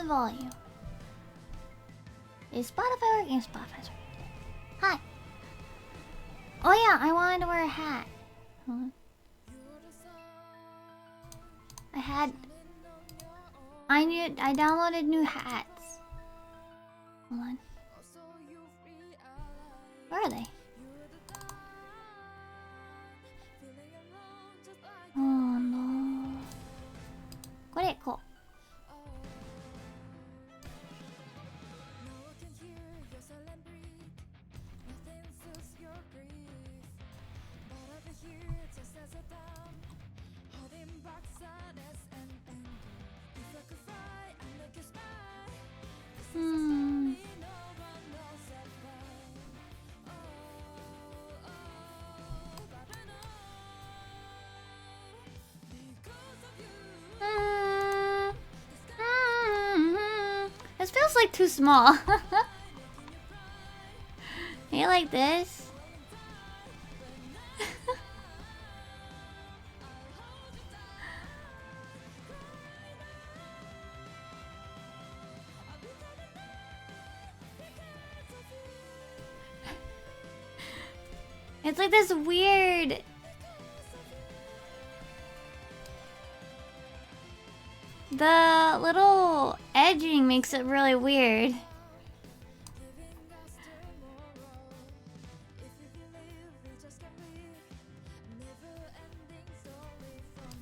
the volume. Is Spotify working? Spotify's working. Hi. Oh yeah, I wanted to wear a hat. Hold on. I downloaded new hats. Hold on. Where are they? Oh no. これこう。This feels like too small. You like this? It's like this weird... The little edging makes it really weird.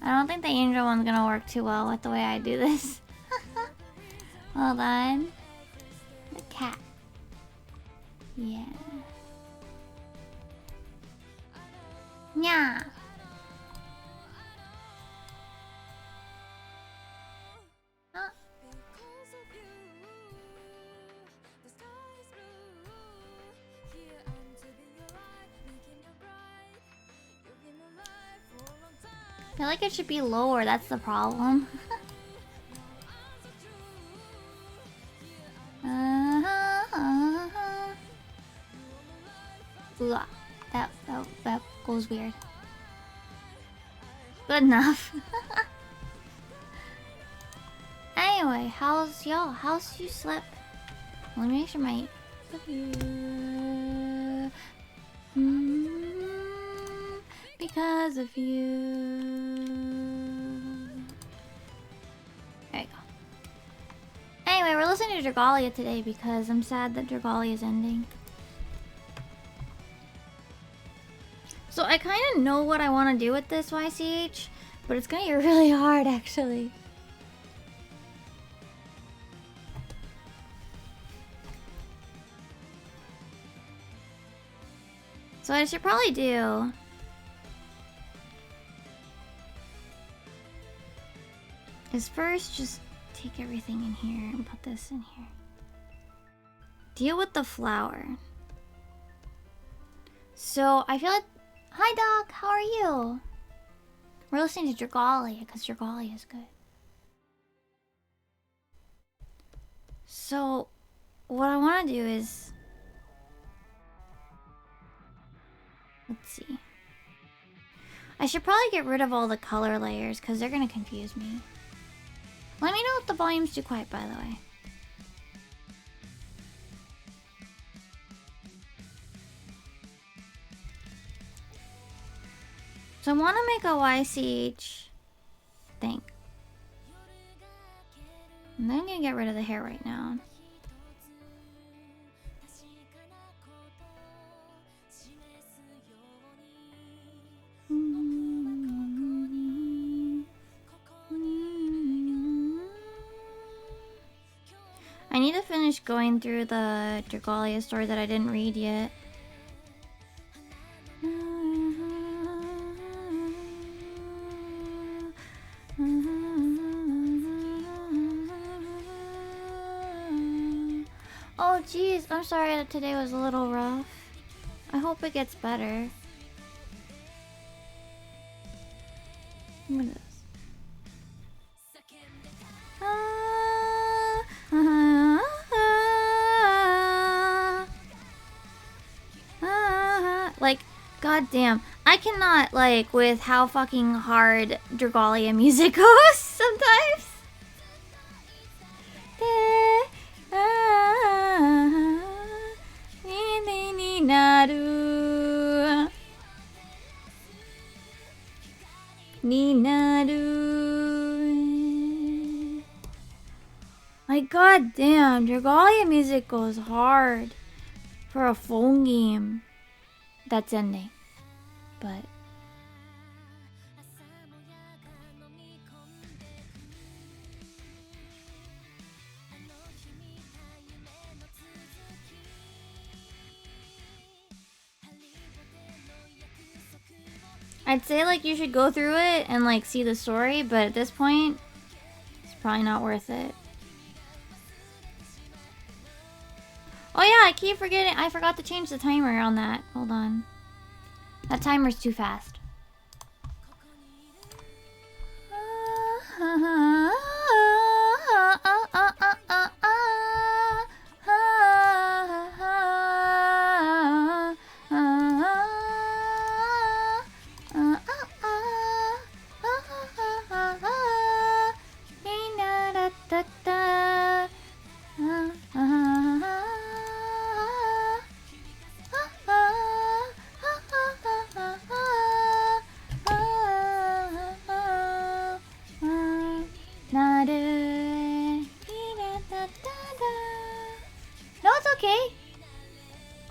I don't think the angel one's gonna work too well with the way I do this. Hold on. The cat. Yeah. Yeah. I feel like it should be lower, that's the problem. Ooh, that goes weird. Good enough. Anyway, how's y'all? How's you slept? Let me make sure my... Because of you. There you go. Anyway, we're listening to Dragalia today because I'm sad that Dragalia is ending. So I kind of know what I want to do with this YCH, but it's gonna be really hard actually. So what I should probably do is first just take everything in here and put this in here. Deal with the flower. So I feel like... Hi Doc, how are you? We're listening to Dragalia because Dragalia is good. So what I want to do is... Let's see. I should probably get rid of all the color layers because they're going to confuse me. Let me know if the volume's too quiet, by the way. So I want to make a YCH thing. And then I'm going to get rid of the hair right now. I need to finish going through the Dragalia story that I didn't read yet. Oh jeez, I'm sorry that today was a little rough. I hope it gets better. Look at this. Like, goddamn, I cannot, like, with how fucking hard Dragalia music goes sometimes. Ninaru. Like, goddamn, Dragalia music goes hard for a phone game that's ending. But I'd say like you should go through it and like see the story, but at this point, it's probably not worth it. Oh yeah, I keep forgetting. I forgot to change the timer on that. Hold on. That timer's too fast. No, it's okay.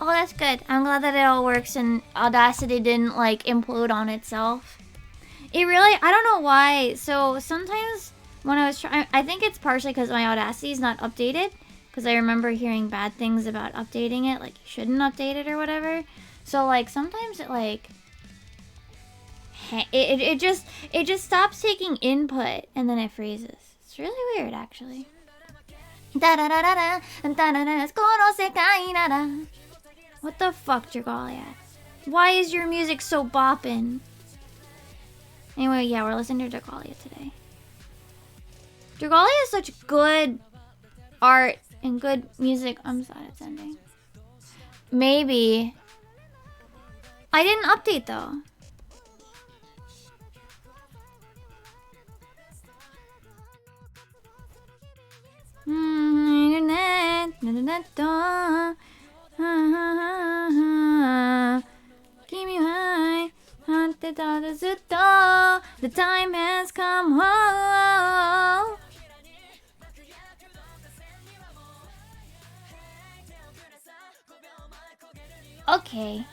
Oh, that's good. I'm glad that it all works and Audacity didn't like implode on itself. It really, I don't know why. So sometimes when I was trying, I think it's partially because my Audacity is not updated. Because I remember hearing bad things about updating it, like you shouldn't update it or whatever. So like sometimes it like it just stops taking input and then it freezes. It's really weird actually. What the fuck, Dragalia? Why is your music so boppin'? Anyway, yeah, we're listening to Dragalia today. Dragalia is such good art and good music. I'm sad it's ending. Maybe. I didn't update though. The time has come home. Okay.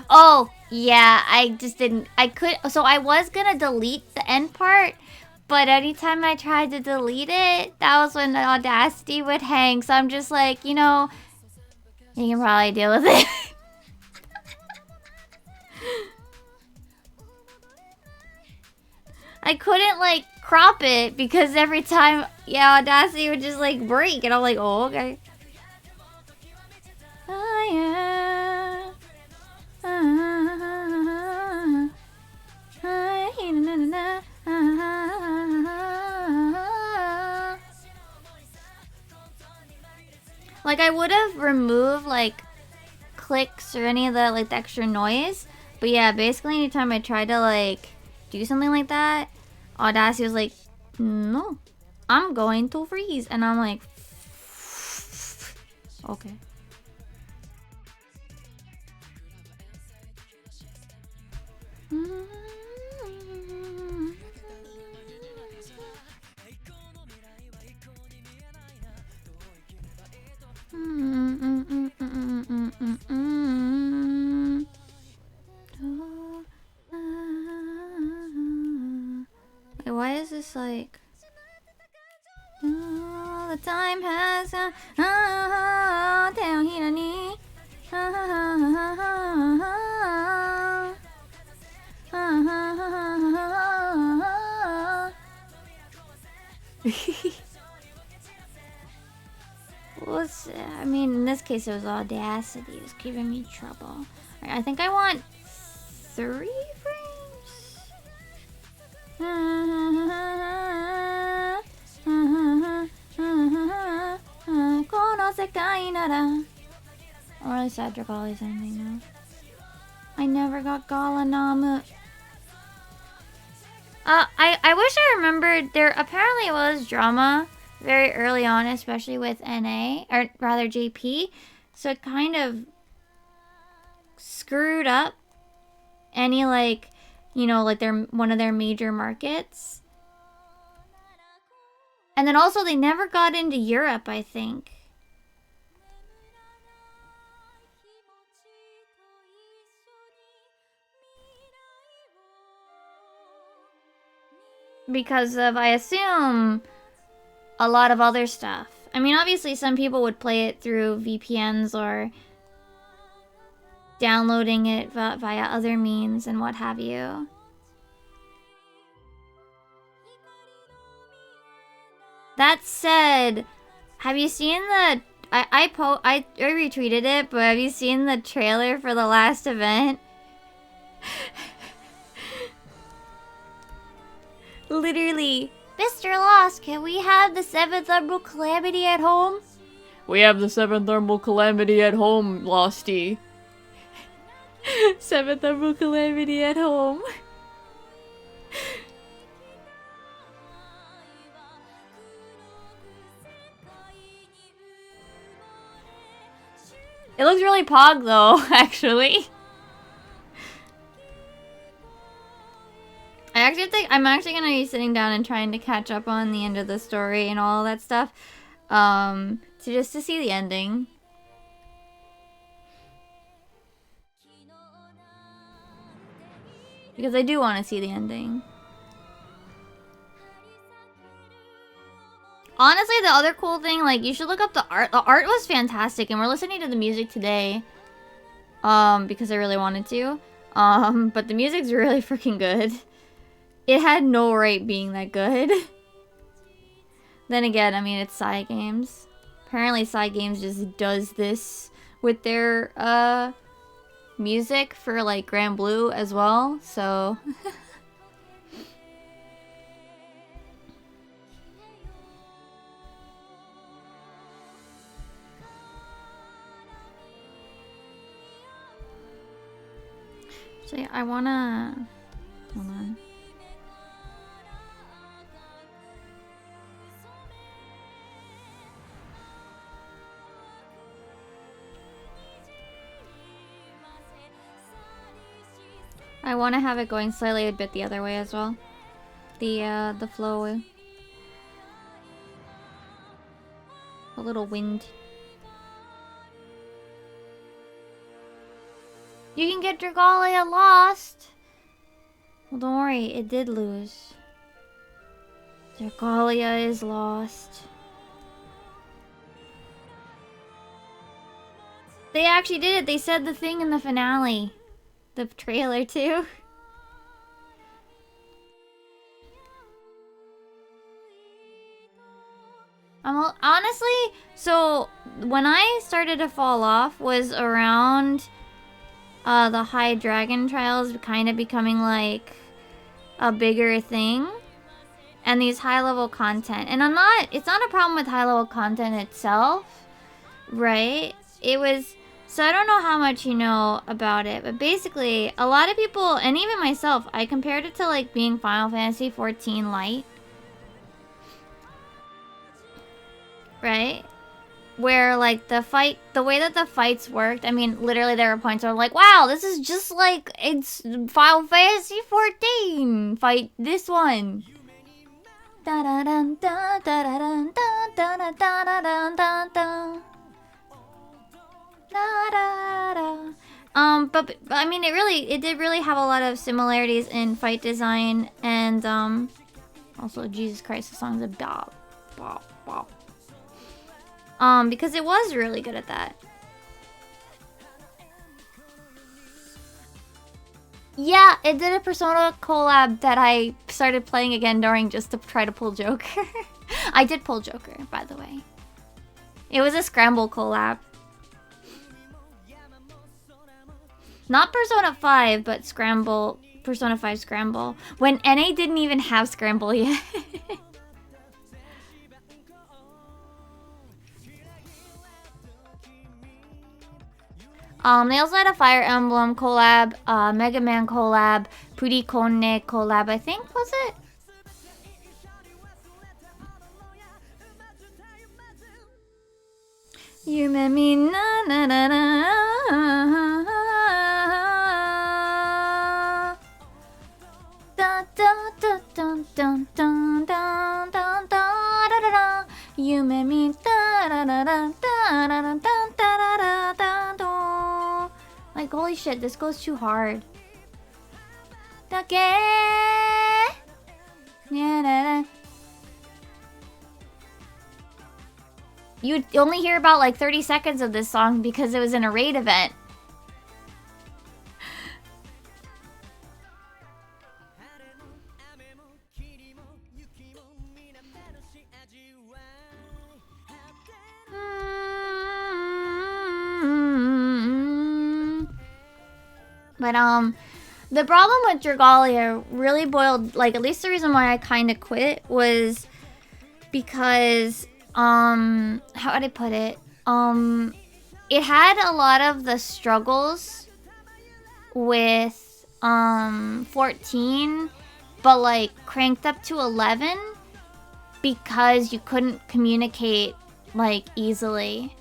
Oh, yeah, I just didn't. So I was gonna delete the end part, but anytime I tried to delete it, that was when the Audacity would hang. So I'm just like, you know, you can probably deal with it. I couldn't like crop it because every time, yeah, Audacity would just like break, and I'm like, oh, okay. Oh, yeah. Like I would have removed like clicks or any of the like the extra noise, but yeah, basically anytime I tried to like do something like that, Audacity was like, no, I'm going to freeze, and I'm like, okay. Wait, why is this like? Oh, the time has I mean, in this case, it was Audacity. It was giving me trouble. Right, I think I want 3 frames. I'm really sad Dragalia's ending now. I never got Galanamu. I wish I remembered there apparently was drama very early on, especially with NA, or rather JP. So it kind of screwed up any like, you know, like one of their major markets. And then also they never got into Europe, I think. Because of, I assume, a lot of other stuff. I mean, obviously some people would play it through VPNs or downloading it via other means and what have you. That said, have you seen the... I retweeted it, but have you seen the trailer for the last event? Literally. Mr. Lost, can we have the 7th Thermal Calamity at home? We have the 7th Thermal Calamity at home, Losty. 7th Thermal Calamity at home. It looks really pog though, actually. I'm actually gonna be sitting down and trying to catch up on the end of the story and all that stuff. To see the ending. Because I do want to see the ending. Honestly, the other cool thing, like, you should look up the art. The art was fantastic, and we're listening to the music today. Because I really wanted to. But the music's really freaking good. It had no right being that good. Then again, I mean, it's Cygames. Apparently Cygames just does this with their, music for, like, Grand Blue as well, so... So yeah, I wanna... Hold on. I want to have it going slightly a bit the other way as well. The flow. A little wind. You can get Dragalia lost! Well, don't worry, it did lose. Dragalia is lost. They actually did it! They said the thing in the finale. The trailer too. Honestly, so when I started to fall off was around the high dragon trials kind of becoming like a bigger thing, and these high level content. And it's not a problem with high level content itself, right? It was. So I don't know how much you know about it, but basically, a lot of people, and even myself, I compared it to like being Final Fantasy XIV Lite. Right? Where like the way that the fights worked, I mean, literally there were points where I'm like, wow, this is just like, it's Final Fantasy XIV! Fight this one! But I mean, it did really have a lot of similarities in fight design, and also Jesus Christ, the song's a bop, bop, bop. Because it was really good at that. Yeah, it did a Persona collab that I started playing again during just to try to pull Joker. I did pull Joker, by the way. It was a Scramble collab. Not Persona 5, but Scramble, Persona 5 Scramble. When NA didn't even have Scramble yet. They also had a Fire Emblem collab, Mega Man collab, Purikone collab, I think, was it? Yume mi na na na na. mi like holy shit, this goes too hard. You only hear about like 30 seconds of this song because it was in a raid event. But the problem with Dragalia really boiled, like, at least the reason why I kind of quit was because how would I put it? It had a lot of the struggles with 14, but like cranked up to 11 because you couldn't communicate like easily.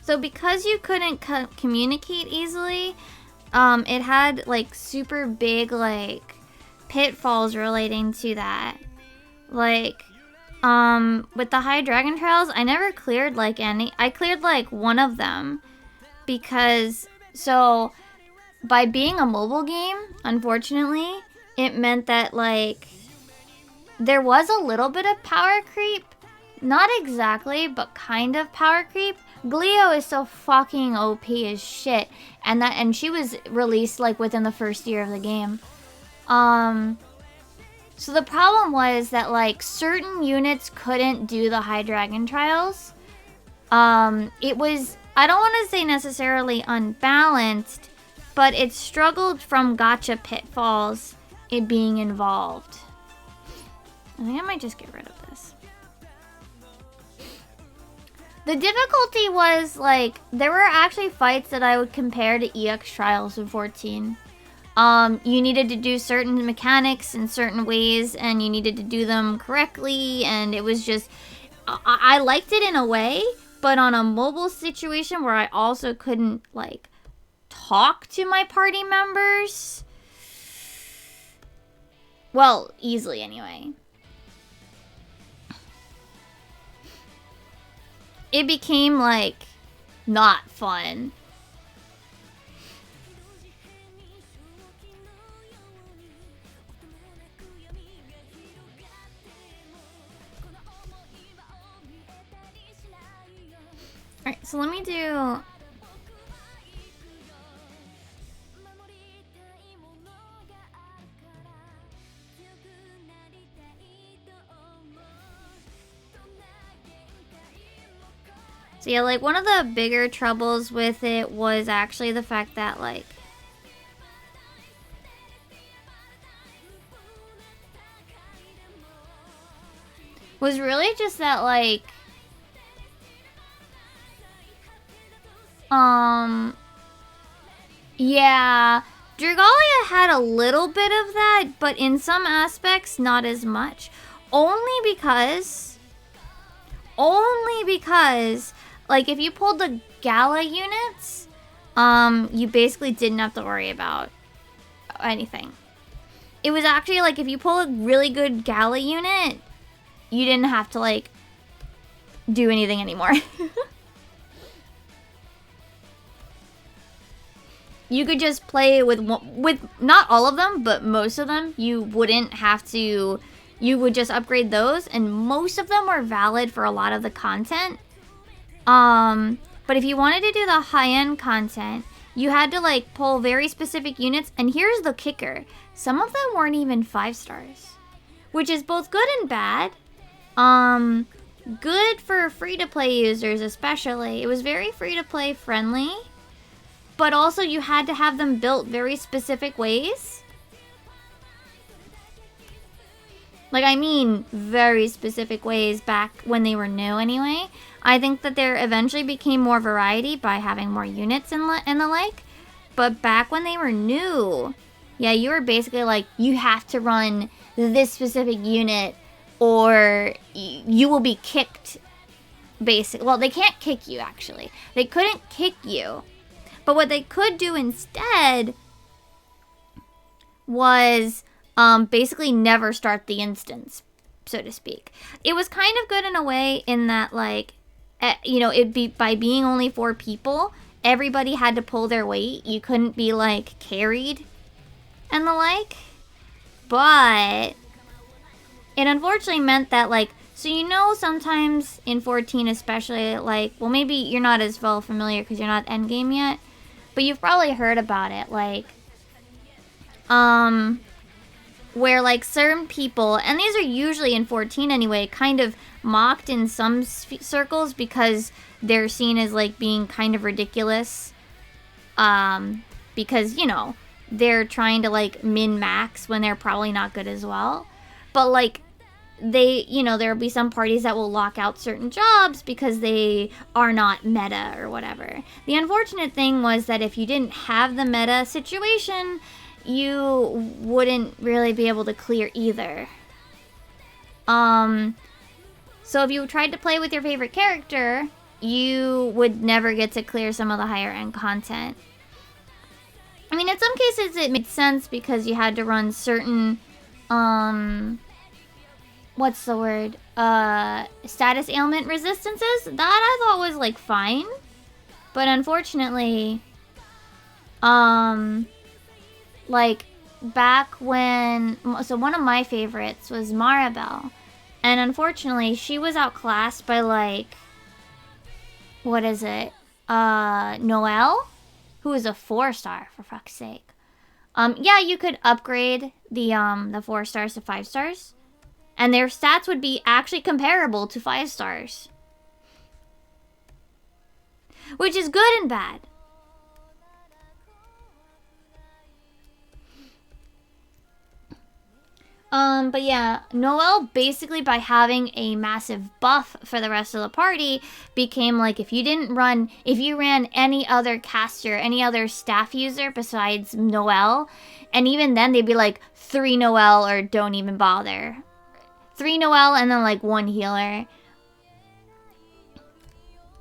So because you couldn't communicate easily, it had like super big like pitfalls relating to that. Like, with the high dragon trials, I never cleared like any. I cleared like one of them because so by being a mobile game, unfortunately, it meant that like there was a little bit of power creep. Not exactly, but kind of power creep. Glio is so fucking OP as shit, and she was released like within the first year of the game. So the problem was that like certain units couldn't do the high dragon trials. It was, I don't want to say necessarily unbalanced, but it struggled from gacha pitfalls it being involved. I think I might just get rid of this. The difficulty was, like, there were actually fights that I would compare to EX Trials in 14. You needed to do certain mechanics in certain ways, and you needed to do them correctly, and it was just... I liked it in a way, but on a mobile situation where I also couldn't, like, talk to my party members... Well, easily anyway. It became, like, not fun. Alright, so let me do... So yeah, like, one of the bigger troubles with it was actually the fact that, like... was really just that, like... Yeah... Dragalia had a little bit of that, but in some aspects, not as much. Only because... like, if you pulled the Gala units, you basically didn't have to worry about anything. It was actually, like, if you pull a really good Gala unit, you didn't have to, like, do anything anymore. You could just play with not all of them, but most of them. You wouldn't have to... You would just upgrade those, and most of them were valid for a lot of the content. But if you wanted to do the high-end content, you had to, like, pull very specific units. And here's the kicker. Some of them weren't even 5 stars. Which is both good and bad. Good for free-to-play users, especially. It was very free-to-play friendly. But also, you had to have them built very specific ways. Like, I mean, very specific ways back when they were new anyway. I think that there eventually became more variety by having more units and the like. But back when they were new, Yeah, you were basically like, you have to run this specific unit or you will be kicked, basically. Well, they can't kick you, actually. They couldn't kick you. But what they could do instead was basically never start the instance, so to speak. It was kind of good in a way in that, like, you know, it'd be by being only 4 people, everybody had to pull their weight. You couldn't be, like, carried and the like. But it unfortunately meant that, like, so you know, sometimes in 14 especially, like, well, maybe you're not as well familiar because you're not endgame yet, but you've probably heard about it, like, where, like, certain people, and these are usually in 14 anyway, kind of mocked in some circles because they're seen as, like, being kind of ridiculous, because, you know, they're trying to, like, min-max when they're probably not good as well. But, like, they, you know, there'll be some parties that will lock out certain jobs because they are not meta or whatever. The unfortunate thing was that if you didn't have the meta situation, you wouldn't really be able to clear either. So if you tried to play with your favorite character, you would never get to clear some of the higher end content. I mean, in some cases it made sense because you had to run certain, what's the word? Status ailment resistances. That I thought was, like, fine. But unfortunately, like, back when, so one of my favorites was Maribel. And unfortunately, she was outclassed by, like, what is it? Noelle? Who is a 4-star, for fuck's sake. Yeah, you could upgrade the 4 stars to 5 stars. And their stats would be actually comparable to 5 stars. Which is good and bad. But yeah, Noelle basically by having a massive buff for the rest of the party became like if you ran any other caster, any other staff user besides Noelle, and even then they'd be like 3 Noelle or don't even bother. 3 Noelle and then like 1 healer.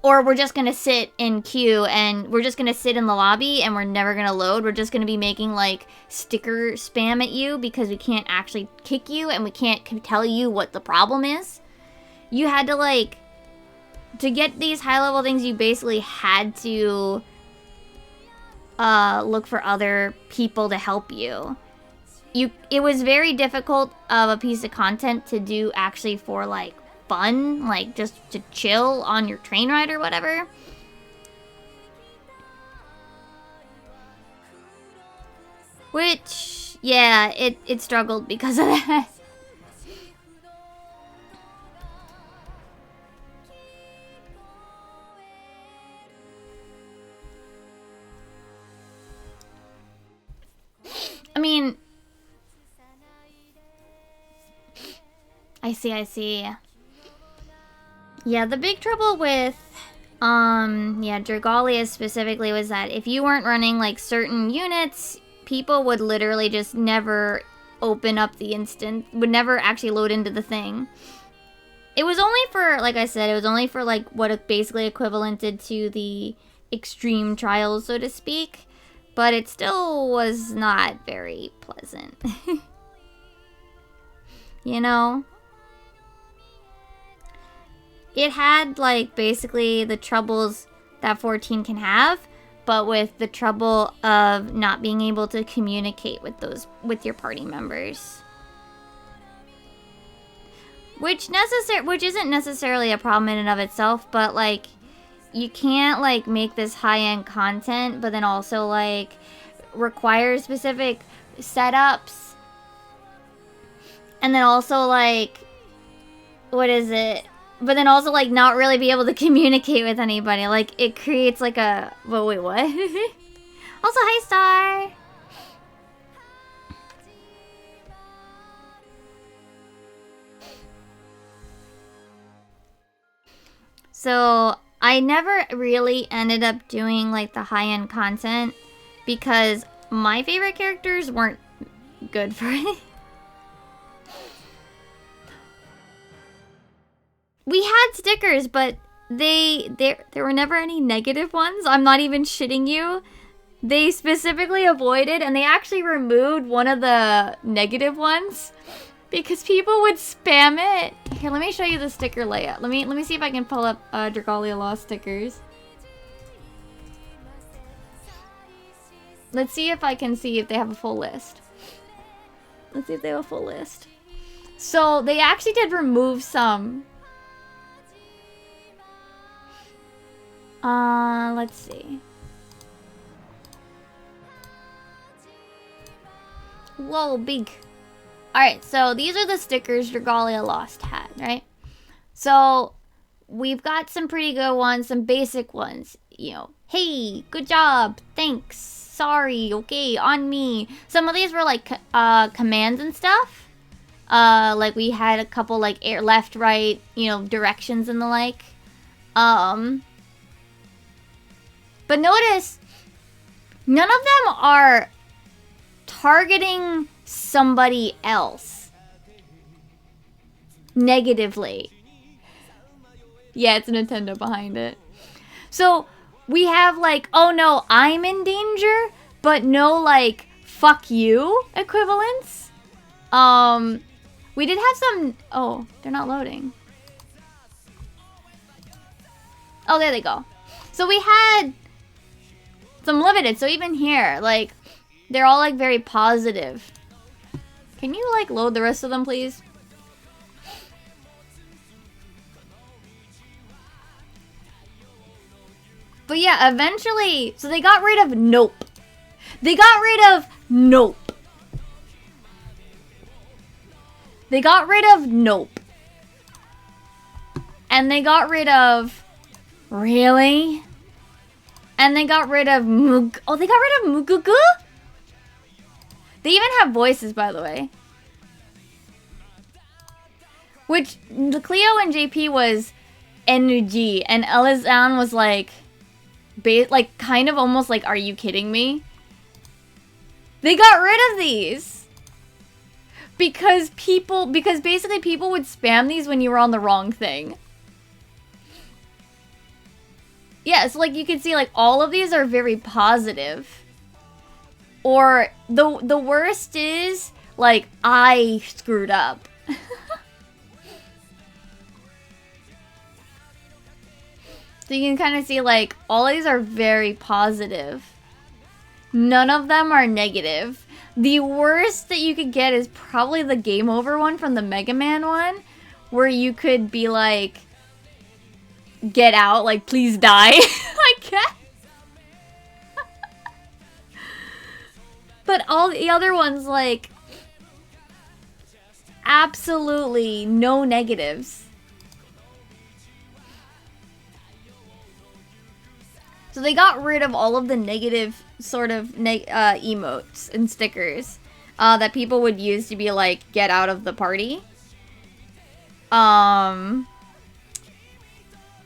Or we're just gonna sit in queue and we're just gonna sit in the lobby and we're never gonna load. We're just gonna be making like sticker spam at you because we can't actually kick you and we can't tell you what the problem is. You had to like, to get these high level things, you basically had to look for other people to help you. It was very difficult of a piece of content to do actually for like fun, like just to chill on your train ride or whatever. Which, yeah, it struggled because of that. I mean, I see. Yeah, the big trouble with, yeah, Dragalia specifically was that if you weren't running, like, certain units, people would literally just never open up the instant, would never actually load into the thing. It was only for, like I said, it was only for, like, what it basically equivalented to the extreme trials, so to speak, but it still was not very pleasant. You know? It had, like, basically the troubles that 14 can have, but with the trouble of not being able to communicate with your party members. Which isn't necessarily a problem in and of itself, but, like, you can't, like, make this high-end content, but then also, like, require specific setups. And then also, like, what is it? But then also, like, not really be able to communicate with anybody. Like, it creates, like, a... Well, wait, what? Also, hi, Star! So, I never really ended up doing, like, the high-end content because my favorite characters weren't good for it. We had stickers, but there were never any negative ones. I'm not even shitting you. They specifically avoided, and they actually removed one of the negative ones because people would spam it. Here, let me show you the sticker layout. Let me see if I can pull up Dragalia Lost stickers. Let's see if I can see if they have a full list. Let's see if they have a full list. So they actually did remove some. Let's see. Whoa, big. Alright, so these are the stickers Dragalia Lost had, right? So we've got some pretty good ones, some basic ones. You know, hey, good job, thanks, sorry, okay, on me. Some of these were like commands and stuff. Like we had a couple like left, right, you know, directions and the like. But notice, none of them are targeting somebody else negatively. Yeah, it's Nintendo behind it. So we have like, oh no, I'm in danger, but no like, fuck you equivalents. We did have some, oh, they're not loading. Oh, there they go. So we had some limited, so even here, like, they're all like very positive. Can you like load the rest of them, please? But yeah, eventually, so they got rid of nope. They got rid of nope. They got rid of nope. And they got rid of really? And they got rid of mug. Oh, they got rid of mugugu? They even have voices, by the way. Which, the Cleo and JP was energy, and Elizan was like, kind of almost like, are you kidding me? They got rid of these. Because basically people would spam these when you were on the wrong thing. Yeah, so like you can see like all of these are very positive. Or the worst is like I screwed up. So you can kind of see like all of these are very positive. None of them are negative. The worst that you could get is probably the game over one from the Mega Man one, where you could be like, get out, like please die. I guess. But all the other ones, like, absolutely no negatives. So they got rid of all of the negative sort of emotes and stickers that people would use to be like, get out of the party.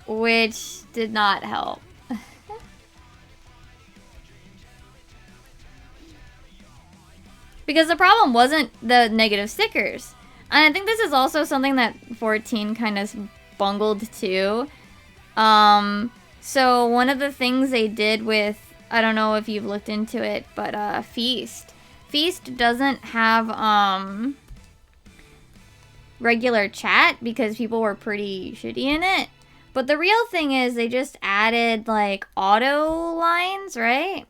Which did not help. Because the problem wasn't the negative stickers. And I think this is also something that 14 kind of bungled too. So one of the things they did with, I don't know if you've looked into it, but Feast. Feast doesn't have regular chat because people were pretty shitty in it. But the real thing is they just added like auto lines, right?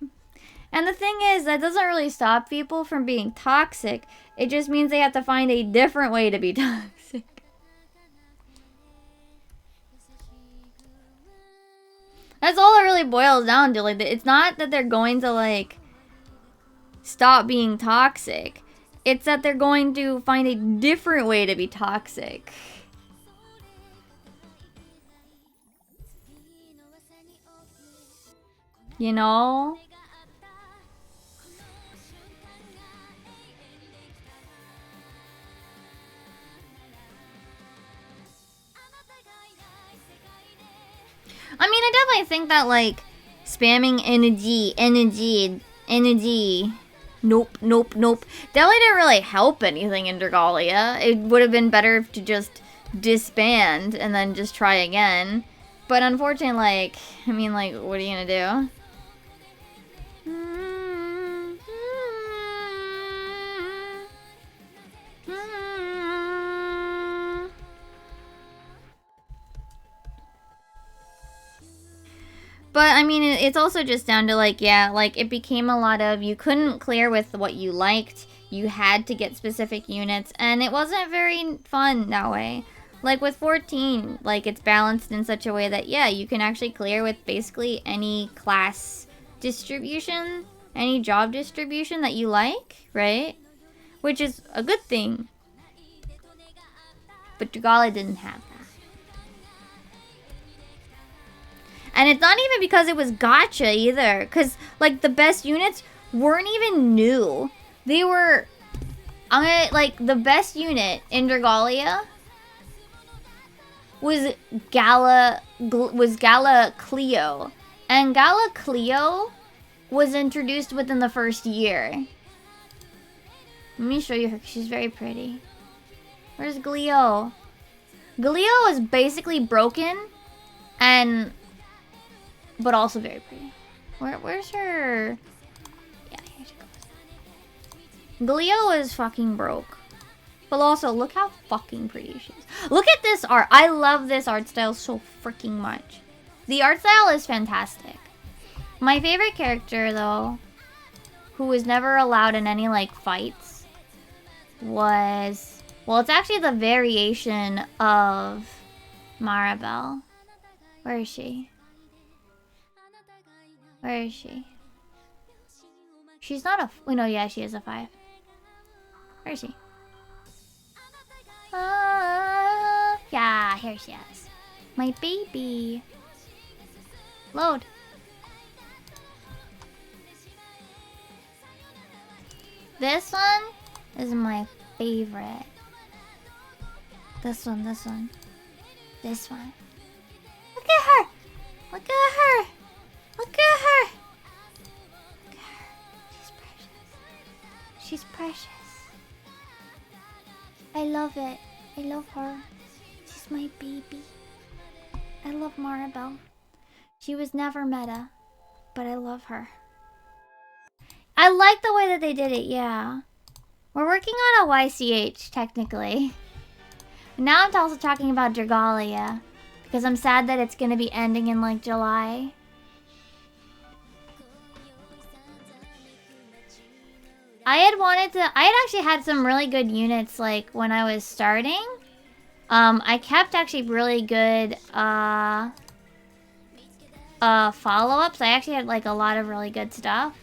And the thing is, that doesn't really stop people from being toxic. It just means they have to find a different way to be toxic. That's all it really boils down to. Like, it's not that they're going to, like, stop being toxic. It's that they're going to find a different way to be toxic. You know? I mean, I definitely think that, like, spamming energy Nope, nope, nope. Definitely didn't really help anything in Dragalia. It would have been better to just disband and then just try again. But unfortunately, like, I mean, like, what are you gonna do? But, I mean, it's also just down to, like, yeah, like, it became a lot of, you couldn't clear with what you liked, you had to get specific units, and it wasn't very fun that way. Like, with 14, like, it's balanced in such a way that, yeah, you can actually clear with basically any class distribution, any job distribution that you like, right? Which is a good thing. But Dragalia didn't have that. And it's not even because it was gacha either. Because, like, the best units weren't even new. They were... like, the best unit in Dragalia was Gala Cleo. And Gala Cleo was introduced within the first year. Let me show you her. She's very pretty. Where's Gleo? Gleo is basically broken. But also very pretty. Where's her? Yeah, here she goes. Gleo is fucking broke. But also, look how fucking pretty she is. Look at this art. I love this art style so freaking much. The art style is fantastic. My favorite character, though, who was never allowed in any, like, fights, was... Well, it's actually the variation of Maribel. Where is she? Where is she? She's not a... Wait, no, yeah, she is a 5. Where is she? Yeah, here she is. My baby. Load. This one is my favorite. This one. This one. Look at her! Look at her! Look at her! Look at her. She's precious. She's precious. I love it. I love her. She's my baby. I love Maribel. She was never meta, but I love her. I like the way that they did it, yeah. We're working on a YCH, technically. Now I'm also talking about Dragalia, because I'm sad that it's gonna be ending in, like, July. I had actually had some really good units, like, when I was starting. I kept actually really good, follow-ups. I actually had, like, a lot of really good stuff.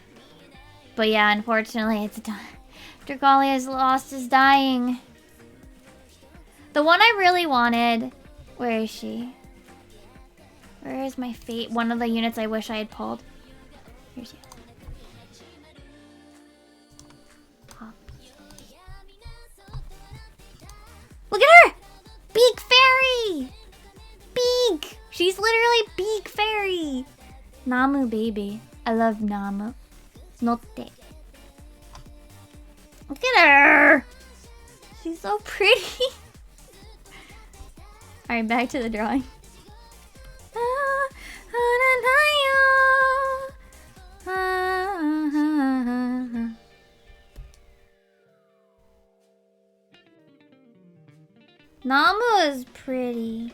But yeah, unfortunately, it's done. Dragalia's lost is dying. The one I really wanted... Where is she? Where is my fate? One of the units I wish I had pulled. Here she is. Look at her! Beak Fairy! Beak! She's literally Beak Fairy! Namu baby. I love Namu. Notte. Look at her! She's so pretty. Alright, back to the drawing. Namu is pretty.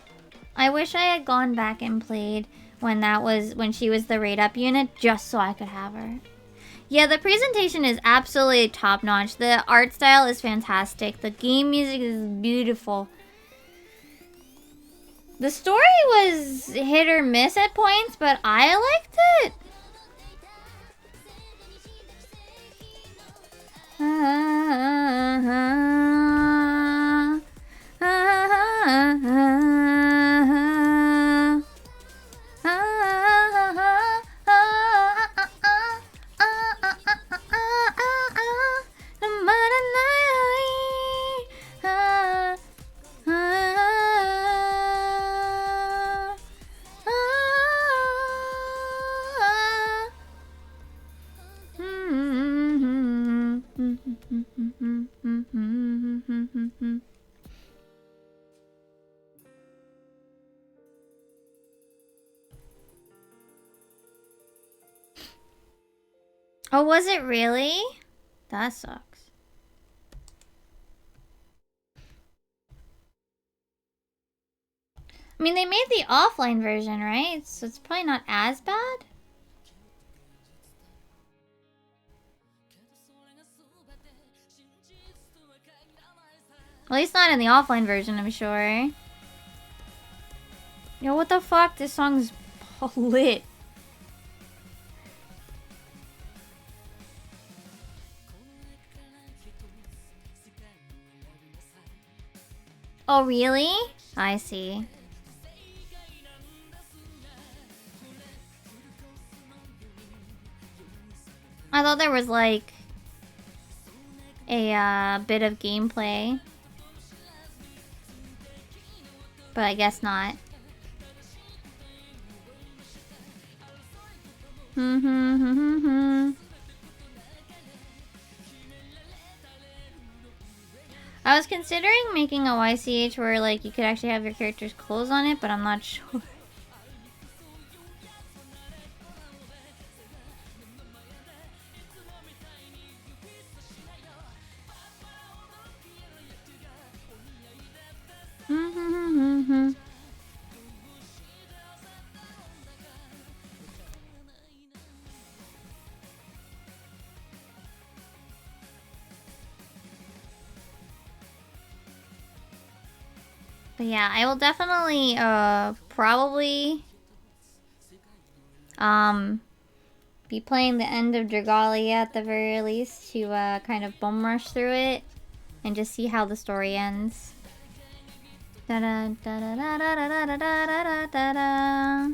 I wish I had gone back and played when she was the raid up unit just so I could have her. Yeah, the presentation is absolutely top-notch. The art style is fantastic. The game music is beautiful. The story was hit or miss at points, but I liked it. Oh, was it really? That sucks. I mean, they made the offline version, right? So it's probably not as bad. At least not in the offline version, I'm sure. Yo, what the fuck? This song's lit. Oh, really? I see. I thought there was like a bit of gameplay. But I guess not. I was considering making a YCH where like you could actually have your character's clothes on it, but I'm not sure. But yeah, I will definitely probably be playing the end of Dragalia at the very least to kind of bum rush through it and just see how the story ends. Da da da da da da da da da da da.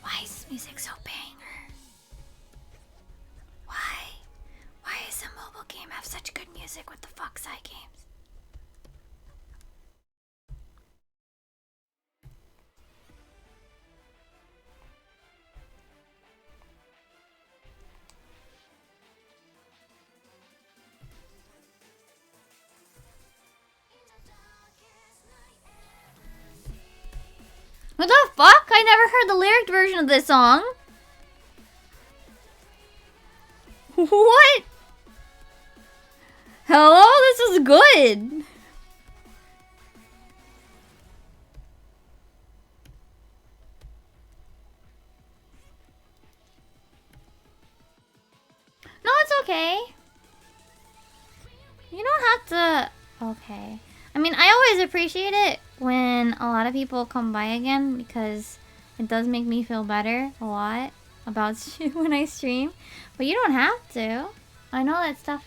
Why is this music so banger? Why? Why does a mobile game have such good music with the fuck side games? What the fuck? I never heard the lyric version of this song. What? Hello? This is good. No, it's okay. You don't have to... Okay. I mean, I always appreciate it when a lot of people come by again because it does make me feel better a lot about when I stream. But you don't have to. I know that stuff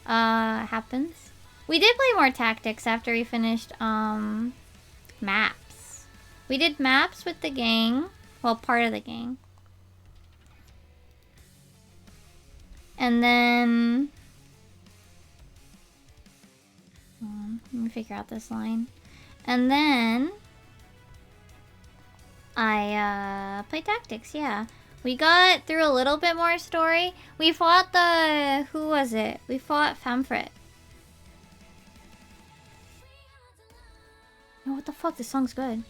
happens. We did play more tactics after we finished maps. We did maps with the gang. Well, part of the gang. And then... let me figure out this line. And then... I played tactics, yeah. We got through a little bit more story. We fought the... Who was it? We fought Famfrit. No, what the fuck? This song's good.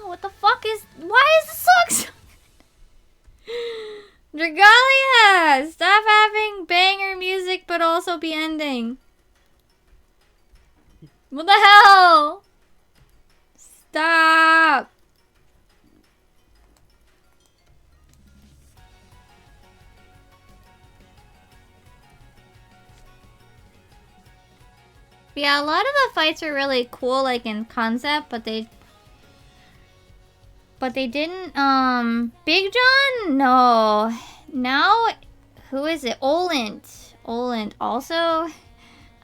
What the fuck is... Why is the song so... Dragalia! Stop having banger music but also be ending. What the hell? Stop! Yeah, a lot of the fights are really cool, like in concept, but they didn't, Big John? No. Now, who is it? Olent. Olent. Also,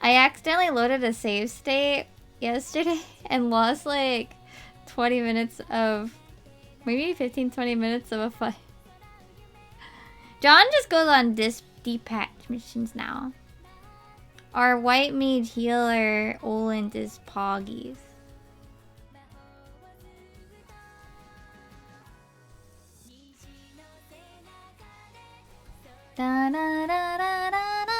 I accidentally loaded a save state yesterday and lost like 20 minutes of, maybe 15-20 minutes of a fight. John just goes on deep patch missions now. Our white mage healer, Olent, is Poggies. Da da da da da da.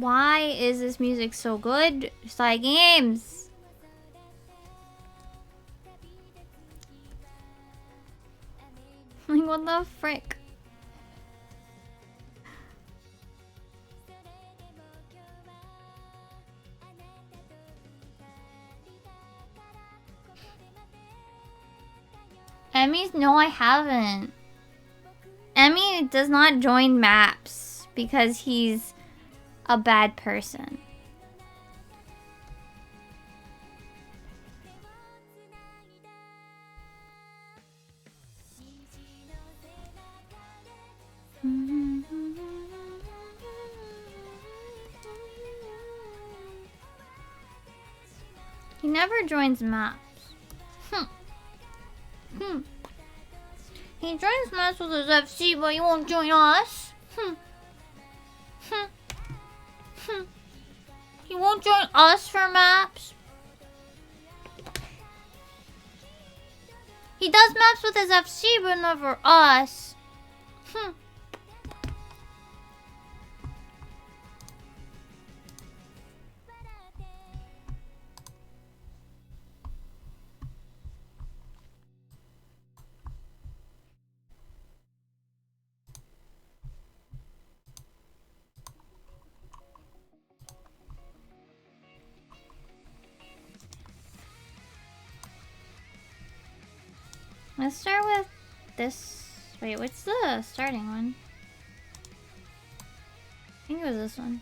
Why is this music so good? Sly Games. Like, what the frick? Emmy's? No, I haven't. Emmy does not join maps because he's a bad person. He never joins maps. He joins maps with his FC, but he won't join us. He won't join us for maps. He does maps with his FC, but never us. Let's start with this. Wait, what's the starting one? I think it was this one.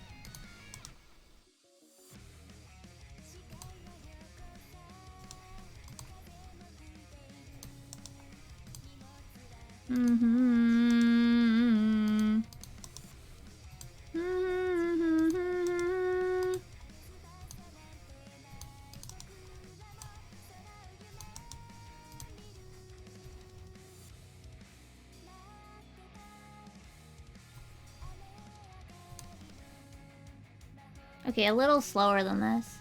Okay, a little slower than this.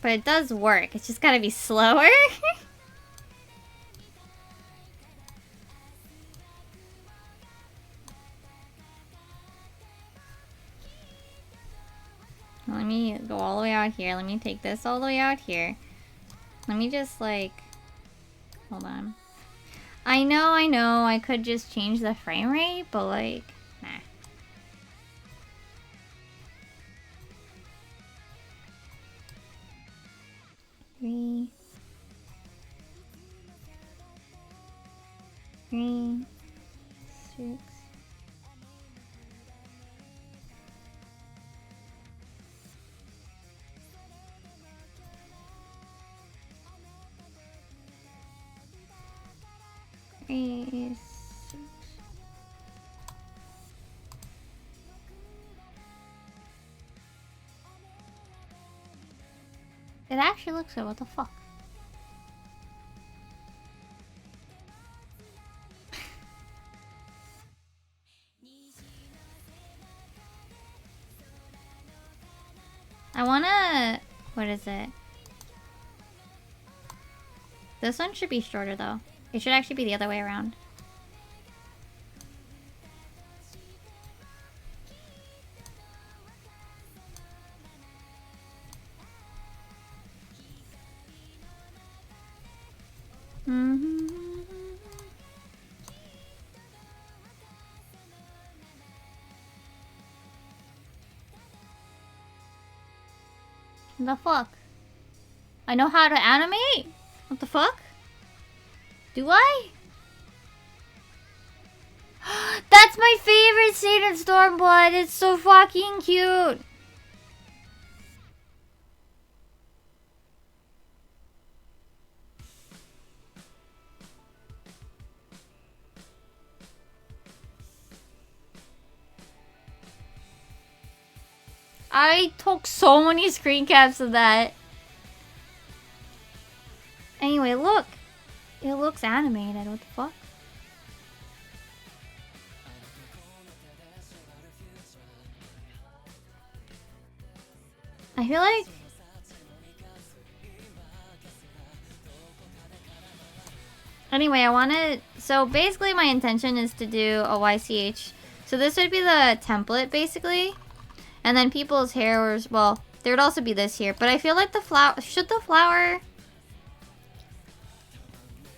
But it does work. It's just gotta be slower. Let me go all the way out here. Let me take this all the way out here. Let me just like... Hold on. I know, I could just change the frame rate, but like, nah. Three, 6. It actually looks good, what the fuck? I wanna... What is it? This one should be shorter though. It should actually be the other way around. The fuck? I know how to animate? What the fuck? Do I? That's my favorite scene in Stormblood. It's so fucking cute. I took so many screen caps of that. Anyway, look. It looks animated. What the fuck? I feel like... Anyway, I wanna... So basically my intention is to do a YCH. So this would be the template, basically. And then people's hair was... Well, there would also be this here. But I feel like the flower... Should the flower...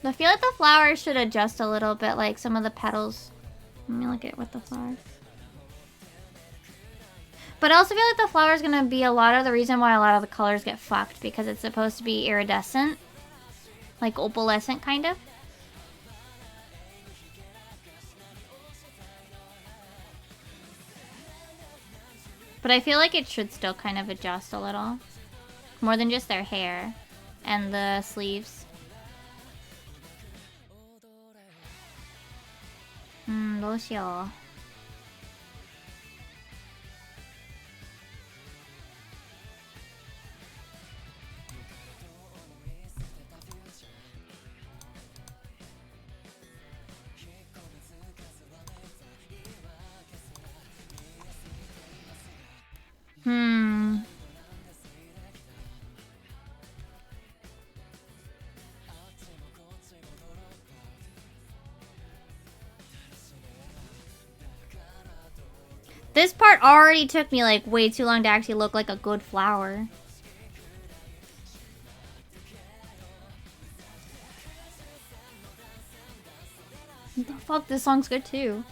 I feel like the flower should adjust a little bit, like some of the petals. Let me look at what the flower... But I also feel like the flower is gonna be a lot of the reason why a lot of the colors get fucked. Because it's supposed to be iridescent. Like opalescent, kind of. But I feel like it should still kind of adjust a little. More than just their hair. And the sleeves. どうしよう。This part already took me like way too long to actually look like a good flower. What the fuck? This song's good too.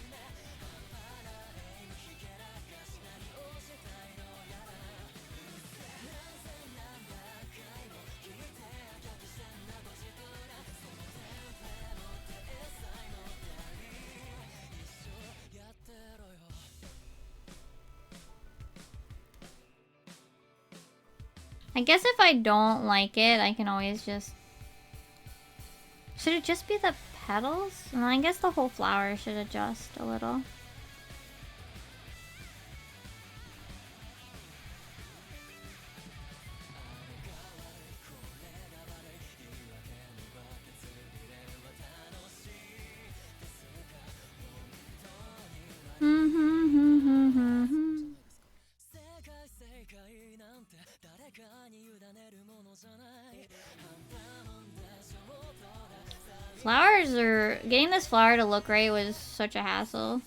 I guess if I don't like it, I can always just... Should it just be the petals? Well, I guess the whole flower should adjust a little. Flowers are... Getting this flower to look right was such a hassle.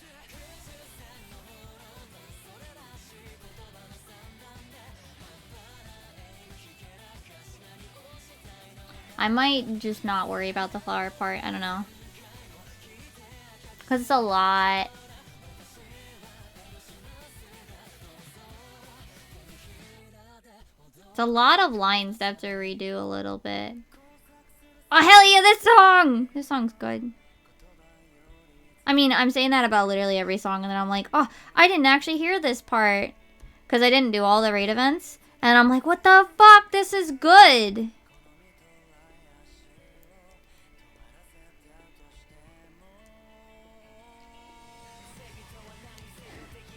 I might just not worry about the flower part. I don't know. Because it's a lot. It's a lot of lines that have to redo a little bit. Oh, hell yeah, this song! This song's good. I mean, I'm saying that about literally every song, and then I'm like, oh, I didn't actually hear this part. Because I didn't do all the raid events. And I'm like, what the fuck? This is good!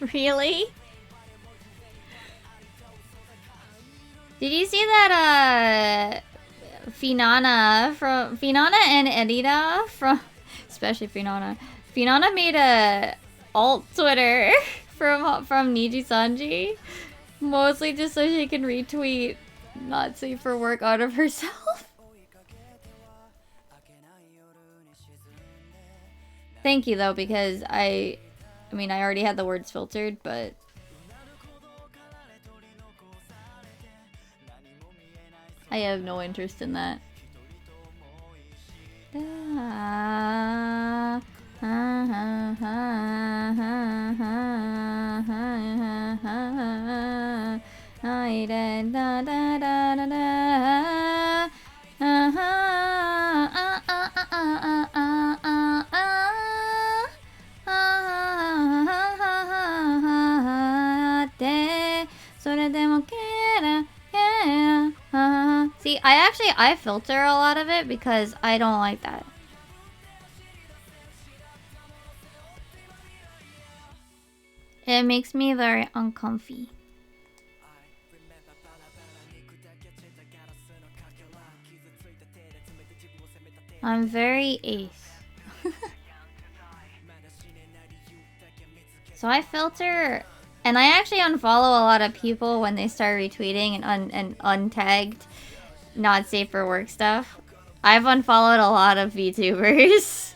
Really? Did you see that Finana and Edita from especially Finana made a alt Twitter from Niji Sanji, mostly just so she can retweet not safe for work out of herself. Thank you though, because I mean I already had the words filtered, but I have no interest in that. See, I filter a lot of it because I don't like that. It makes me very uncomfy. I'm very ace. So I filter, and I actually unfollow a lot of people when they start retweeting and untagged not safe for work stuff. I've unfollowed a lot of VTubers.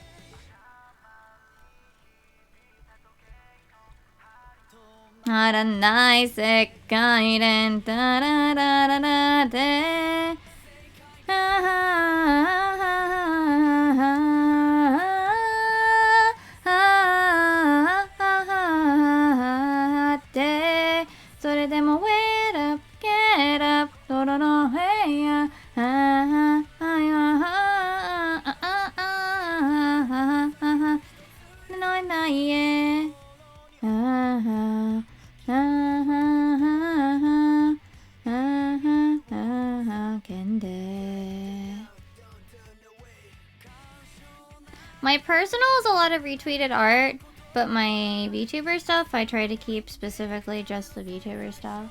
My personal is a lot of retweeted art, but my VTuber stuff I try to keep specifically just the VTuber stuff.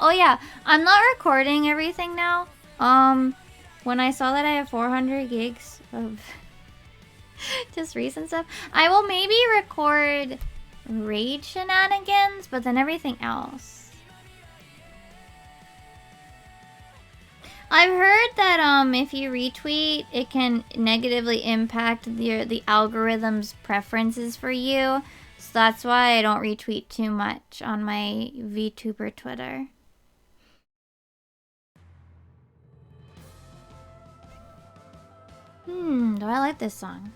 Oh yeah, I'm not recording everything now. When I saw that I have 400 gigs of just recent stuff, I will maybe record raid shenanigans, but then everything else. I've heard that if you retweet, it can negatively impact the algorithm's preferences for you. So that's why I don't retweet too much on my VTuber Twitter. Do I like this song?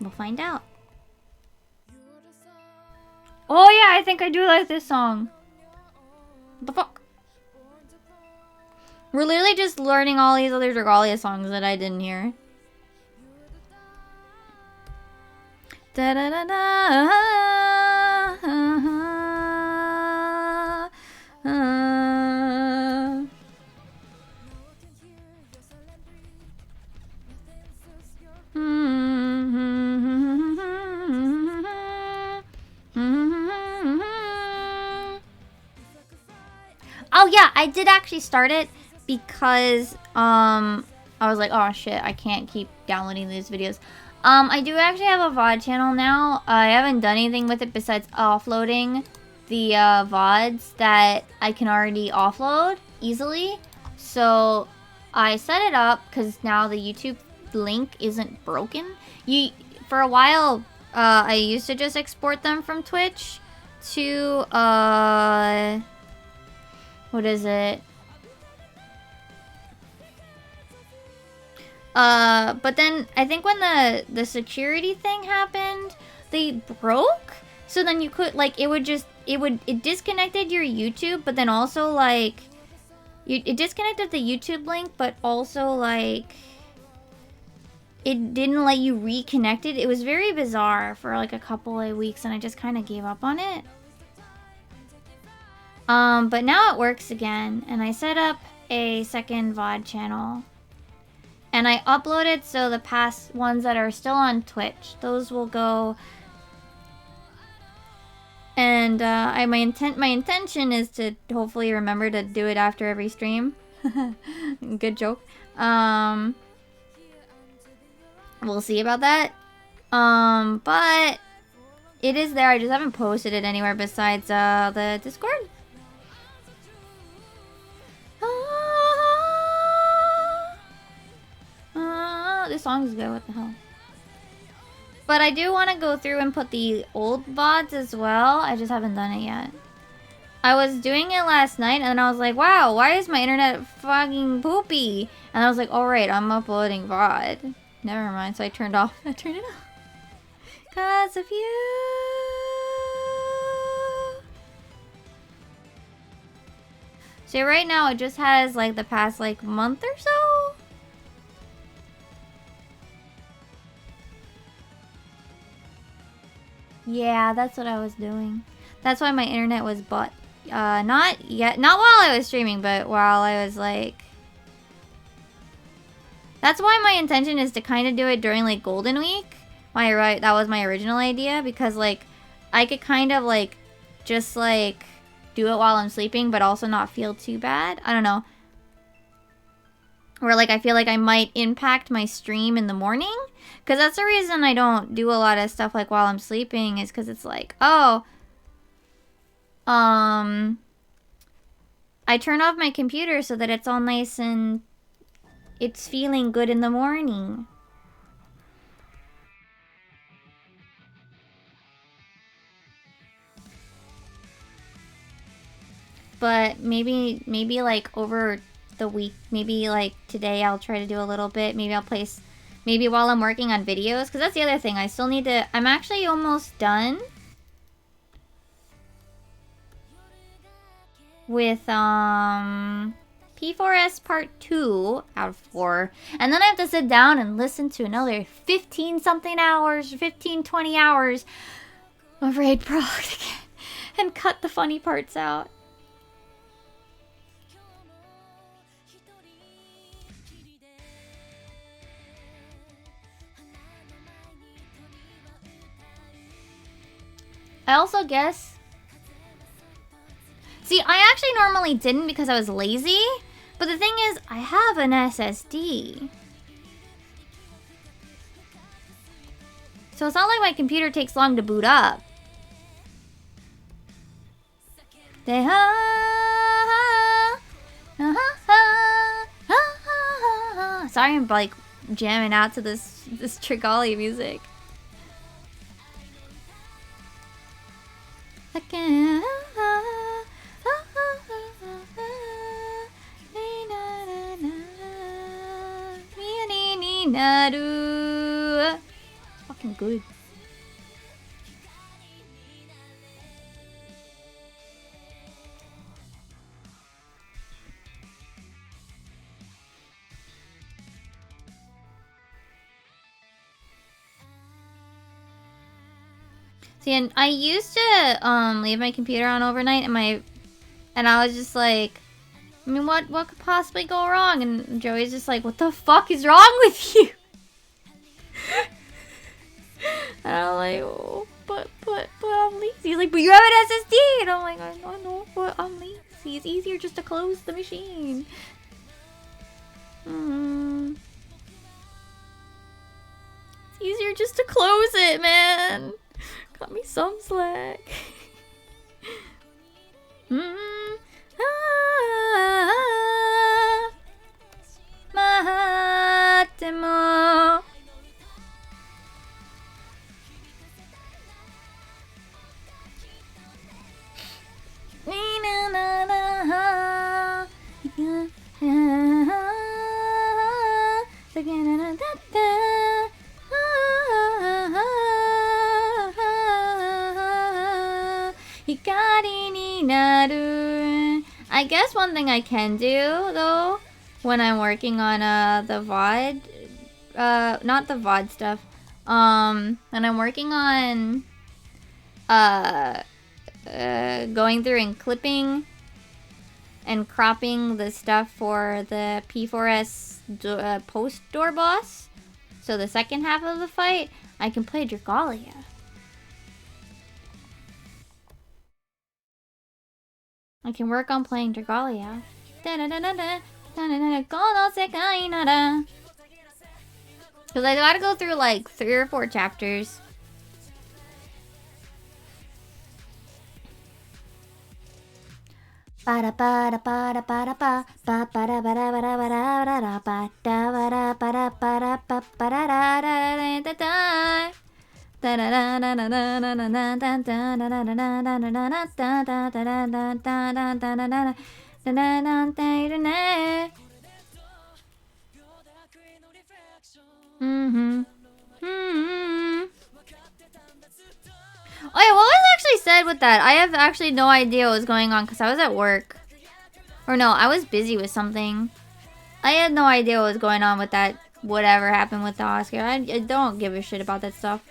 We'll find out. Oh yeah, I think I do like this song. What the fuck? We're literally just learning all these other Dragalia songs that I didn't hear. Da da da da. Oh yeah, I did actually start it because I was like, oh shit, I can't keep downloading these videos. I do actually have a VOD channel now. I haven't done anything with it besides offloading the VODs that I can already offload easily. So I set it up because now the YouTube link isn't broken. For a while, I used to just export them from Twitch to what is it? But then I think when the security thing happened, they broke. So then you could like it disconnected your YouTube, but then also like it disconnected the YouTube link, but also like it didn't let you reconnect it. It was very bizarre for like a couple of weeks, and I just kind of gave up on it. But now it works again, and I set up a second VOD channel. And I uploaded so the past ones that are still on Twitch, those will go. And my intention is to hopefully remember to do it after every stream. Good joke. We'll see about that. But it is there. I just haven't posted it anywhere besides the Discord. This song is good. What the hell? But I do want to go through and put the old VODs as well. I just haven't done it yet. I was doing it last night, and I was like, wow, why is my internet fucking poopy? And I was like, alright, I'm uploading VOD. Never mind, so I turned off. I turned it off. 'Cause of you. So right now, it just has, like, the past, like, month or so? Yeah, that's what I was doing. That's why my internet was not yet, not while I was streaming, but while I was like... That's why my intention is to kind of do it during like Golden Week. That was my original idea, because like I could kind of like just like do it while I'm sleeping, but also not feel too bad. I don't know. Or like I feel like I might impact my stream in the morning. Because that's the reason I don't do a lot of stuff like while I'm sleeping, is because it's like, oh, I turn off my computer so that it's all nice and it's feeling good in the morning. But maybe like over the week, maybe like today I'll try to do a little bit. Maybe I'll place... Maybe while I'm working on videos, because that's the other thing. I still need to... I'm actually almost done with P4S Part 2 out of 4. And then I have to sit down and listen to another 15-something hours, 15, 20 hours of Raid Prog again. And cut the funny parts out. I also guess... See, I actually normally didn't because I was lazy. But the thing is, I have an SSD. So it's not like my computer takes long to boot up. Sorry, I'm like jamming out to this Trigali music. It's fucking good. See, and I used to leave my computer on overnight, and I was just like, I mean, what could possibly go wrong? And Joey's just like, what the fuck is wrong with you? And I'm like, oh, but I'm lazy. He's like, but you have an SSD, and I'm like, I know, but I'm lazy. It's easier just to close the machine. It's easier just to close it, man. Cut me some slack. Mahatemo. I guess one thing I can do though, when I'm working on the VOD, not the VOD stuff, when I'm working on going through and clipping and cropping the stuff for the P4S post door boss, so the second half of the fight, I can play Dragalia. I can work on playing Dragalia. Because I gotta go through like 3 or 4 chapters. Oh yeah, what was actually said with that? I have actually no idea what was going on because I was at work. Or no, I was busy with something. I had no idea what was going on with that. Whatever happened with the Oscar. I don't give a shit about that stuff.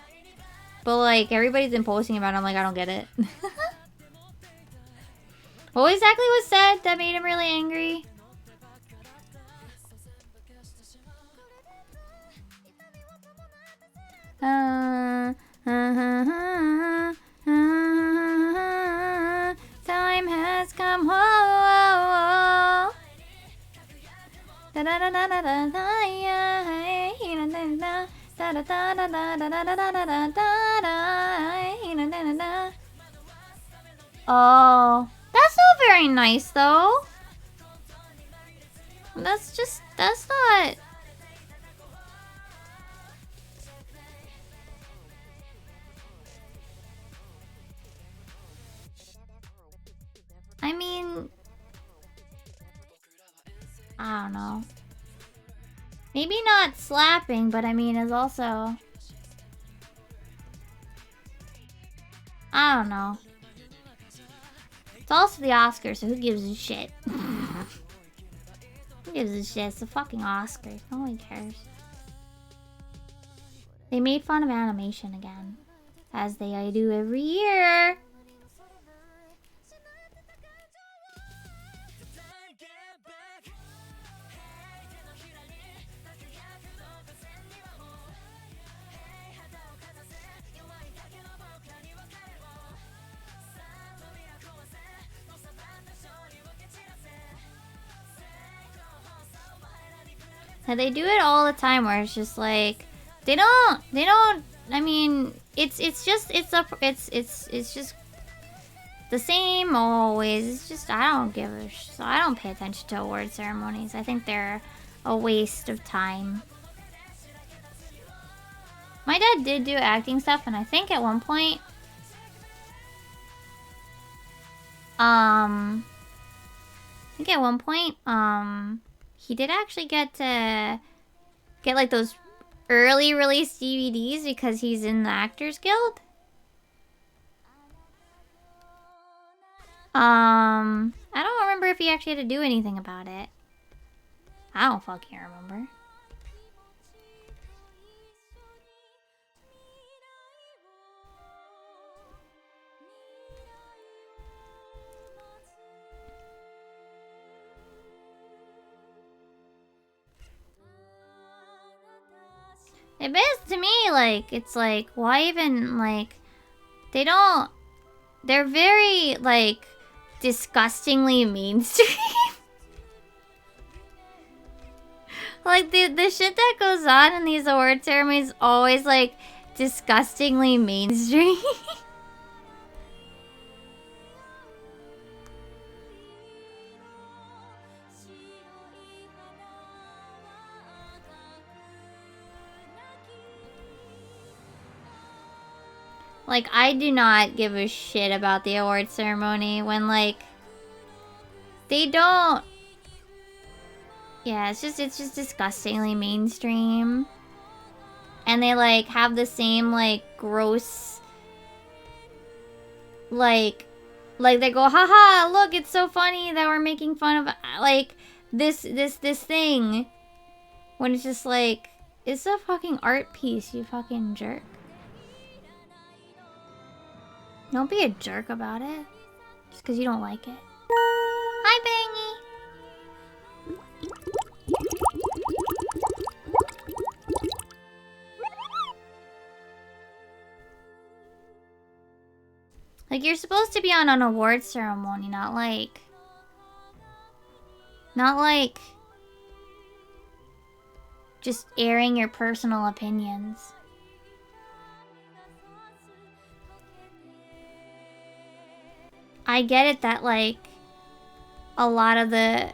But like, everybody's been posting about it. I'm like, I don't get it. What exactly was said that made him really angry? Time has come. Whoa. Oh, that's not very nice though. That's not. I mean, I don't know. Maybe not slapping, but I mean, it's also... I don't know. It's also the Oscars, so who gives a shit? Who gives a shit? It's the fucking Oscars. No one cares. They made fun of animation again. As they do every year. And they do it all the time where it's just like they don't I mean it's just the same always. It's just I don't pay attention to award ceremonies. I think they're a waste of time. My dad did do acting stuff, and I think at one point he did actually get to get like those early release DVDs because he's in the Actors Guild. I don't remember if he actually had to do anything about it. I don't fucking remember. It is to me like it's like why even like they're very like disgustingly mainstream. Like the shit that goes on in these award ceremonies is always like disgustingly mainstream. Like, I do not give a shit about the award ceremony when, like, they don't... Yeah, it's just disgustingly mainstream. And they like have the same like gross like they go, haha, look, it's so funny that we're making fun of like this thing. When it's just like, it's a fucking art piece, you fucking jerk. Don't be a jerk about it. Just because you don't like it. Hi, Bangy! Like, you're supposed to be on an award ceremony, not like... just airing your personal opinions. I get it that, like, a lot of the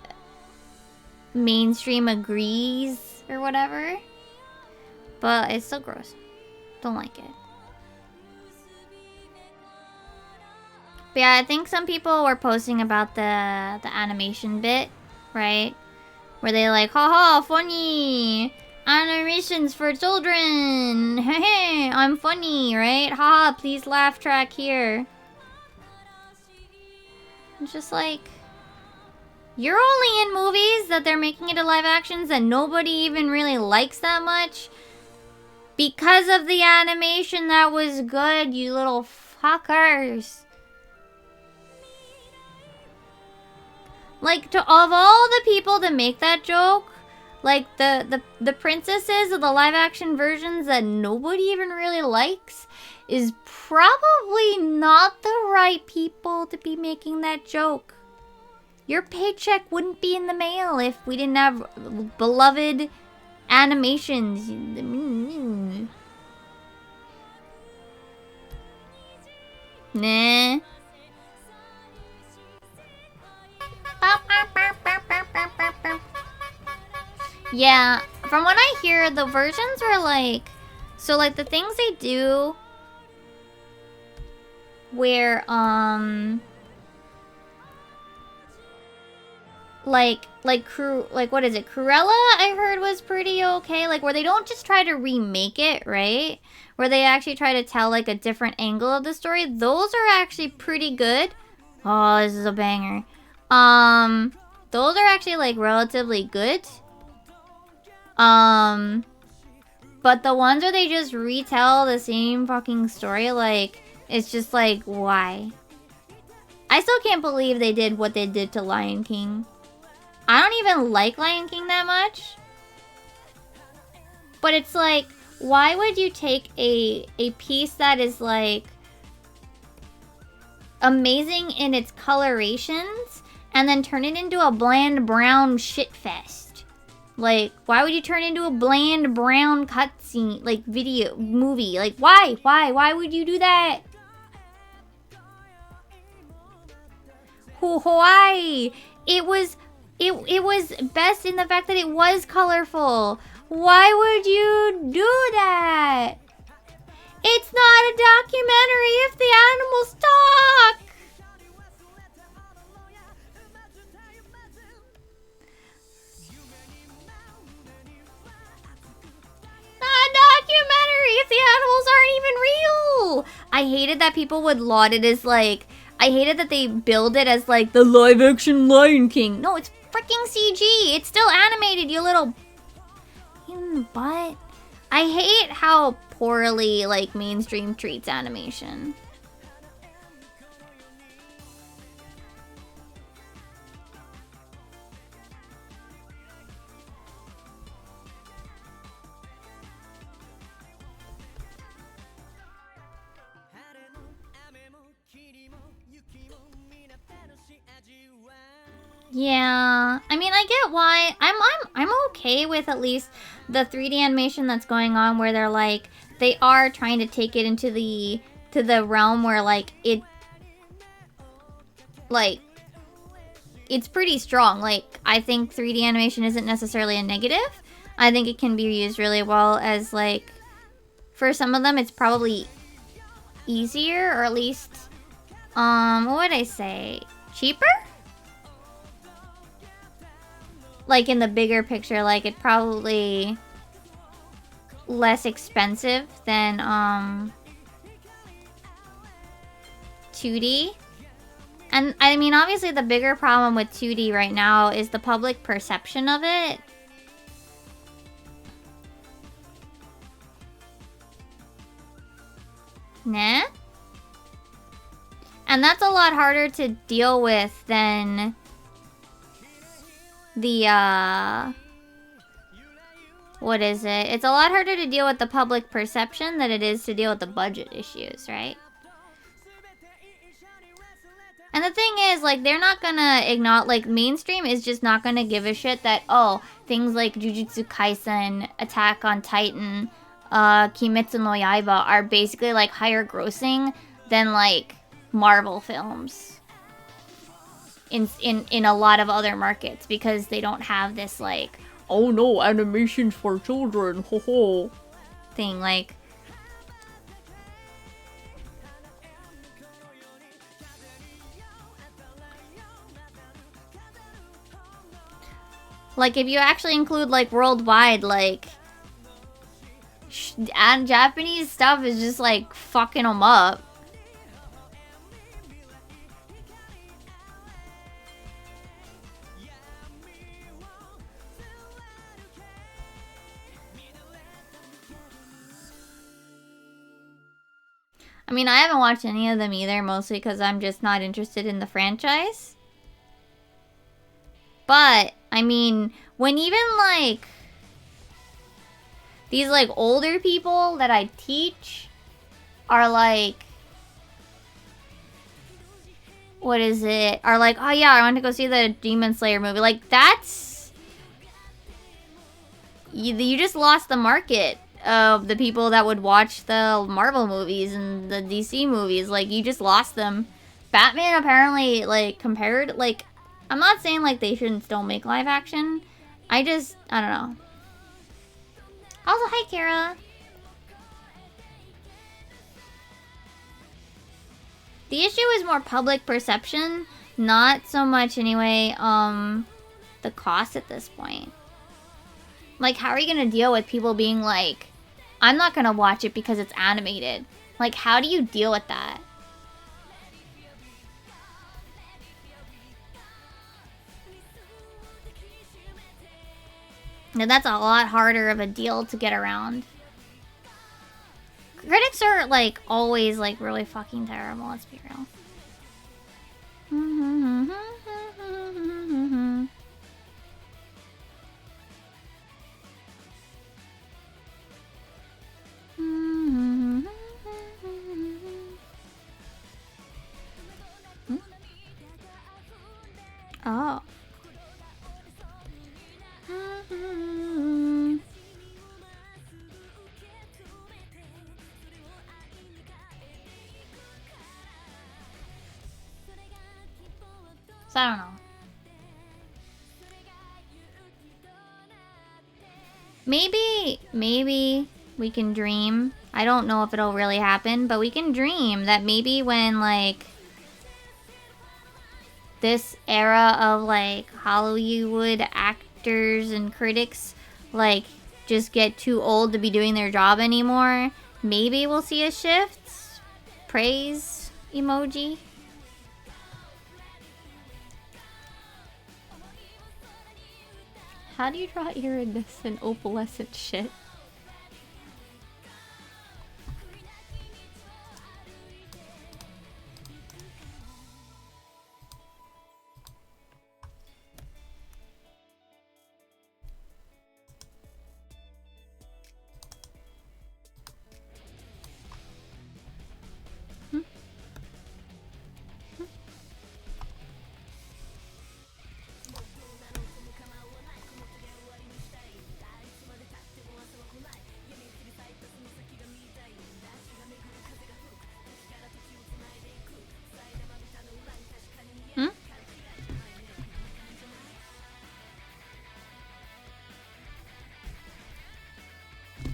mainstream agrees or whatever, but it's still gross. Don't like it. But yeah, I think some people were posting about the animation bit, right? Where they like, haha, funny! Animations for children! Hey, I'm funny, right? Haha, please laugh track here. It's just like, you're only in movies that they're making into live actions that nobody even really likes that much because of the animation that was good, you little fuckers. Like, of all the people to make that joke, like, the princesses of the live-action versions that nobody even really likes is probably not the right people to be making that joke. Your paycheck wouldn't be in the mail if we didn't have beloved animations. Nah. Yeah, from what I hear, the versions are like... So, like, the things they do... Where, Like, what is it? Cruella, I heard, was pretty okay. Like, where they don't just try to remake it, right? Where they actually try to tell, like, a different angle of the story. Those are actually pretty good. Oh, this is a banger. Those are actually, like, relatively good. But the ones where they just retell the same fucking story, like, it's just like, why? I still can't believe they did what they did to Lion King. I don't even like Lion King that much. But it's like, why would you take a piece that is, like, amazing in its colorations and then turn it into a bland brown shitfest? Like, why would you turn it into a bland brown cutscene, like, video, movie? Like, why? Why would you do that? Why? It was best in the fact that it was colorful. Why would you do that? It's not a documentary if the animals talk. Not a documentary if the animals aren't even real. I hated that people would laud it as like... I hated that they billed it as like the live action Lion King. No, it's freaking CG. It's still animated, you little... in the butt. I hate how poorly like mainstream treats animation. Yeah, I mean, I get why. I'm okay with at least the 3D animation that's going on, where they're like, they are trying to take it into the realm where like it's pretty strong. Like, I think 3D animation isn't necessarily a negative. I think it can be used really well as like, for some of them, it's probably easier, or at least, what would I say? Cheaper? like in the bigger picture, like it's probably less expensive than 2D. And I mean, obviously the bigger problem with 2D right now is the public perception of it. Nah? And that's a lot harder to deal with than the, what is it? It's a lot harder to deal with the public perception than it is to deal with the budget issues, right? And the thing is, like, they're not gonna acknowledge, like, mainstream is just not gonna give a shit that, oh, things like Jujutsu Kaisen, Attack on Titan, Kimetsu no Yaiba are basically, like, higher grossing than, like, Marvel films. In a lot of other markets, because they don't have this, like, oh no, animations for children, ho ho. Thing, like... Like, if you actually include, like, worldwide, like... and Japanese stuff is just, like, fucking them up. I mean, I haven't watched any of them either, mostly because I'm just not interested in the franchise. But, I mean, when even, like... these, like, older people that I teach are, like... what is it? Are like, oh yeah, I want to go see the Demon Slayer movie. Like, that's... You just lost the market of the people that would watch the Marvel movies and the DC movies. Like, you just lost them. Batman apparently, like, compared... like, I'm not saying, like, they shouldn't still make live action. I don't know. Also, hi, Kara. The issue is more public perception, not so much, anyway, the cost at this point. Like, how are you gonna deal with people being like, I'm not gonna watch it because it's animated? Like, how do you deal with that? And that's a lot harder of a deal to get around. Critics are, like, always, like, really fucking terrible, let's be real. Oh. So I don't know. Maybe we can dream. I don't know if it'll really happen, but we can dream that maybe when, like, this era of, like, Hollywood actors and critics, like, just get too old to be doing their job anymore, maybe we'll see a shift. Praise emoji. How do you draw iridescent opalescent shit?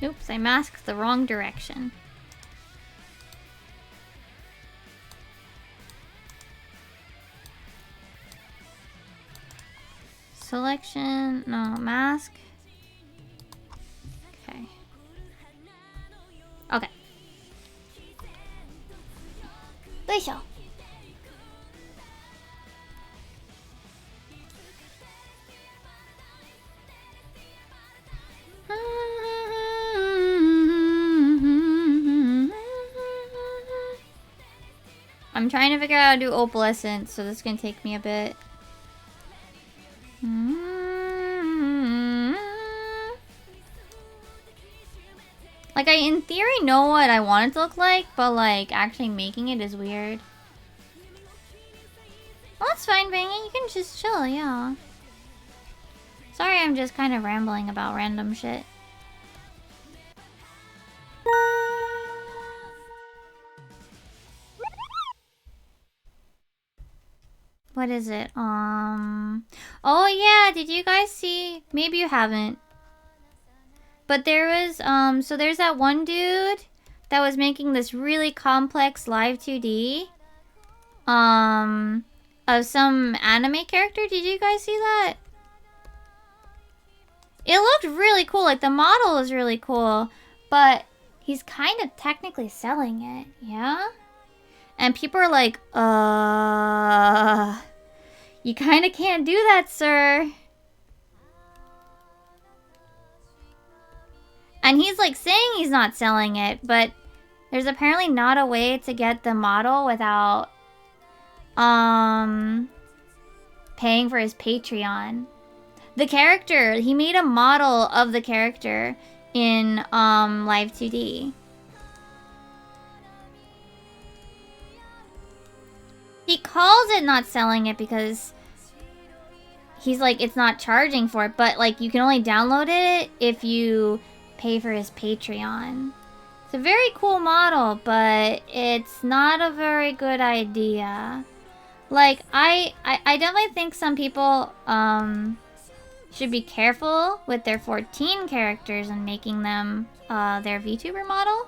Oops, I masked the wrong direction. Selection, no, mask. Okay. Okay. よいしょ。I'm trying to figure out how to do opalescence, so this is gonna take me a bit. Like, I in theory know what I want it to look like, but like, actually making it is weird. Well, that's fine, Bangy. You can just chill, yeah. Sorry, I'm just kind of rambling about random shit. What is it? Oh yeah, did you guys see? Maybe you haven't. But there was, so there's that one dude that was making this really complex live 2D, of some anime character. Did you guys see that? It looked really cool, like the model was really cool, but he's kind of technically selling it, yeah? And people are like, you kind of can't do that, sir. And he's like saying he's not selling it, but there's apparently not a way to get the model without paying for his Patreon. The character, he made a model of the character in Live 2D. He calls it not selling it because he's like, it's not charging for it, but like you can only download it if you pay for his Patreon. It's a very cool model, but it's not a very good idea. Like, I definitely think some people should be careful with their 14 characters and making them their VTuber model.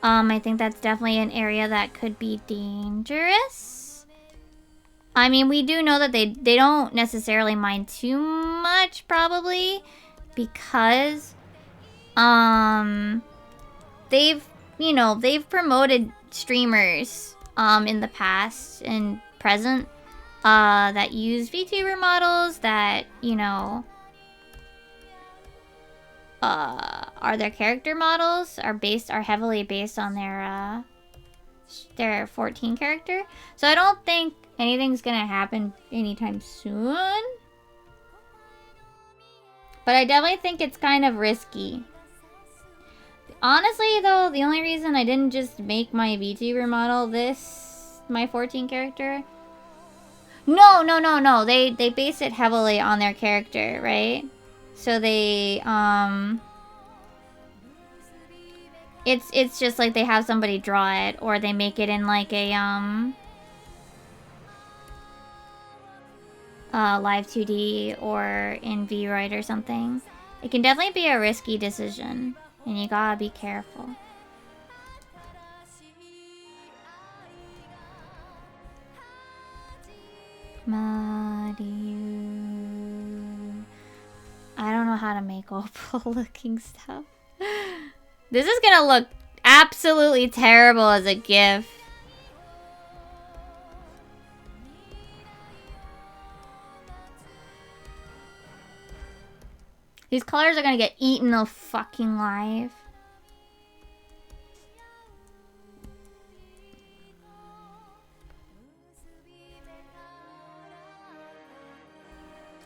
I think that's definitely an area that could be dangerous. I mean, we do know that they don't necessarily mind too much, probably, because they've promoted streamers in the past and present that use VTuber models that, you know, are their character models, are heavily based on their 14 character. So I don't think anything's gonna happen anytime soon. But I definitely think it's kind of risky. Honestly, though, the only reason I didn't just make my VTuber model my 14 character... No. They base it heavily on their character, right? So they, It's just like they have somebody draw it, or they make it in like a, live 2D or in VRoid or something. It can definitely be a risky decision, and you gotta be careful. Mario. I don't know how to make opal looking stuff. This is gonna look absolutely terrible as a GIF. These colors are gonna get eaten fucking alive.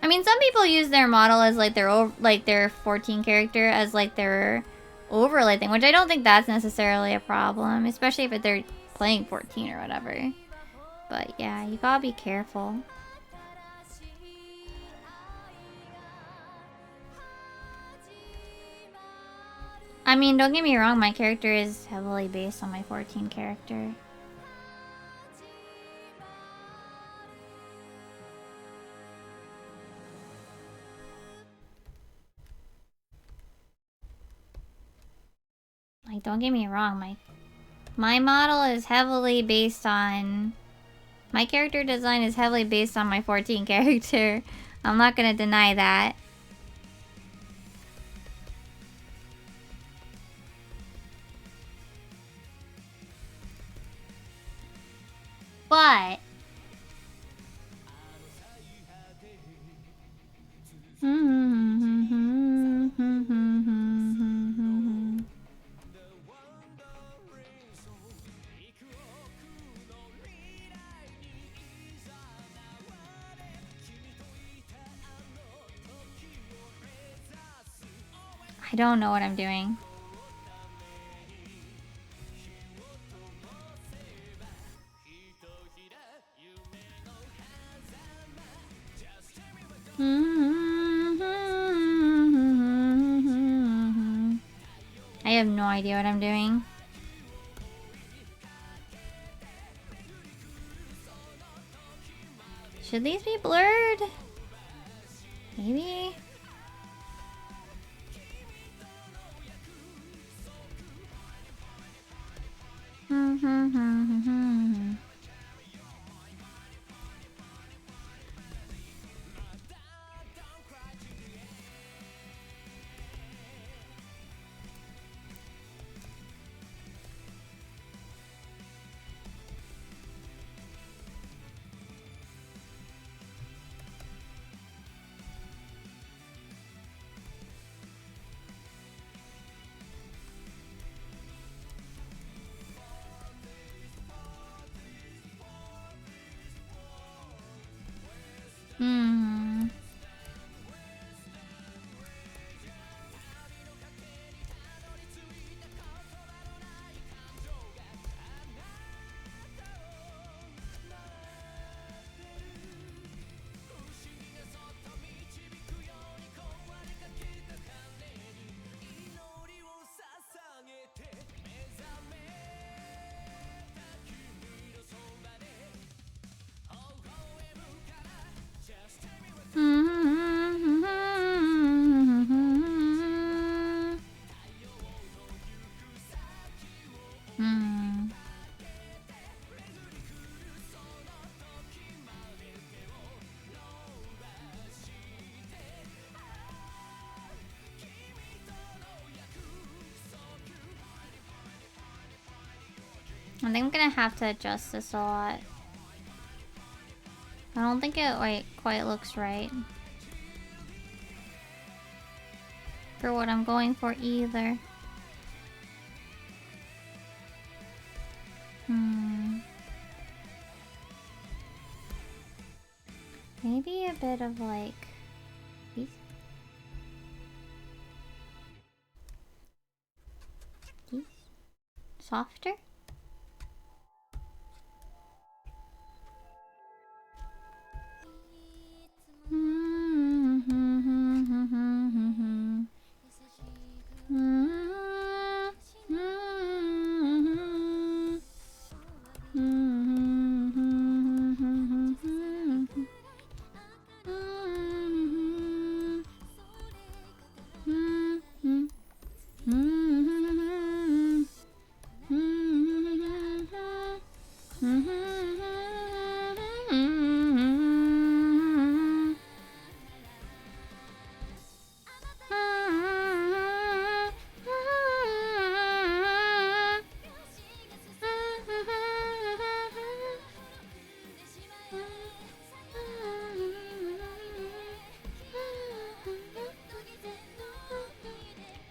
I mean, some people use their model as like their 14 character as like their overlay thing, which I don't think that's necessarily a problem, especially if they're playing 14 or whatever. But yeah, you gotta be careful. I mean, don't get me wrong, my character is heavily based on my 14 character. Like, don't get me wrong, my model is heavily based on My character design is heavily based on my 14 character. I'm not gonna deny that. But... I don't know what I'm doing. I have no idea what I'm doing. Should these be blurred? Maybe? I think I'm gonna have to adjust this a lot. I don't think it like quite looks right for what I'm going for either. Maybe a bit of like these. Softer?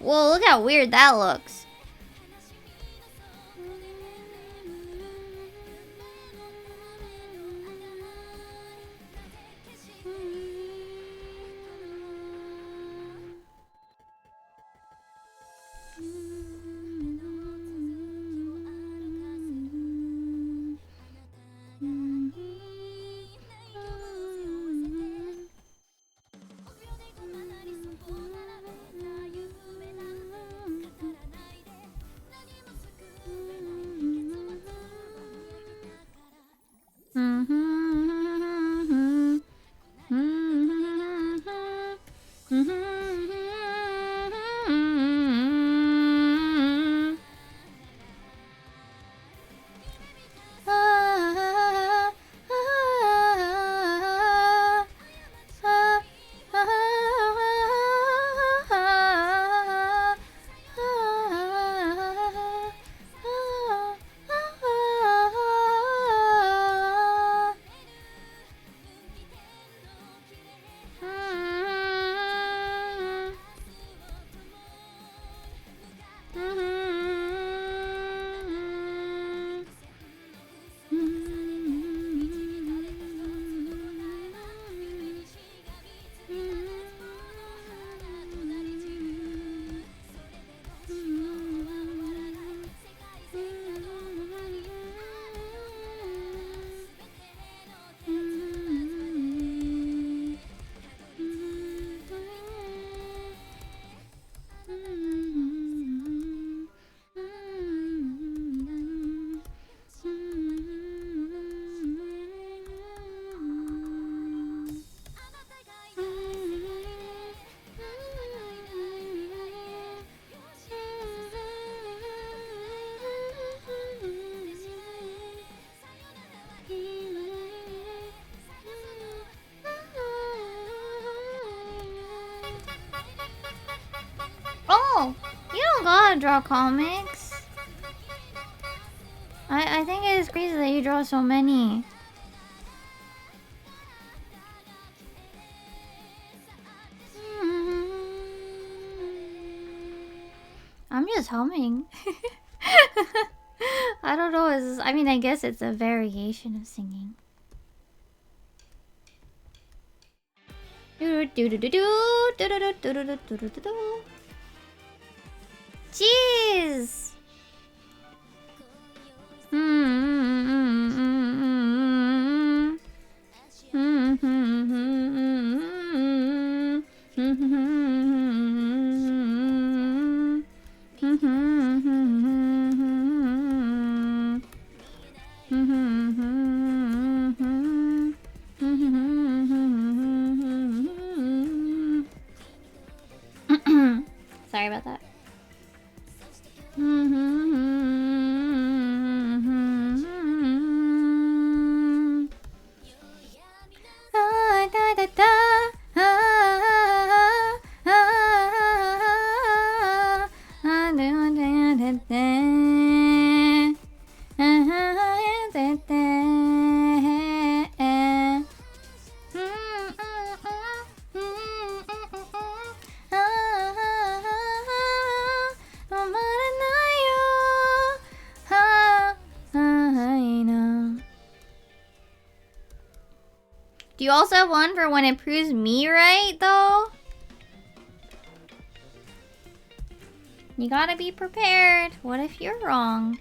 Whoa, look how weird that looks. No! You don't gotta draw comics. I think it is crazy that you draw so many. I'm just humming. I don't know. I mean, I guess it's a variation of singing. Jeez. Sorry about that. Do you also have one for when it proves me right, though? You gotta be prepared. What if you're wrong?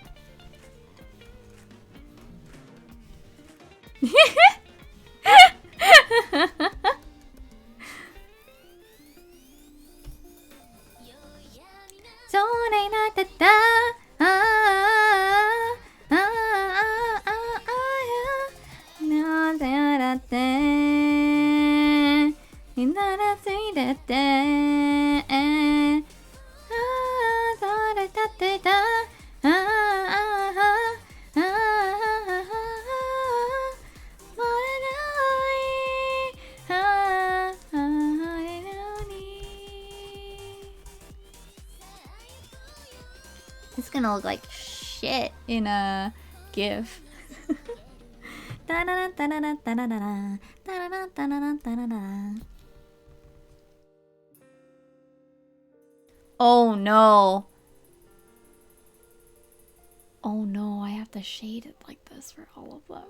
It's gonna look like shit in a GIF. Oh no. Oh no, I have to shade it like this for all of them.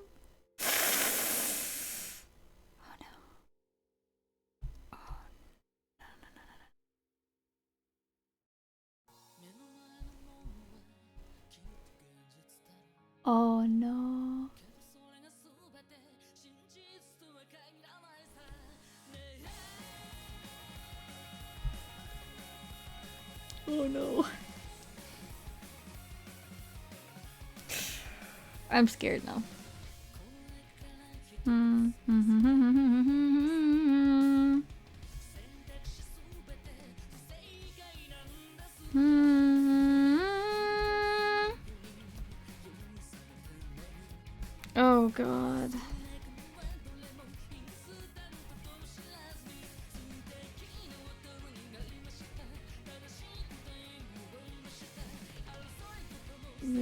Oh no. Oh no. Oh no. I'm scared now. Oh god.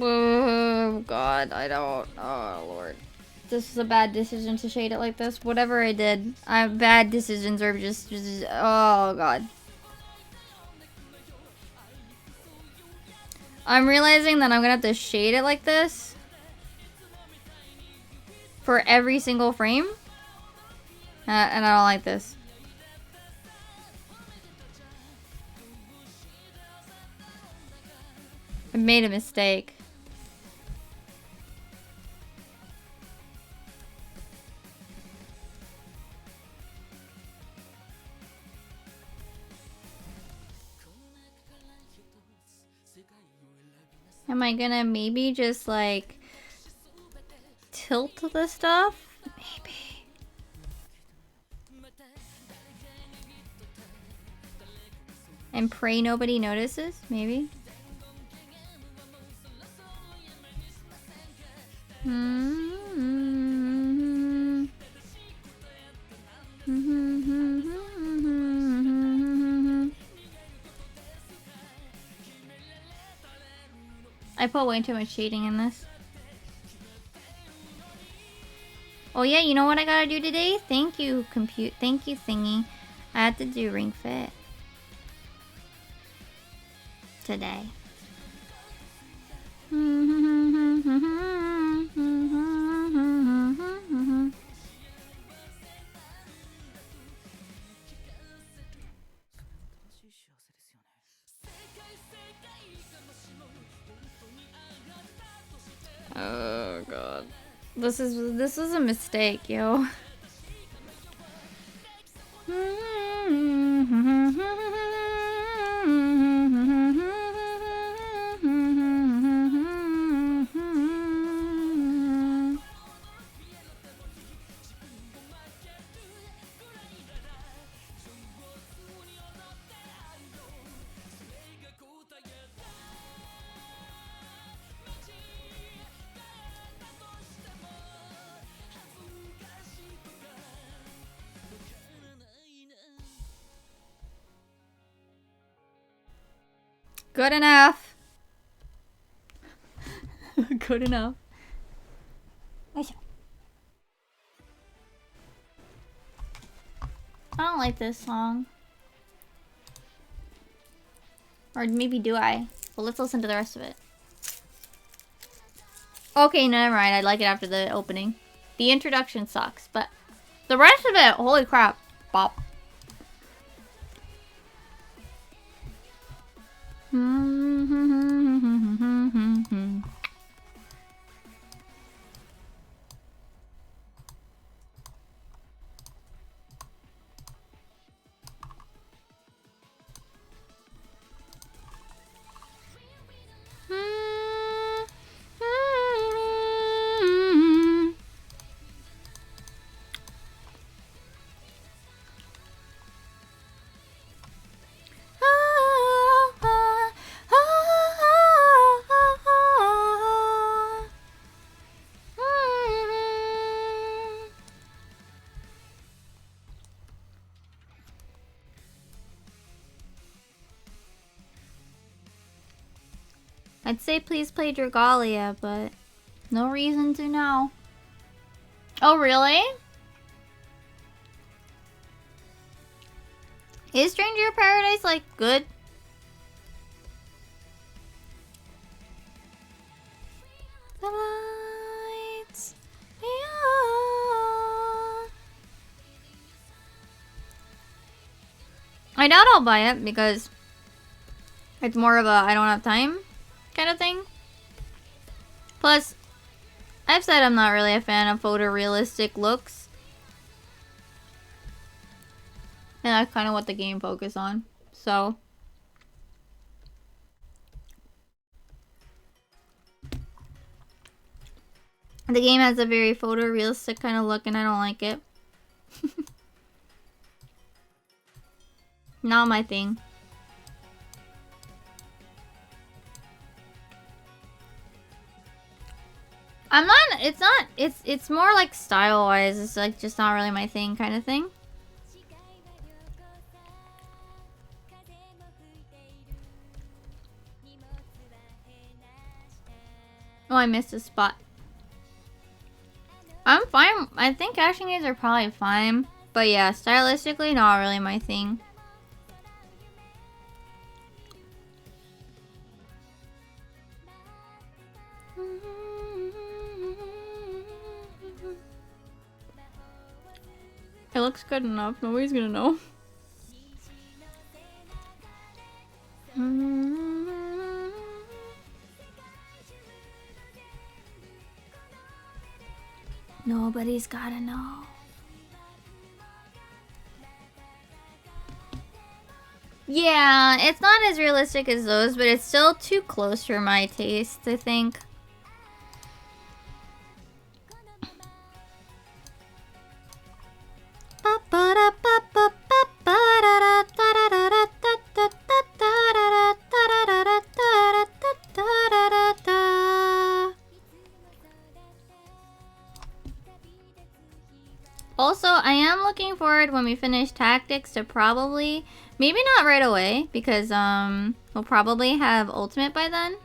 Oh god, I don't. Oh lord. This is a bad decision to shade it like this. Whatever I did, bad decisions are just oh god. I'm realizing that I'm gonna have to shade it like this for every single frame. And I don't like this. I made a mistake. Am I gonna maybe just like tilt the stuff? Maybe. And pray nobody notices? Maybe. I put way too much shading in this. Oh yeah, you know what I gotta do today? Thank you, compute. Thank you, thingy. I had to do ring fit today. Oh god. This was a mistake, yo. Good enough. Good enough. I don't like this song. Or maybe do I? Well, let's listen to the rest of it. Okay, never mind. I like it after the opening. The introduction sucks, but the rest of it, holy crap. Bop. I'd say please play Dragalia, but no reason to now. Oh, really? Is Stranger of Paradise, like, good? The lights, I doubt I'll buy it because it's more of a I don't have time kind of thing. Plus, I've said I'm not really a fan of photorealistic looks. And that's kind of what the game focuses on. So. The game has a very photorealistic kind of look and I don't like it. Not my thing. I'm not, it's more like style-wise, it's like just not really my thing kind of thing. Oh, I missed a spot. I'm fine, I think action games are probably fine, but yeah, stylistically not really my thing. It looks good enough. Nobody's gonna know. Nobody's gotta know. Yeah, it's not as realistic as those, but it's still too close for my taste, I think. Also, I am looking forward when we finish Tactics to probably, maybe not right away, because we'll probably have Ultimate by then.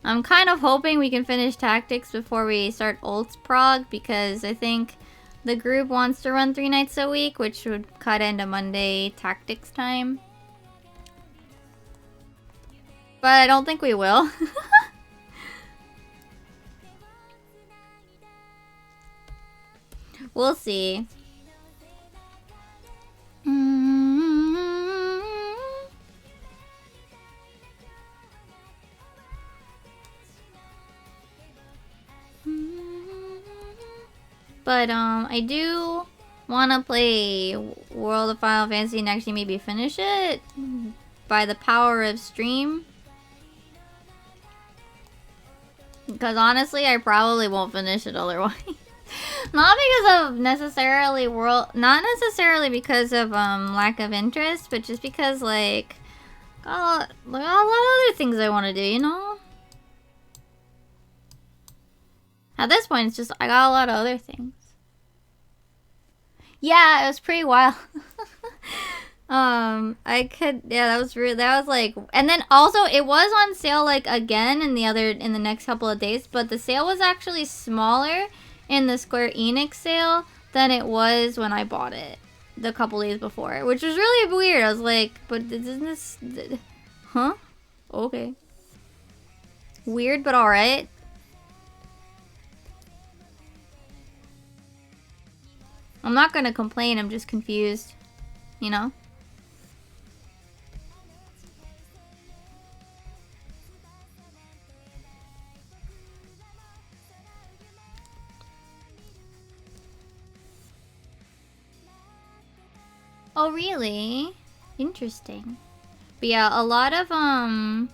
I'm kind of hoping we can finish tactics before we start ults prog, because I think the group wants to run 3 nights a week, which would cut into Monday tactics time. But I don't think we will. We'll see. But I do want to play World of Final Fantasy and actually maybe finish it by the power of stream. Because honestly, I probably won't finish it otherwise. Not because of necessarily not necessarily because of lack of interest, but just because like got a lot of other things I want to do, you know? At this point, it's just I got a lot of other things. Yeah, it was pretty wild. Yeah, that was like, and then also it was on sale like again in the next couple of days, but the sale was actually smaller in the Square Enix sale than it was when I bought it the couple days before, which was really weird. I was like, but isn't this, huh? Okay. Weird, but alright. I'm not gonna complain, I'm just confused, you know? Oh, really? Interesting. But yeah, a lot of, a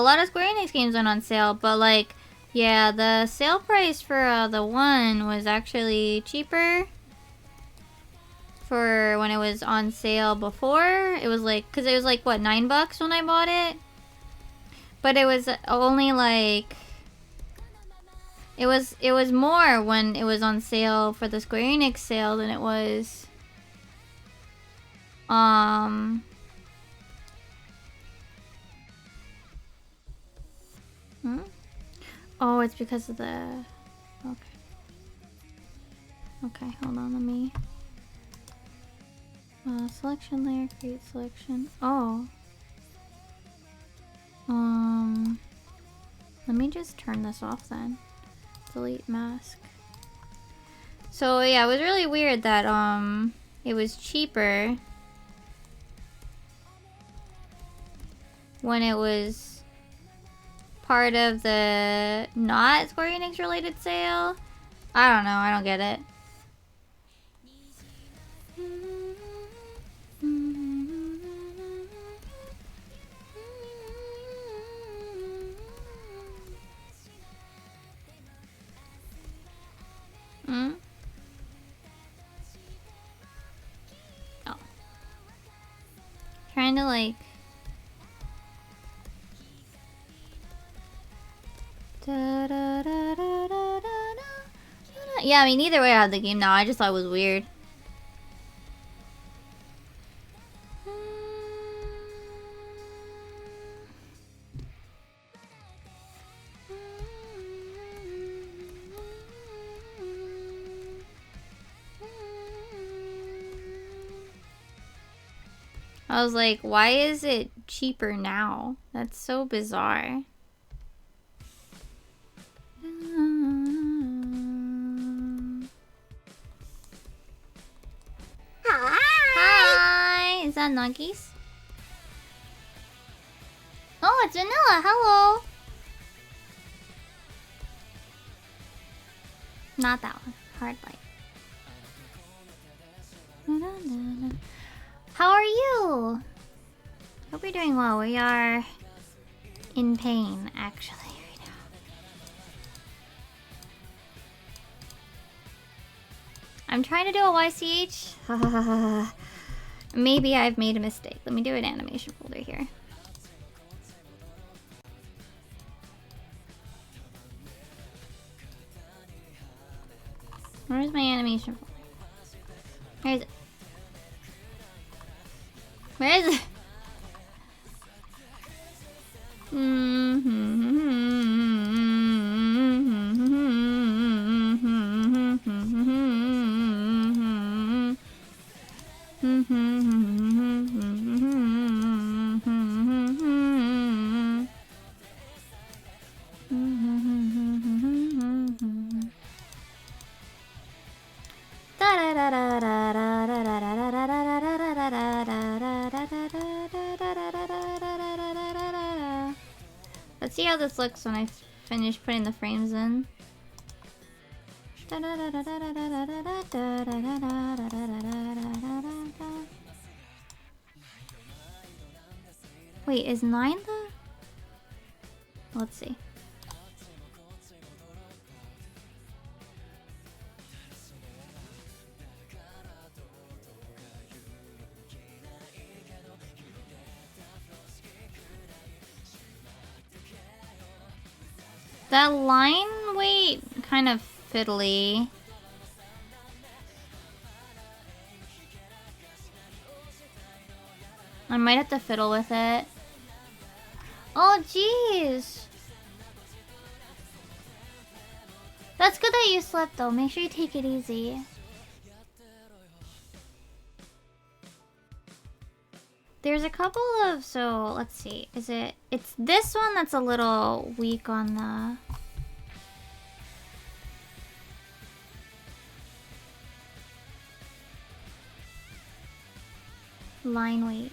lot of Square Enix games went on sale, but like, yeah, the sale price for the one was actually cheaper for when it was on sale before. It was like, cause it was like what, $9 when I bought it, but it was only like, it was more when it was on sale for the Square Enix sale than it was Oh, it's because of the... Okay. Okay, hold on, let me... selection layer, create selection. Oh. Let me just turn this off then. Delete mask. So yeah, it was really weird that, it was cheaper when it was part of the not Square Enix related sale. I don't know, I don't get it. Oh. Trying to like... Yeah, I mean, either way I have the game now. I just thought it was weird. I was like, why is it cheaper now? That's so bizarre. Hi! Is that Nuggies? Oh, it's Vanilla. Hello. Not that one. Hard light. How are you? Hope you're doing well. We are in pain, actually, right now. I'm trying to do a YCH. Maybe I've made a mistake. Let me do an animation folder here. Where's my animation folder? Where is it? Where is it? Let's see how this looks when I finish putting the frames in. Wait, is 9 the... Let's see. That line weight kind of fiddly. I might have to fiddle with it. Oh jeez. That's good that you slept though. Make sure you take it easy. There's a couple of, so let's see. It's this one that's a little weak on the line weight.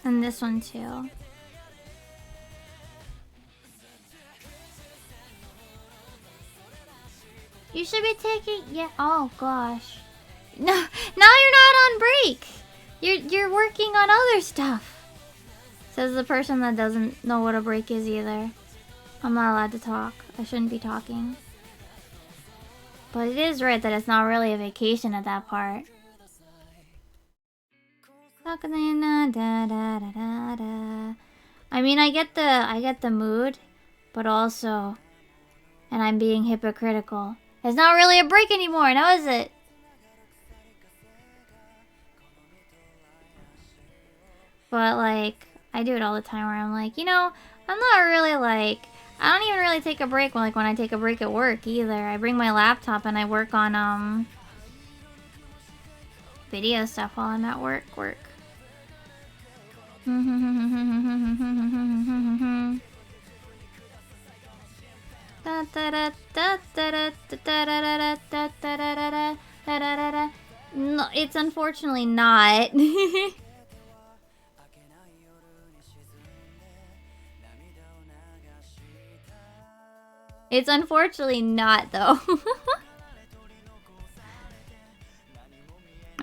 And this one too. You should be taking, yeah, oh gosh. No, now you're not on break. You're working on other stuff. Says the person that doesn't know what a break is either. I'm not allowed to talk. I shouldn't be talking. But it is right that it's not really a vacation at that part. I mean, I get the mood, but also, and I'm being hypocritical. It's not really a break anymore, now is it? But like, I do it all the time where I'm like, you know, I'm not really like, I don't even really take a break when I take a break at work either. I bring my laptop and I work on video stuff while I'm at work. No, it's unfortunately not. It's unfortunately not, though.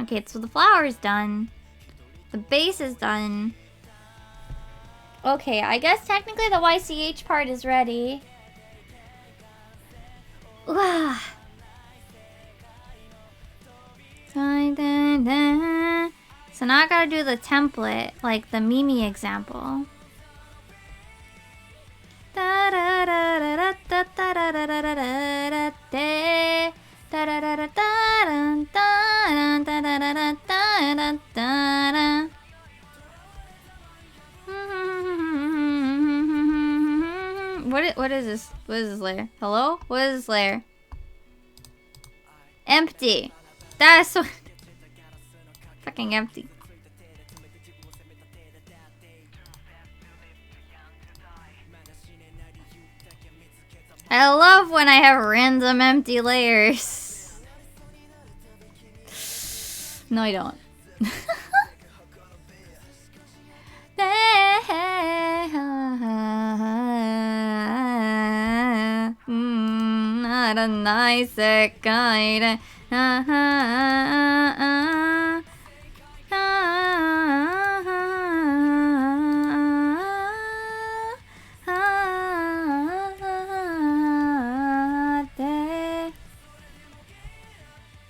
Okay, so the flower's done. The base is done. Okay, I guess technically the YCH part is ready. So now I gotta do the template, like the Mimi example. What is this? What is this layer? Hello? What is this layer? Empty. That's so fucking empty. I love when I have random empty layers. No, I don't. Not a nice kind.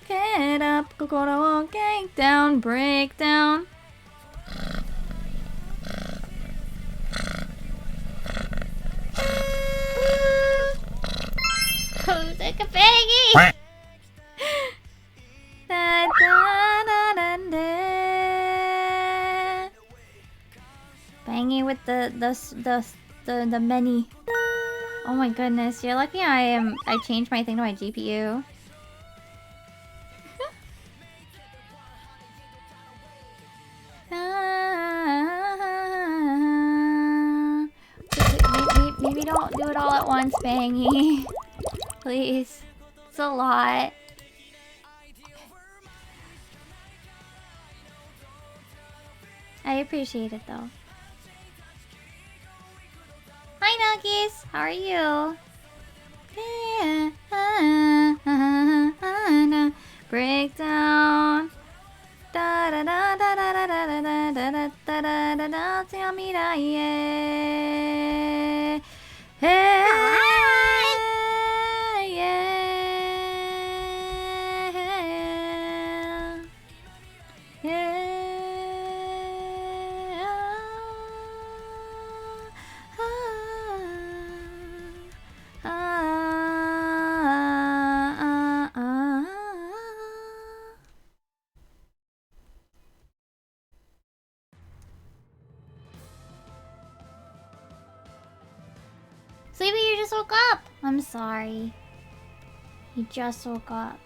Get up, kokoro get down, break down. Who's a Kapegi? Da, da, da, da, da. Banging with the many. Oh my goodness, you're lucky I changed my thing to my GPU. Maybe don't do it all at once, Bangy. Please. It's a lot. I appreciate it though. Hi Nuggies, how are you? Breakdown. Da da da da da da da da da da da da da da. Tell me that yeah. Hey, yeah, yeah. Sleepy, you just woke up! I'm sorry. You just woke up.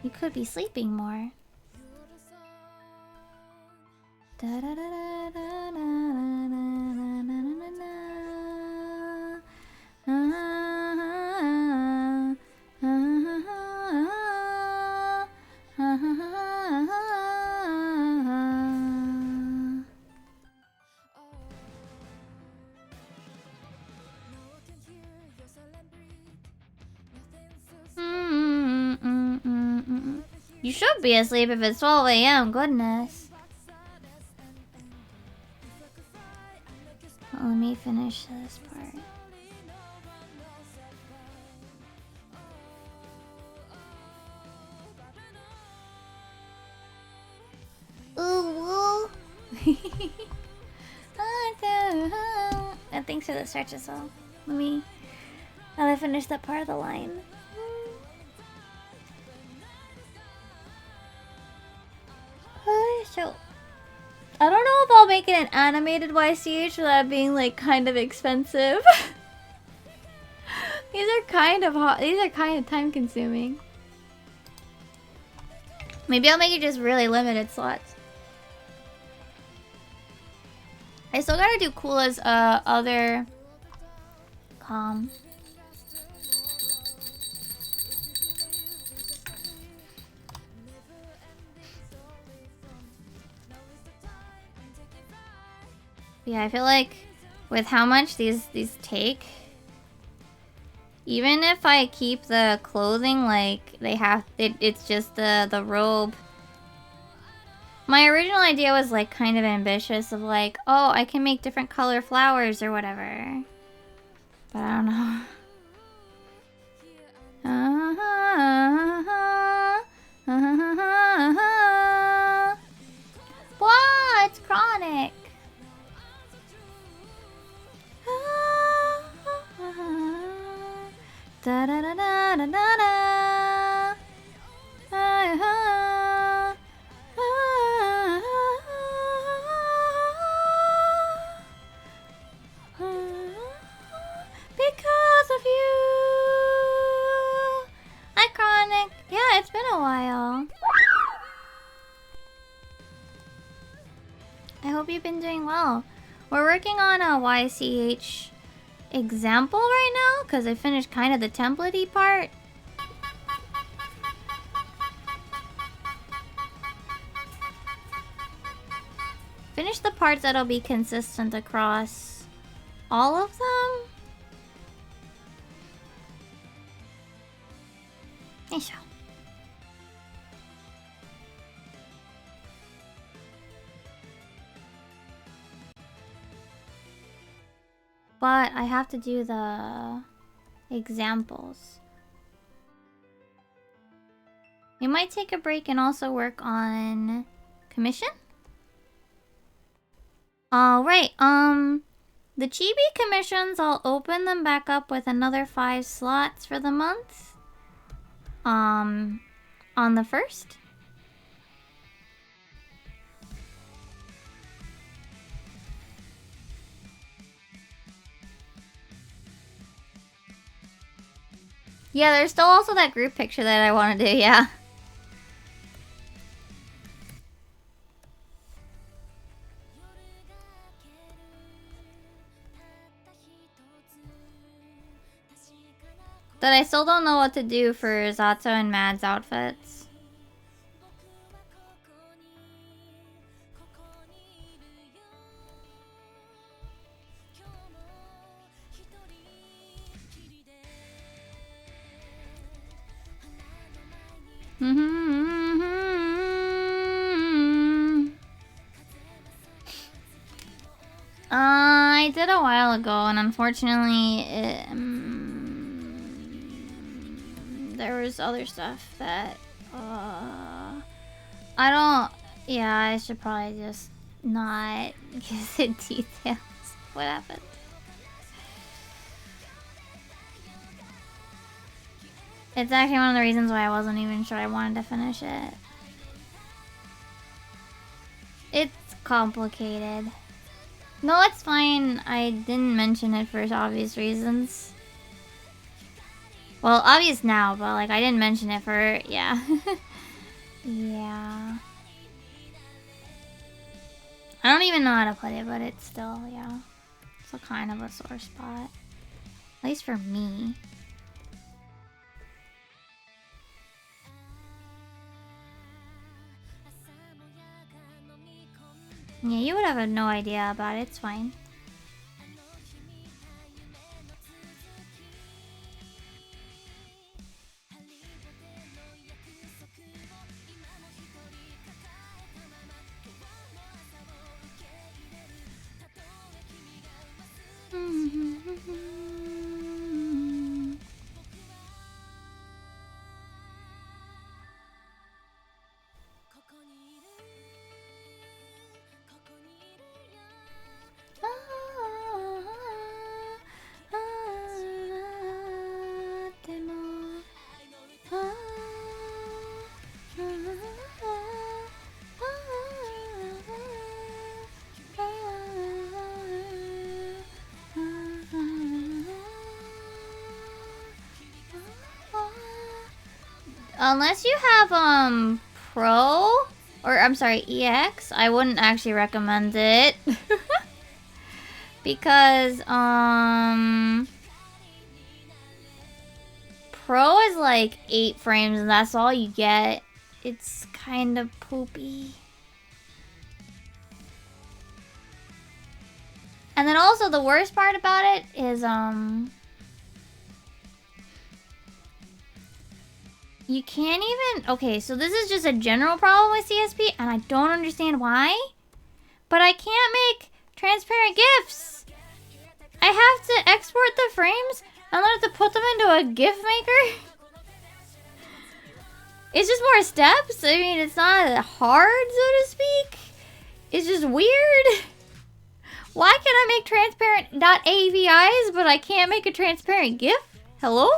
You could be sleeping more. Da da da da da da You should be asleep if it's 12 a.m. Goodness. Well, let me finish this part. Ooh. And thanks for the stretch as well. Let me finish that part of the line. So, I don't know if I'll make it an animated YCH without being like kind of expensive. These are kind of time consuming. Maybe I'll make it just really limited slots. I still gotta do Kula's other comm. Yeah, I feel like with how much these take, even if I keep the clothing, like it's just the robe. My original idea was like kind of ambitious of like, oh, I can make different color flowers or whatever. But I don't know. Wow, it's chronic. Da da da da da da da. Because of you. Iconic. Yeah, it's been a while. I hope you've been doing well. We're working on a YCH example right now because I finished kind of the template-y part. Finish the parts that'll be consistent across all of them. Nisha. But I have to do the examples. We might take a break and also work on commission. Alright, the chibi commissions, I'll open them back up with another 5 slots for the month. On the 1st. Yeah, there's still also that group picture that I want to do, yeah. But I still don't know what to do for Zatsu and Mad's outfits. I did a while ago, and unfortunately, there was other stuff that, I don't, yeah, I should probably just not give the details. What happened? It's actually one of the reasons why I wasn't even sure I wanted to finish it. It's complicated. No, it's fine. I didn't mention it for obvious reasons. Well, obvious now, but like I didn't mention it for, yeah. Yeah. I don't even know how to put it, but it's still, yeah. It's a kind of a sore spot. At least for me. Yeah, you would have no idea about it. It's fine. Unless you have, Pro, or I'm sorry, EX, I wouldn't actually recommend it. Because, Pro is like 8 frames and that's all you get. It's kind of poopy. And then also the worst part about it is, you can't even... Okay, so this is just a general problem with CSP, and I don't understand why. But I can't make transparent GIFs. I have to export the frames and then I have to put them into a GIF maker. It's just more steps. I mean, it's not hard, so to speak. It's just weird. Why can I make transparent .avis, but I can't make a transparent GIF? Hello?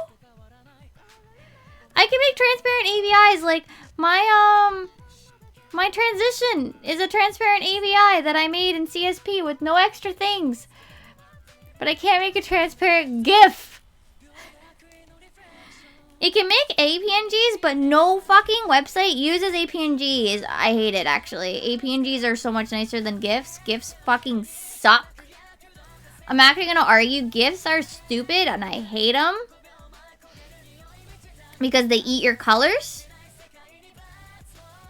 I can make transparent AVIs, like my transition is a transparent AVI that I made in CSP with no extra things. But I can't make a transparent GIF. It can make APNGs, but no fucking website uses APNGs. I hate it, actually. APNGs are so much nicer than GIFs. GIFs fucking suck. I'm actually gonna argue GIFs are stupid and I hate them. Because they eat your colors.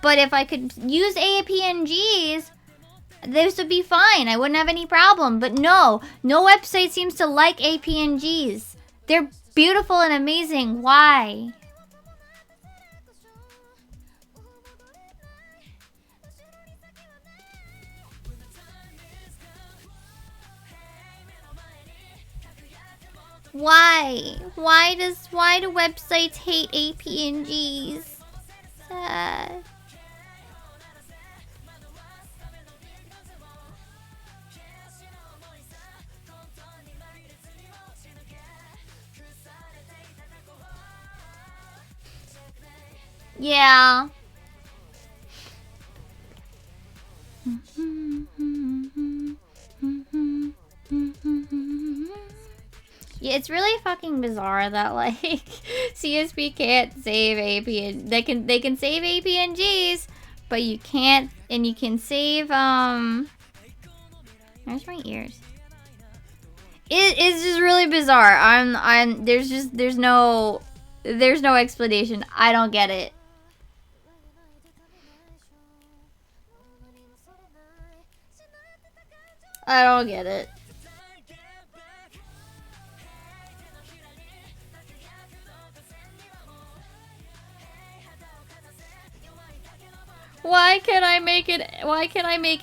But if I could use APNGs, this would be fine. I wouldn't have any problem. But no website seems to like APNGs. They're beautiful and amazing. Why? Why? Why do websites hate APNGs? Yeah. Yeah, it's really fucking bizarre that like CSP can't save AP and they can save APNGs, but you can't, and you can save Where's my ears? It's just really bizarre. There's no explanation. I don't get it. I don't get it. Why can't I make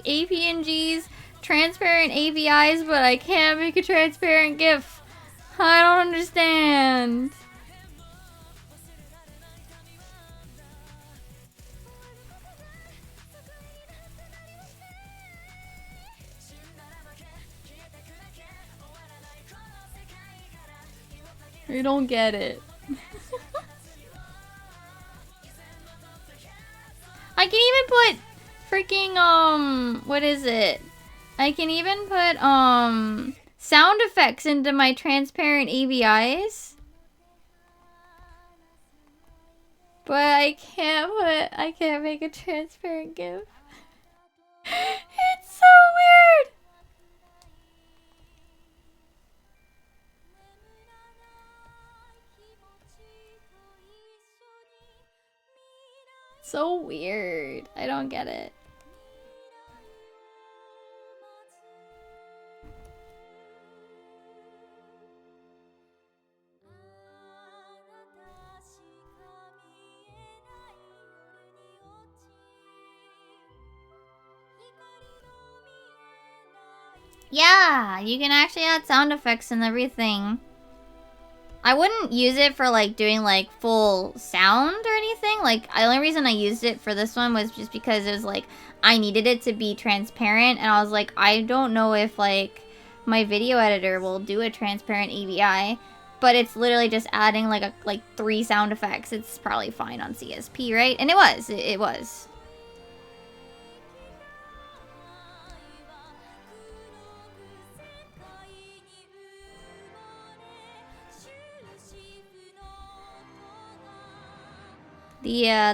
APNGs transparent APIs, but I can't make a transparent GIF? I don't understand. I don't get it. I can even put freaking, what is it? I can even put, sound effects into my transparent AVIs. But I can't make a transparent GIF. It's so weird. So weird. I don't get it. Yeah, you can actually add sound effects and everything. I wouldn't use it for like doing like full sound or anything. Like the only reason I used it for this one was just because it was like I needed it to be transparent, and I was like, I don't know if like my video editor will do a transparent AVI, but it's literally just adding like 3 sound effects. It's probably fine on CSP, right? And it was. It was.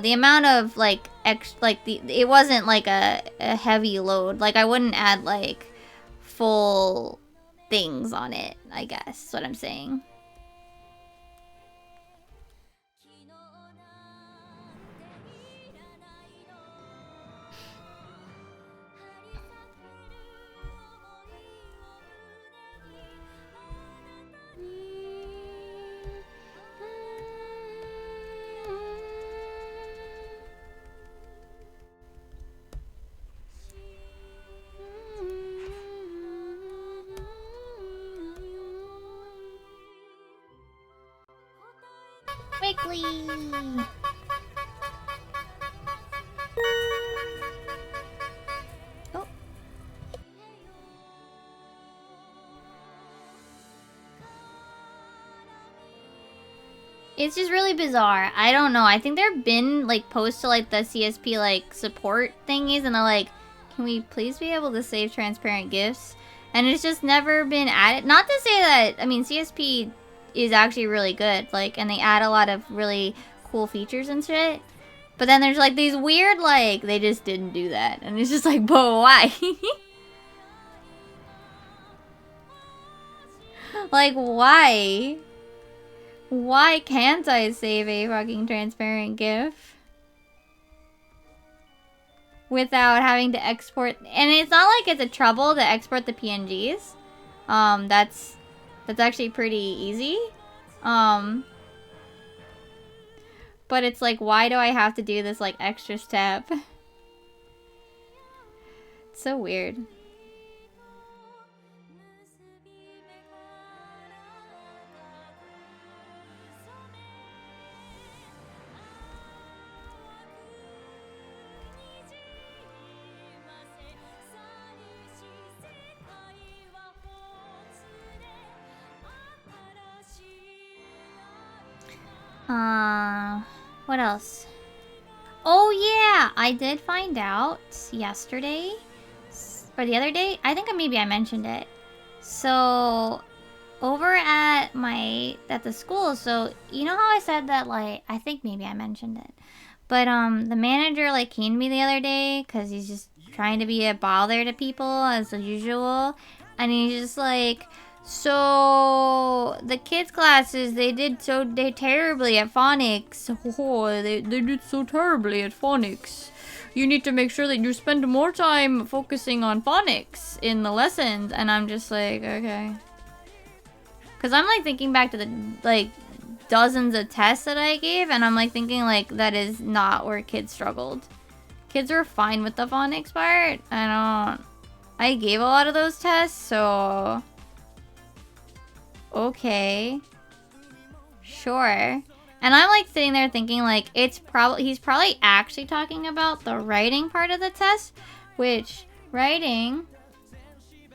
The amount of like it wasn't like a heavy load. Like I wouldn't add like full things on it, I guess is what I'm saying. Quickly. Oh. It's just really bizarre. I don't know. I think there have been like posts to like the CSP like support thingies, and they're like, can we please be able to save transparent GIFs? And it's just never been added. Not to say that, I mean, CSP is actually really good, like, and they add a lot of really cool features and shit. But then there's like these weird, like, they just didn't do that. And it's just like, but why? Like, why? Why can't I save a fucking transparent GIF without having to export? And it's not like it's a trouble to export the PNGs. That's actually pretty easy. But it's like, why do I have to do this like extra step? It's so weird. What else? Oh yeah, I did find out yesterday, or the other day. I think maybe I mentioned it. So, over at the school, so you know how I said that, like, I think maybe I mentioned it. But the manager like came to me the other day because he's just trying to be a bother to people as usual, and he's just like, so the kids classes they terribly at phonics. Oh, they did so terribly at phonics. You need to make sure that you spend more time focusing on phonics in the lessons. And I'm just like, okay. Cause I'm like thinking back to the like dozens of tests that I gave, and I'm like thinking like that is not where kids struggled. Kids were fine with the phonics part. I gave a lot of those tests, so okay. Sure. And I'm like sitting there thinking like he's probably actually talking about the writing part of the test, which writing.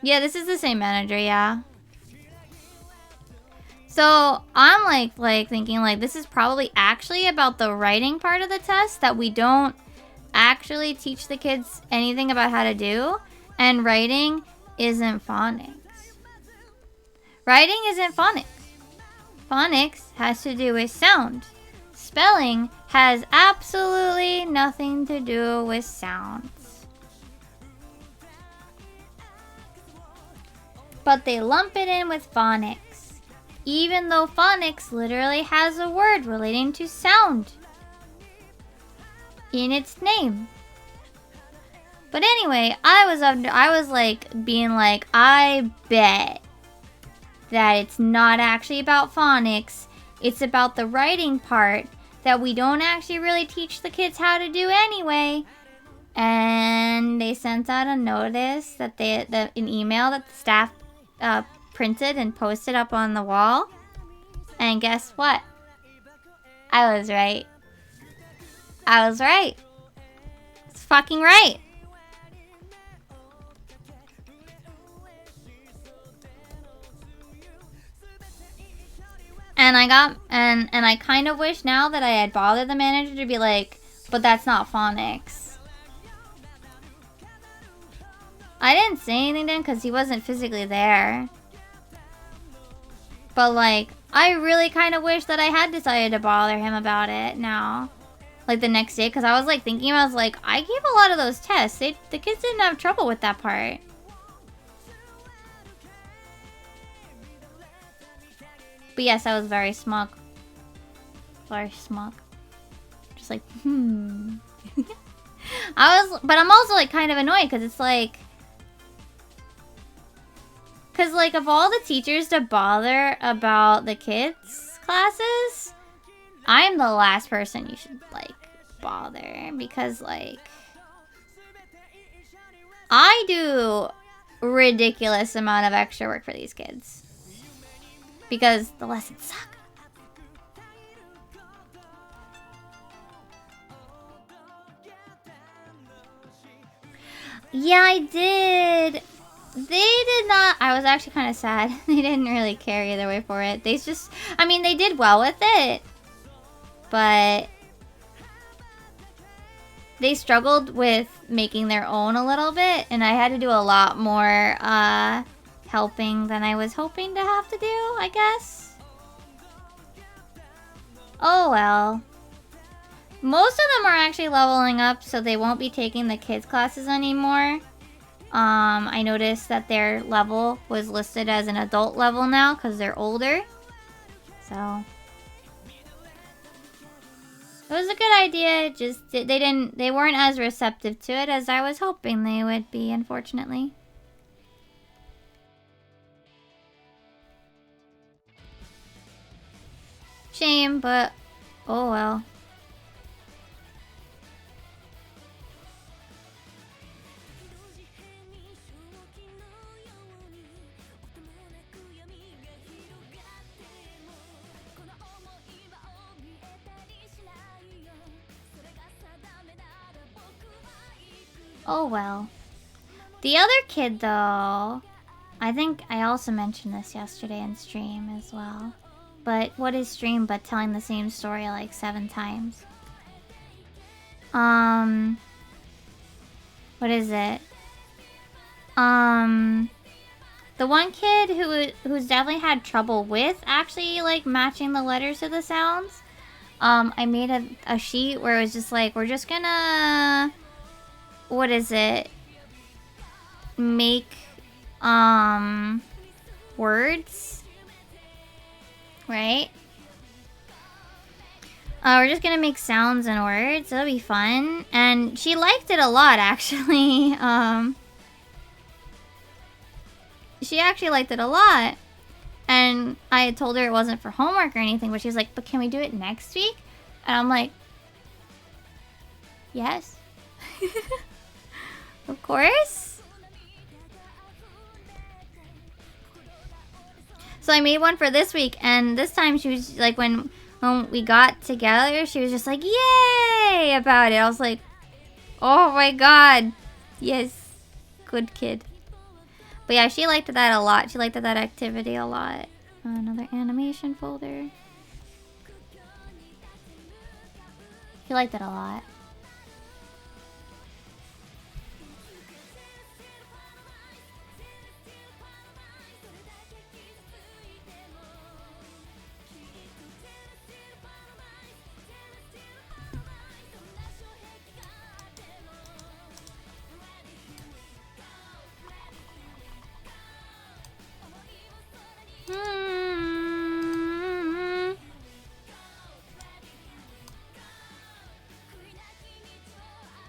Yeah, this is the same manager, yeah. So I'm like thinking like this is probably actually about the writing part of the test that we don't actually teach the kids anything about how to do, and writing isn't phonics. Writing isn't phonics. Phonics has to do with sound. Spelling has absolutely nothing to do with sounds. But they lump it in with phonics, even though phonics literally has a word relating to sound in its name. But anyway, I was like being like, I bet that it's not actually about phonics. It's about the writing part that we don't actually really teach the kids how to do anyway. And they sent out a notice that an email that the staff printed and posted up on the wall. And guess what? I was right. I was right. It's fucking right. And I kind of wish now that I had bothered the manager to be like, but that's not phonics. I didn't say anything to him because he wasn't physically there. But like, I really kind of wish that I had decided to bother him about it now. Like the next day, because I was like thinking, I was like, I gave a lot of those tests. The kids didn't have trouble with that part. But yes, I was very smug. Very smug. Just like, but I'm also like kind of annoyed because it's like, because like of all the teachers to bother about the kids' classes, I'm the last person you should like bother, because like I do a ridiculous amount of extra work for these kids because the lessons suck. Yeah, I did. They did not. I was actually kind of sad. They didn't really care either way for it. They just, I mean, they did well with it, but they struggled with making their own a little bit, and I had to do a lot more helping than I was hoping to have to do, I guess. Oh well. Most of them are actually leveling up, so they won't be taking the kids' classes anymore. I noticed that their level was listed as an adult level now because they're older. So it was a good idea, just they weren't as receptive to it as I was hoping they would be, unfortunately. Shame, but oh well. Oh well. The other kid though, I think I also mentioned this yesterday in stream as well. But what is stream but telling the same story like 7 times? What is it? The one kid who's definitely had trouble with actually like matching the letters to the sounds. I made a sheet where it was just like, we're just gonna, what is it? Make words, right? We're just gonna make sounds and words. It'll be fun. And she liked it a lot, actually. She actually liked it a lot. And I had told her it wasn't for homework or anything, but she was like, but can we do it next week? And I'm like, yes. Of course. So I made one for this week, and this time she was like, when we got together, she was just like, yay, about it. I was like, oh my god. Yes. Good kid. But yeah, she liked that a lot. She liked that activity a lot. Another animation folder. She liked it a lot.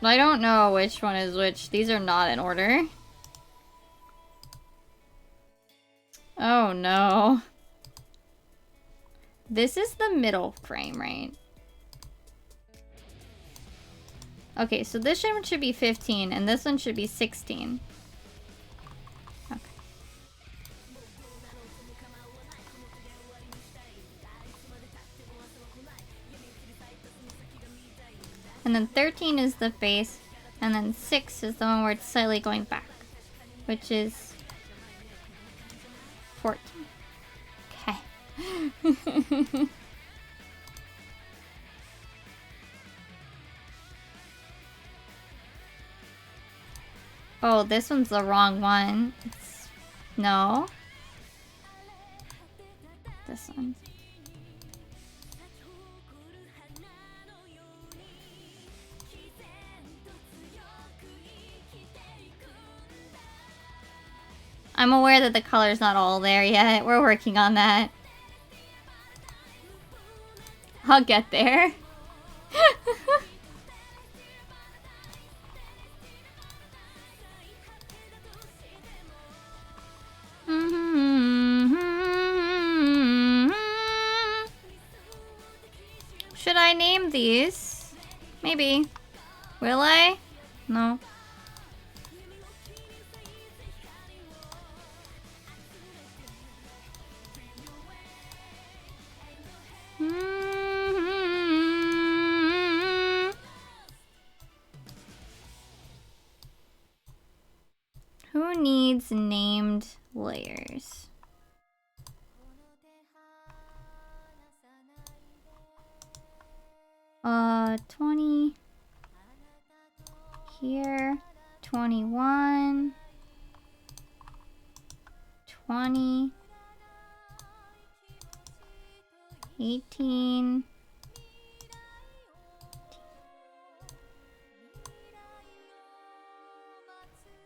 I don't know which one is which. These are not in order. Oh no. This is the middle frame, right? Okay, so this one should be 15 and this one should be 16. Okay. And then 13 is the face, and then 6 is the one where it's slightly going back, which is 14. Okay. Oh, this one's the wrong one. No. This one. I'm aware that the color's not all there yet. We're working on that. I'll get there. Should I name these? Maybe. Will I? No. Who needs named layers? 20 here, 21, 20, 18.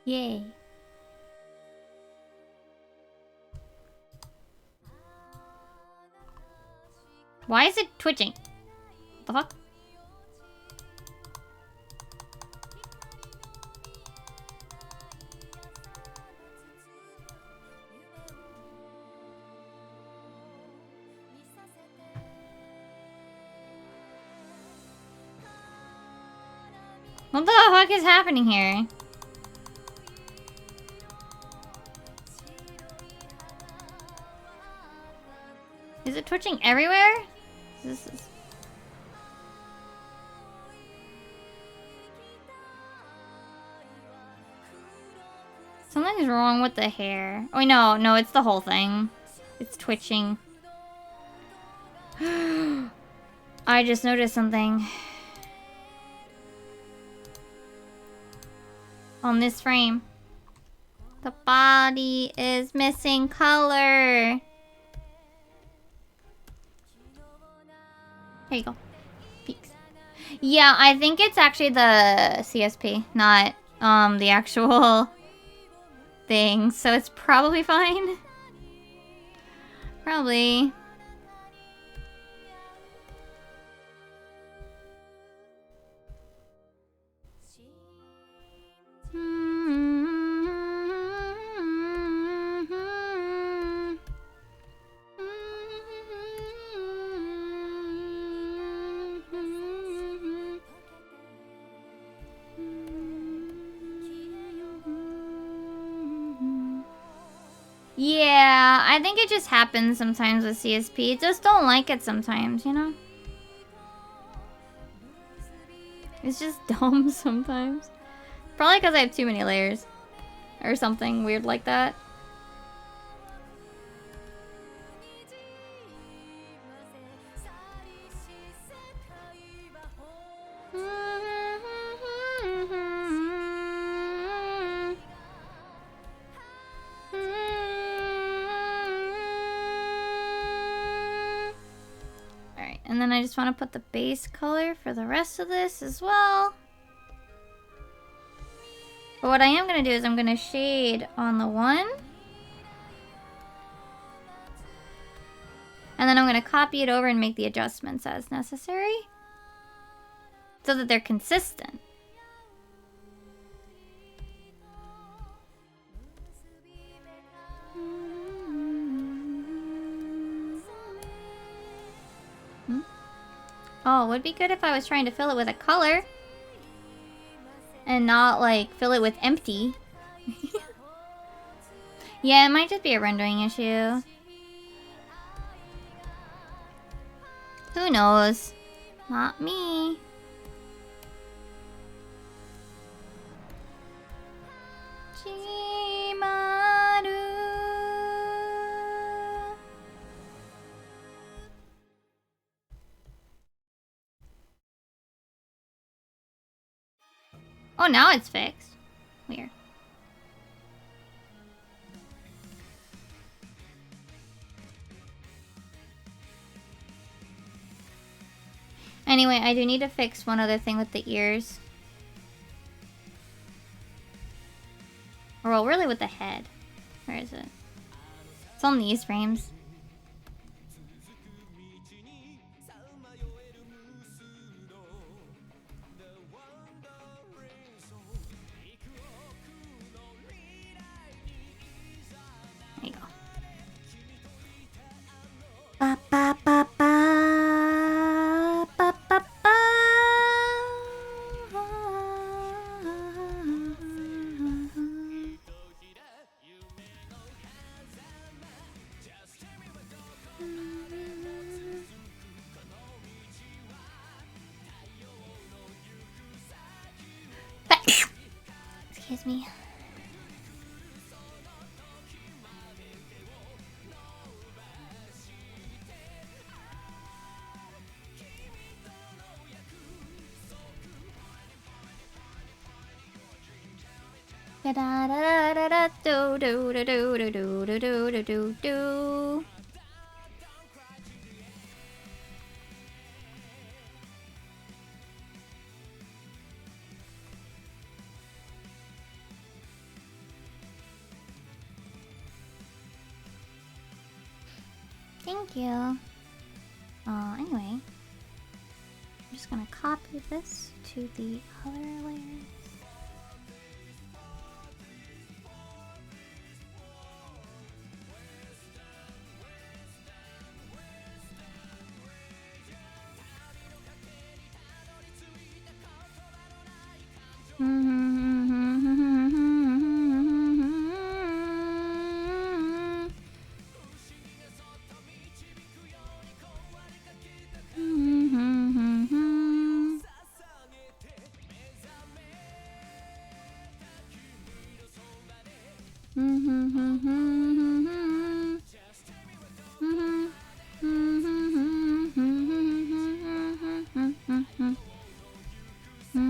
Yay. Why is it twitching? The fuck? What the fuck is happening here? Is it twitching everywhere? This is... Something's wrong with the hair. Oh, no, it's the whole thing. It's twitching. I just noticed something. On this frame. The body is missing color. Here you go. Peeks. Yeah, I think it's actually the CSP, not the actual thing. So it's probably fine. Probably. Yeah, I think it just happens sometimes with CSP. Just don't like it sometimes, you know? It's just dumb sometimes. Probably because I have too many layers. Or something weird like that. Alright, and then I just want to put the base color for the rest of this as well. But what I am going to do is I'm going to shade on the one. And then I'm going to copy it over and make the adjustments as necessary. So that they're consistent. Oh, it would be good if I was trying to fill it with a color. And not, like, fill it with empty. Yeah, it might just be a rendering issue. Who knows? Not me. Oh, now it's fixed. Weird. Anyway, I do need to fix one other thing with the ears. Or, well, really with the head. Where is it? It's on these frames. There you go. Ba ba ba ba ba ba ba. Excuse me. Da da da da da do do do do do do do do do do. Thank you. Anyway, I'm just gonna copy this to the other layers. There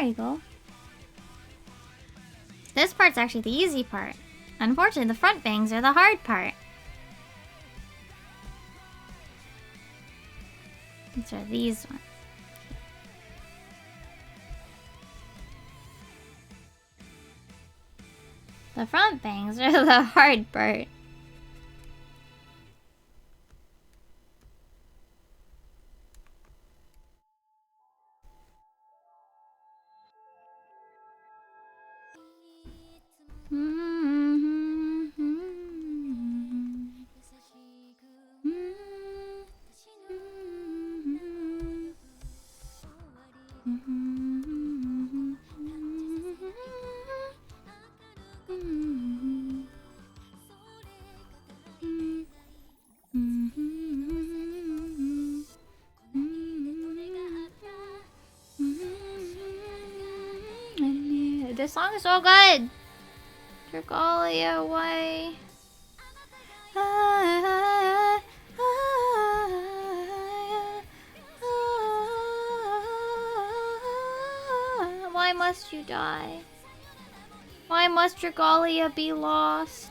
you go. This part's actually the easy part. Unfortunately, the front bangs are the hard part. These are these ones. The front bangs are the hard part. This song is so good. Dragalia, why? Why must you die? Why must Dragalia be lost?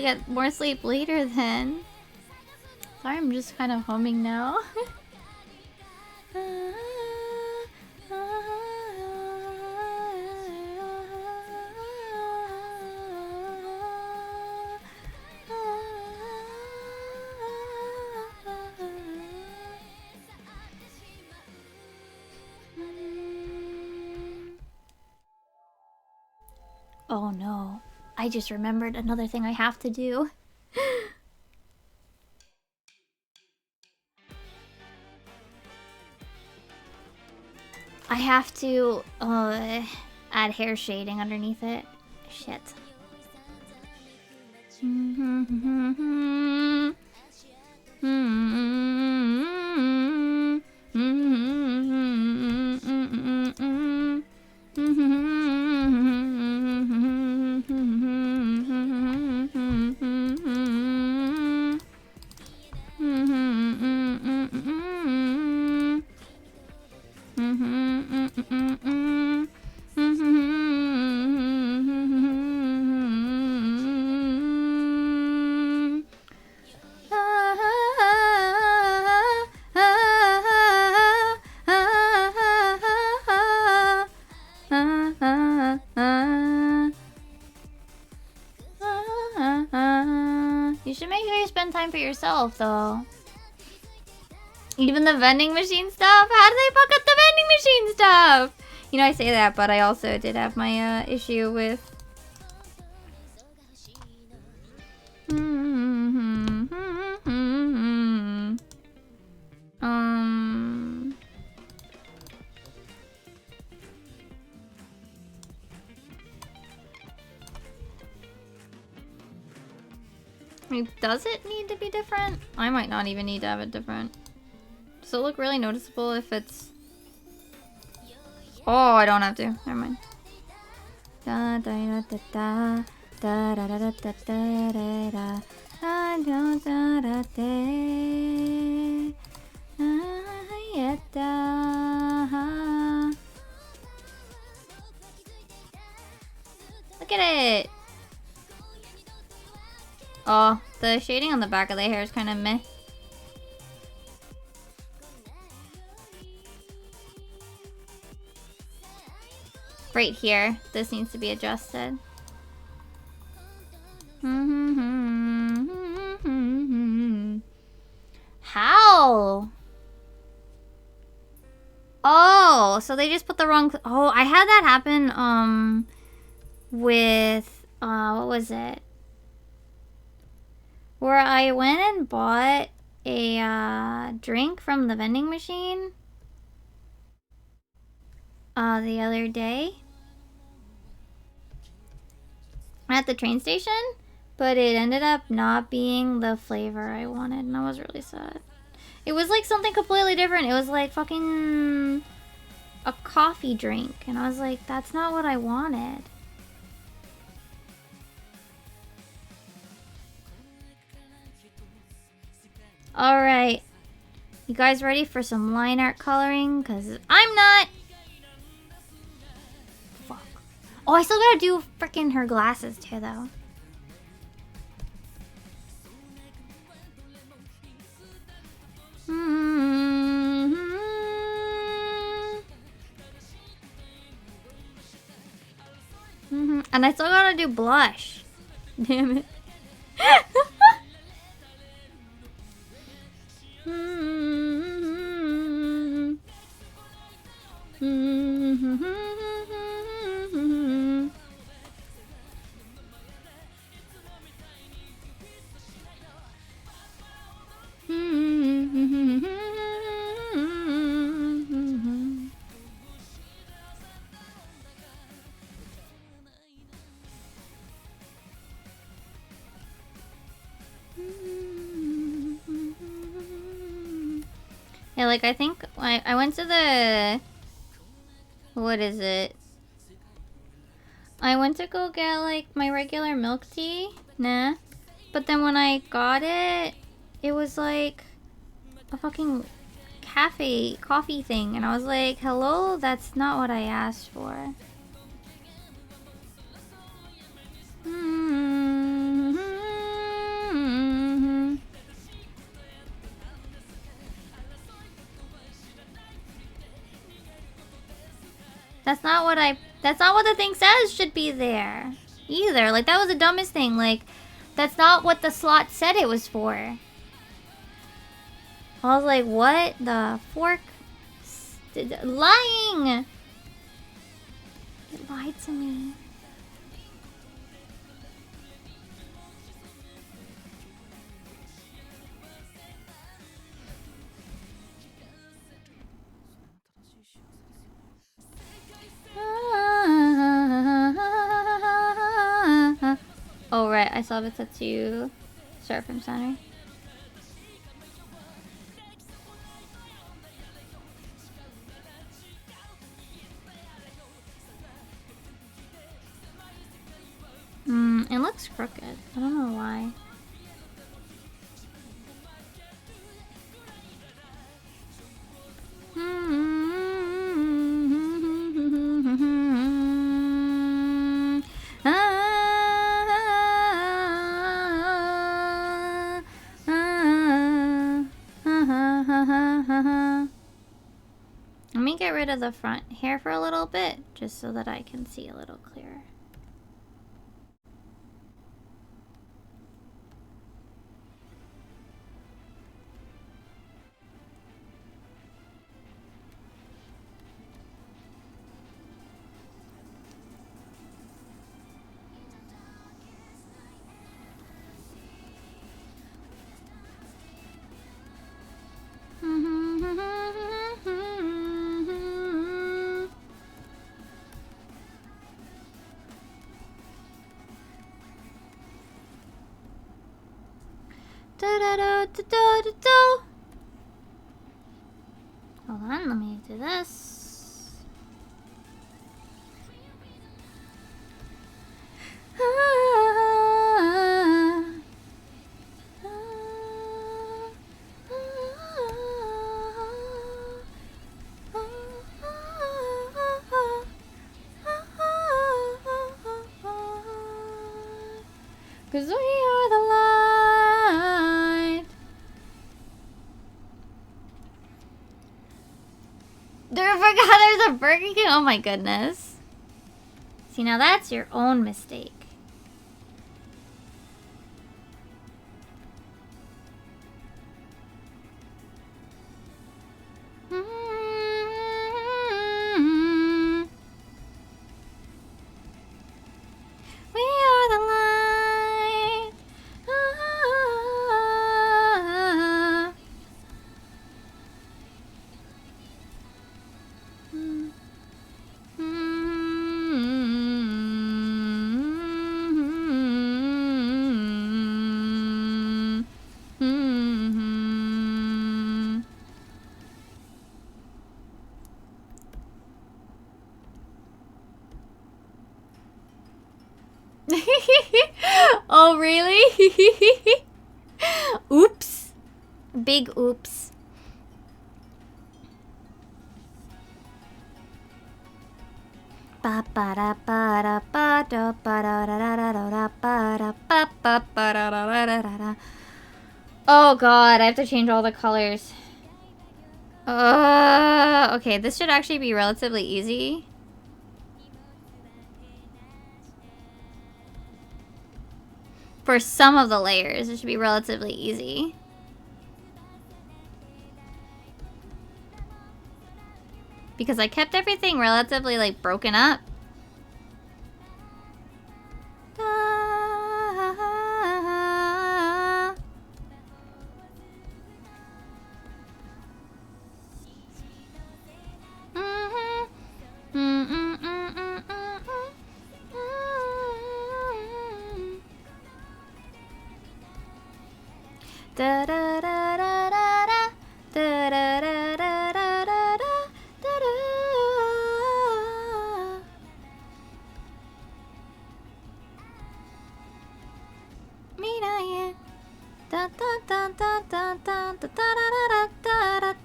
Get more sleep later then. Sorry, I'm just kind of humming now. Oh no. I just remembered another thing I have to do. I have to add hair shading underneath it. Shit. You should make sure you spend time for yourself, though. Even the vending machine stuff? How do they fuck up the vending machine stuff? You know, I say that, but I also did have my issue with... Does it need to be different? I might not even need to have it different. Does it look really noticeable if it's... Oh, I don't have to. Never mind. Da da da da da da da da da da da da da da da da. Look at it. Oh, the shading on the back of the hair is kind of meh. Right here. This needs to be adjusted. How? Oh, so they just put the wrong... Oh, I had that happen, with... what was it? Where I went and bought a, drink from the vending machine... the other day at the train station, but it ended up not being the flavor I wanted, and I was really sad. It was like something completely different. It was like fucking a coffee drink, and I was like, that's not what I wanted. Alright. You guys ready for some line art coloring? Because I'm not! Oh, I still gotta do frickin' her glasses too, though. And I still gotta do blush. Damn it. Yeah, like I think I went to the... What is it? I went to go get like my regular milk tea. Nah. But then when I got it, it was like a fucking coffee thing. And I was like, hello? That's not what I asked for. That's not what the thing says should be there. Either. Like, that was the dumbest thing. Like, that's not what the slot said it was for. I was like, what the fork? Lying! It lied to me. Oh right, I saw the tattoo start from center. It looks crooked. I don't know why. Let me get rid of the front hair for a little bit, just so that I can see a little clearer. Hold on, let me do this. Cause we are the light. I forgot there's a Burger King. Oh my goodness. See, now that's your own mistake. We are the light. Oh, really? Oops. Big oops. Ba ba da ba da ba da ba da da da da da ba da ba ba ba da da da da da. Oh god, I have to change all the colors. Okay, this should actually be relatively easy. For some of the layers, it should be relatively easy. Because I kept everything relatively, like, broken up. Da da da da da da da da da da da da da. Mira ye. Da da da da da da da da da da da da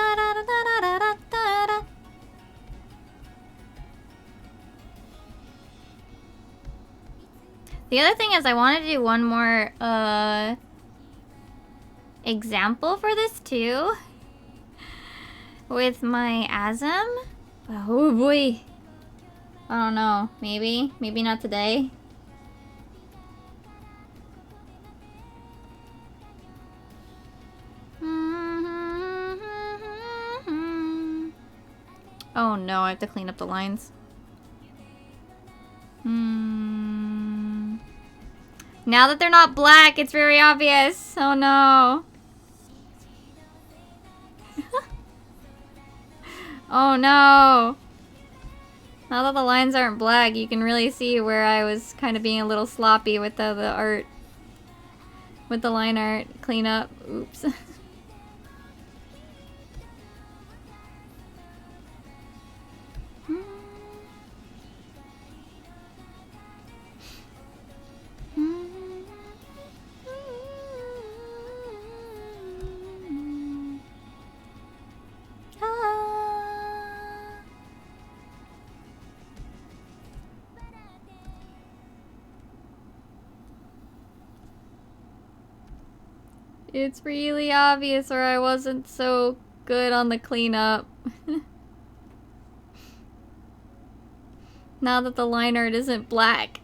da da da da da. The other thing is I want to do one more example for this too with my asm. Oh boy, I don't know, maybe not today. Oh no, I have to clean up the lines. Now that they're not black, it's very obvious. Oh no. Oh no. Now that the lines aren't black, you can really see where I was kind of being a little sloppy with the art. With the line art. Clean up. Oops. It's really obvious or I wasn't so good on the cleanup. Now that the line art isn't black.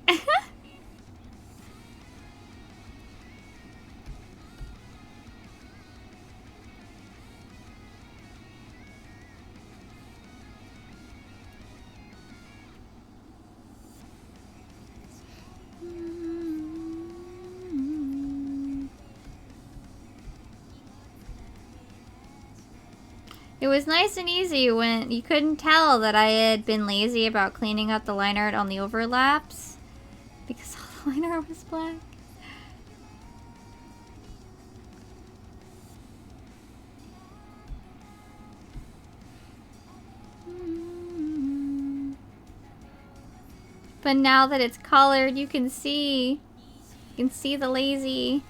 It was nice and easy when you couldn't tell that I had been lazy about cleaning up the line art on the overlaps because all the line art was black. But now that it's colored, you can see the lazy.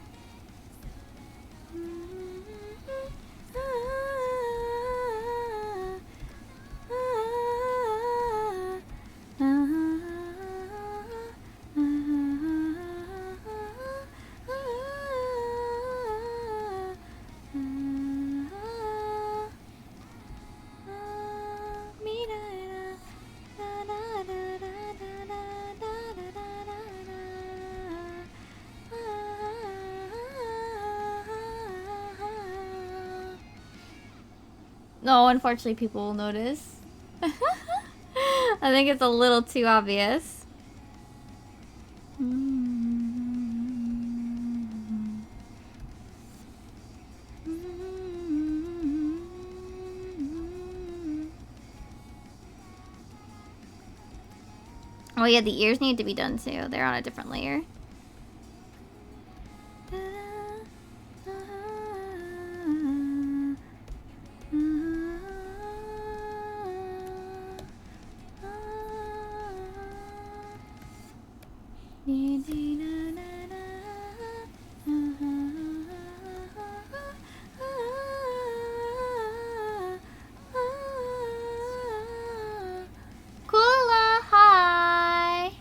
No, unfortunately people will notice. I think it's a little too obvious. Oh yeah, the ears need to be done too. They're on a different layer. Kula, hi.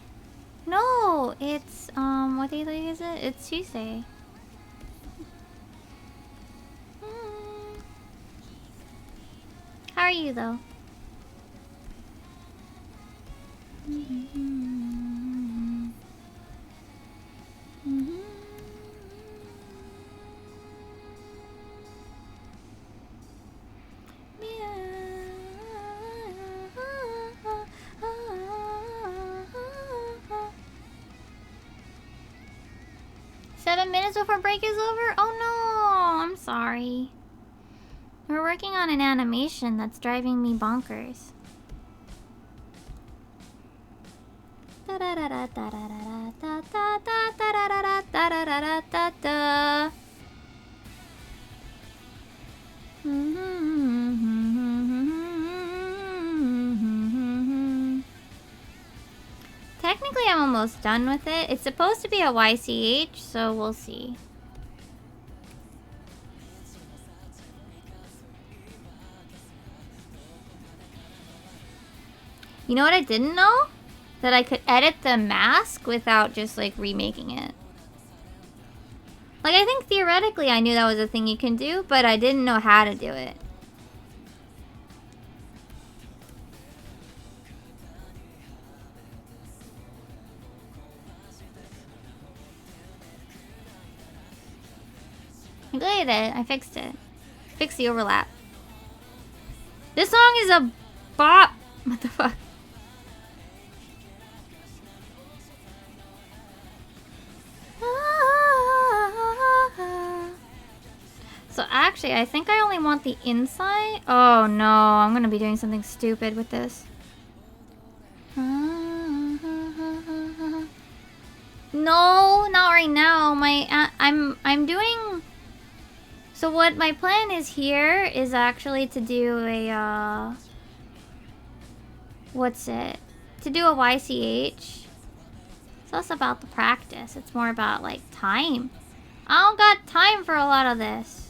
No, it's what day is it? It's Tuesday. How are you though? Seven minutes before break is over? Oh no, I'm sorry. We're working on an animation that's driving me bonkers. Technically, I'm almost done with it. It's supposed to be a YCH, so we'll see. You know what I didn't know? That I could edit the mask without just like remaking it. Like, I think theoretically I knew that was a thing you can do, but I didn't know how to do it. I did it. I fixed it. Fixed the overlap. This song is a bop. What the fuck? So actually, I think I only want the inside. Oh no, I'm gonna be doing something stupid with this. No, not right now. I'm doing. So what my plan is here is actually to do a what's it? To do a YCH. It's less about the practice. It's more about like time. I don't got time for a lot of this.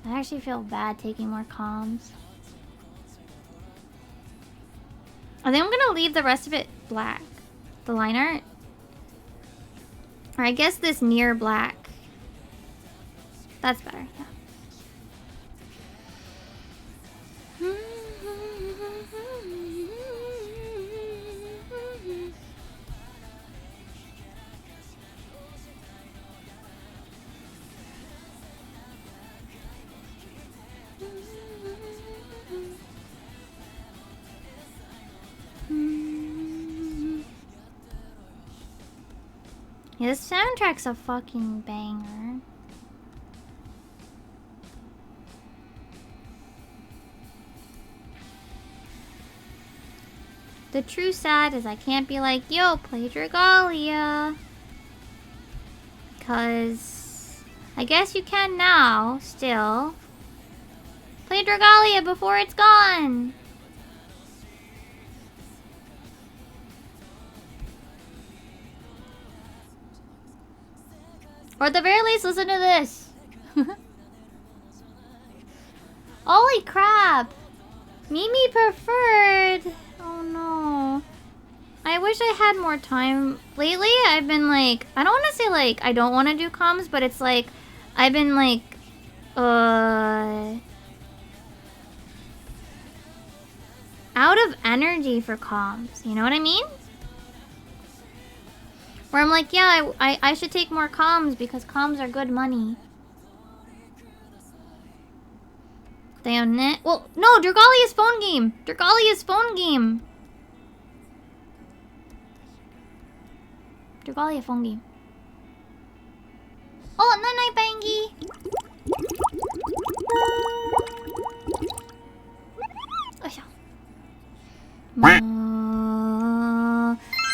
I actually feel bad taking more comms. I think I'm gonna leave the rest of it black. The line art. Or I guess this near black. That's better, yeah. Yeah, this soundtrack's a fucking banger. The true sad is I can't be like, yo, play Dragalia. Because I guess you can now, still. Play Dragalia before it's gone. Or at the very least, listen to this. Holy crap! Mimi preferred. Oh no. I wish I had more time. Lately, I've been like, I don't want to say like I don't want to do comms, but it's like I've been like, out of energy for comms. You know what I mean? Where I'm like, yeah, I should take more comms because comms are good money. Damn it. Well, no, Dragali is phone game. Dragali is phone game. Dragali is phone game. Oh, night Bangy.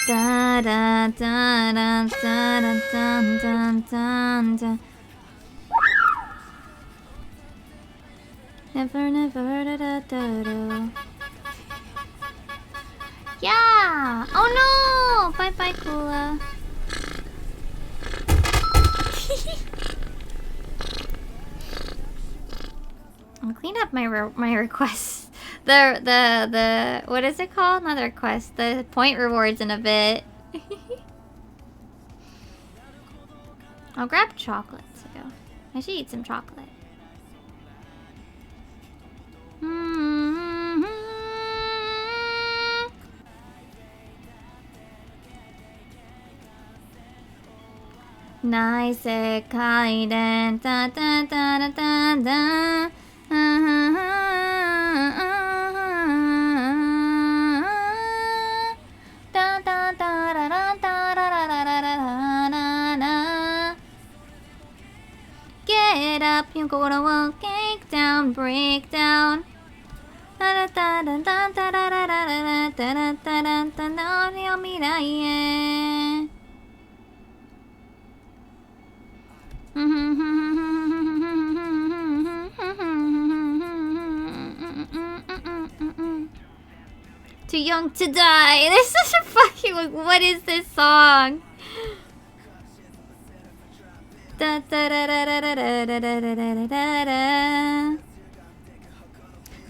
Da da da da da da da da da. Never, never, da da da da. Yeah! Oh no! Bye bye, Kula. I'll clean up my requests. The what is it called? Not the request. The point rewards in a bit. I'll grab chocolate too. I should eat some chocolate. Nice sekai den da da da da da. Get up, you're gonna walk down, break down. Da da da da da da da da da da da da da da mirai. Too young to die. This is such a fucking like, what is this song? Da da da da da da da da da da da da da.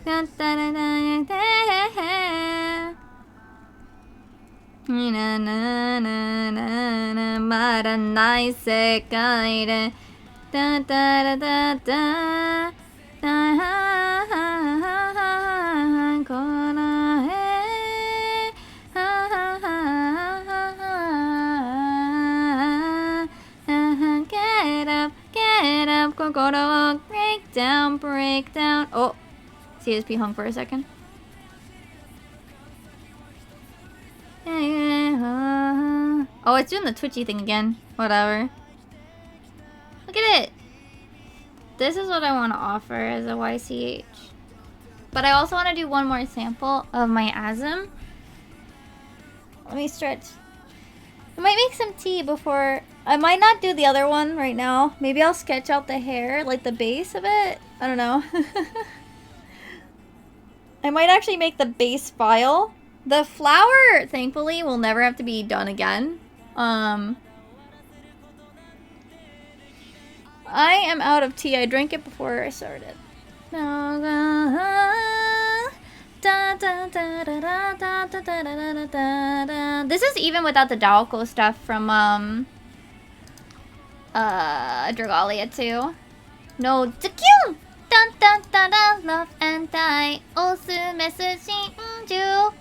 Da da da da da. Na na na na na. Mara nai sekai de. Da da da da da. Da ha ha ha ha. Kona he. Ha ha ha ha. Get up, kokoro, break down, break down. Oh, CSP hung for a second. Oh, it's doing the twitchy thing again. Whatever. Look at it. This is what I want to offer as a YCH. But I also want to do one more sample of my asm. Let me stretch. I might make some tea before... I might not do the other one right now. Maybe I'll sketch out the hair, like the base of it. I don't know. I might actually make the base file. The flower, thankfully, will never have to be done again. I am out of tea. I drank it before I started. This is even without the Daoko stuff from Dragalia too. No, Tsukyun! Dun dun dun dun, love and die. Osume shinju.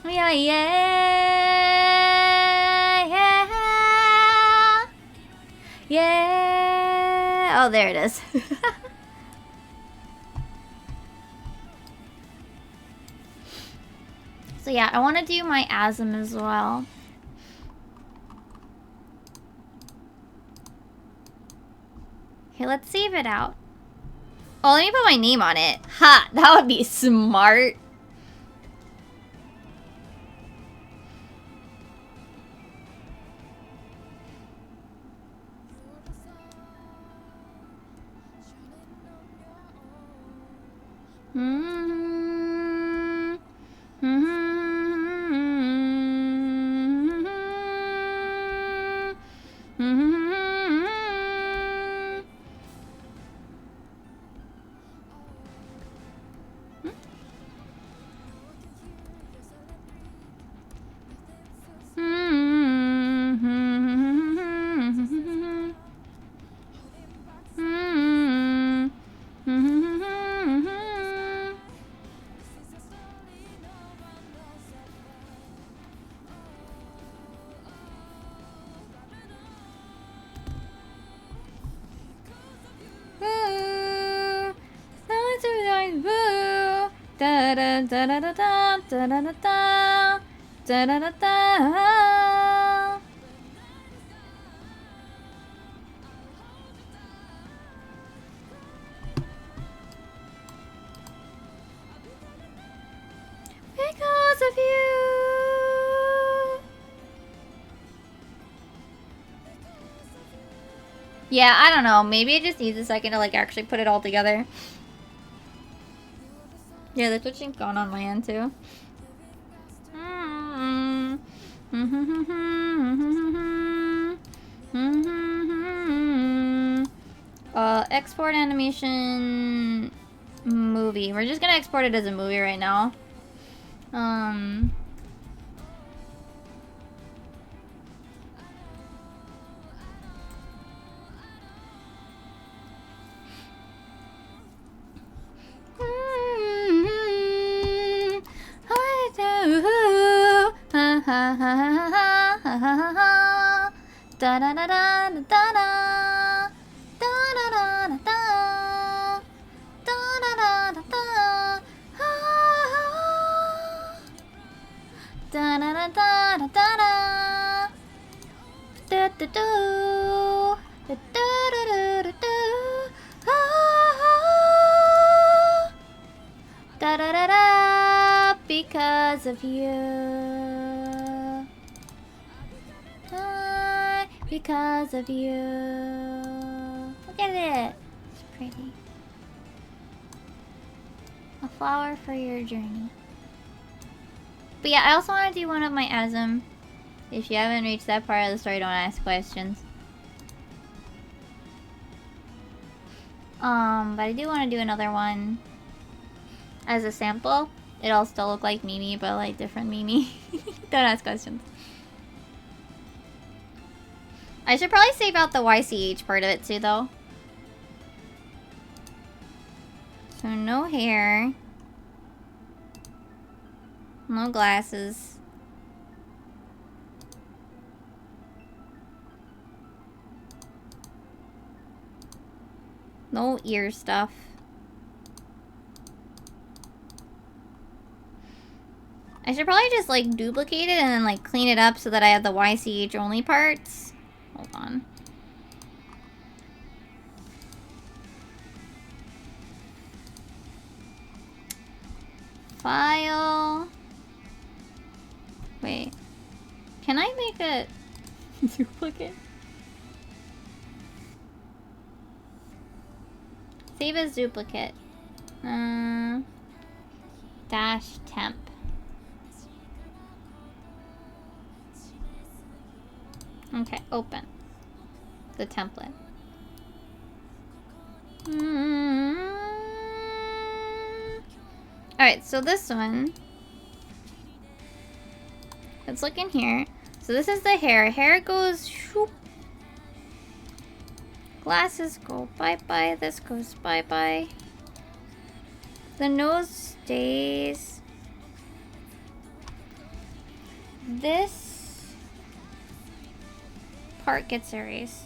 Yeah, yeah, yeah. Yeah. Oh, there it is. So yeah, I want to do my asm as well. Okay, let's save it out. Oh, let me put my name on it. Ha! That would be smart. da da da da da da da da da da da da. Because of you. Yeah, I don't know. Maybe it just needs a second to like actually put it all together. Yeah, the twitching's going on my end too. Export animation movie. We're just gonna export it as a movie right now. Da da da da da da da da da da da da da. Da da da da da da da. Da da do. Da da da da da. Da da da da. Because of you. Because of you. Look at it. It's pretty. A flower for your journey. But yeah, I also want to do one of my ASM. If you haven't reached that part of the story, don't ask questions. But I do want to do another one as a sample. It'll still look like Mimi, but like different Mimi. Don't ask questions. I should probably save out the YCH part of it too, though. So no hair. No glasses. No ear stuff. I should probably just like duplicate it and then like clean it up so that I have the YCH only parts. Hold on. File. Wait. Can I make a duplicate? Save as duplicate. Dash temp. Okay, open the template. Alright, so this one. Let's look in here. So this is the hair. Hair goes shoop. Glasses go bye-bye. This goes bye-bye. The nose stays. This part gets erased.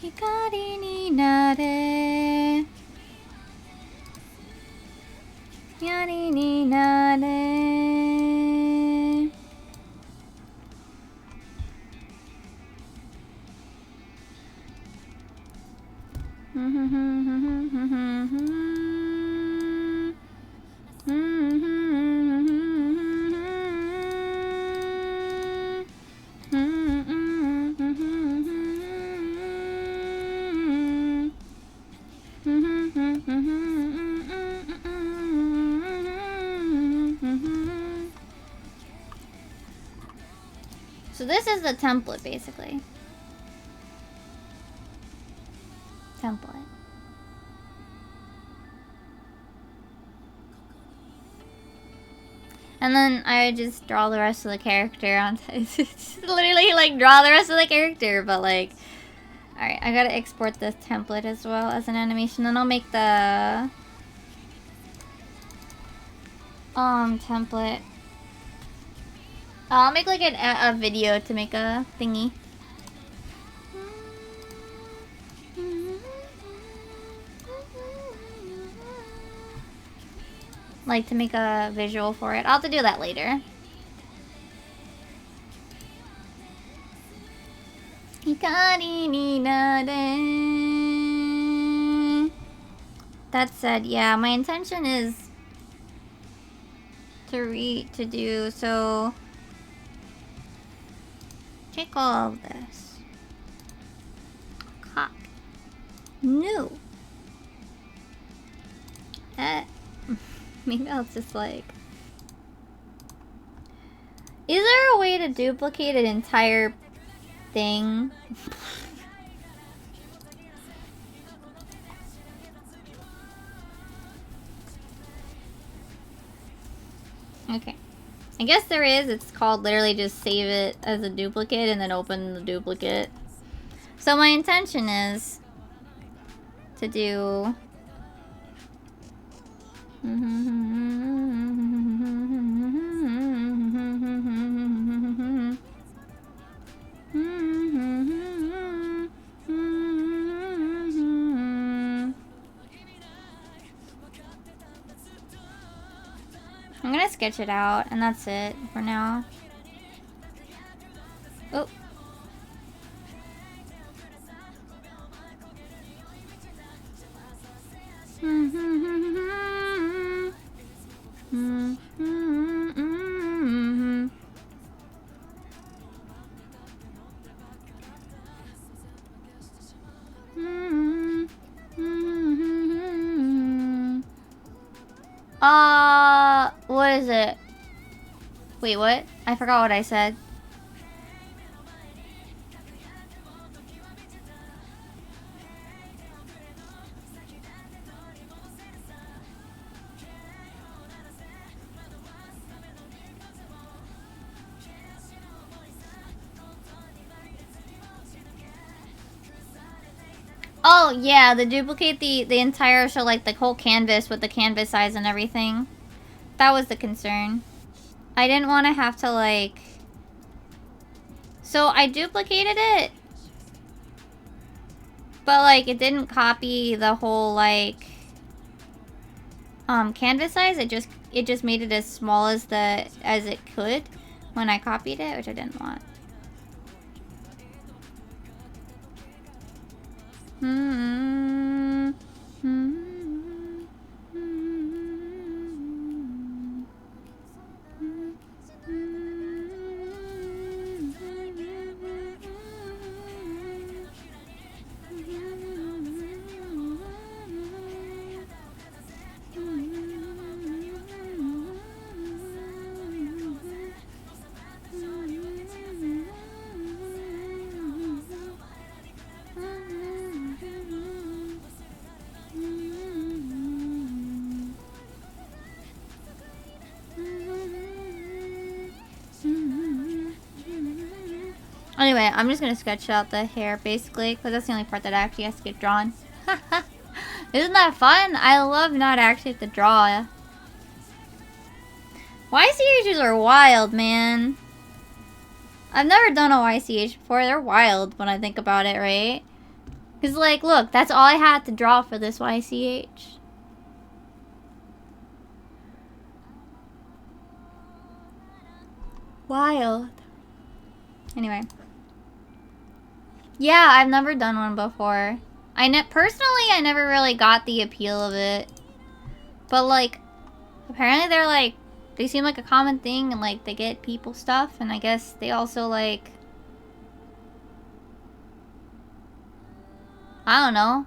Hikari ni nare. Yari ni nare. So this is the template, basically. Template. And then I would just draw the rest of the character on. It's literally like draw the rest of the character, but like, all right, I gotta export this template as well as an animation. Then I'll make the template. I'll make like a video to make a thingy. Like to make a visual for it. I'll have to do that later. That said, yeah, my intention is to do so. Take all of this. Cop. No. Maybe I'll just like... Is there a way to duplicate an entire thing? Okay. I guess there is. It's called literally just save it as a duplicate and then open the duplicate. So my intention is to do... I'm gonna sketch it out, and that's it for now. Oh. What is it? Wait, what? I forgot what I said. Oh, yeah, the duplicate the entire show, like the whole canvas with the canvas size and everything. That was the concern. I didn't want to have to, like... So, I duplicated it. But, like, it didn't copy the whole, like... canvas size. It just made it as small as it could when I copied it, which I didn't want. Anyway, I'm just gonna sketch out the hair basically, because that's the only part that actually has to get drawn. Isn't that fun? I love not actually have to draw. YCHs are wild, man. I've never done a YCH before. They're wild when I think about it, right? Because, like, look, that's all I had to draw for this YCH. Wild. Anyway. Yeah, I've never done one before. Personally, I never really got the appeal of it. But, like, apparently they're, like, they seem like a common thing, and, like, they get people stuff, and I guess they also, like... I don't know.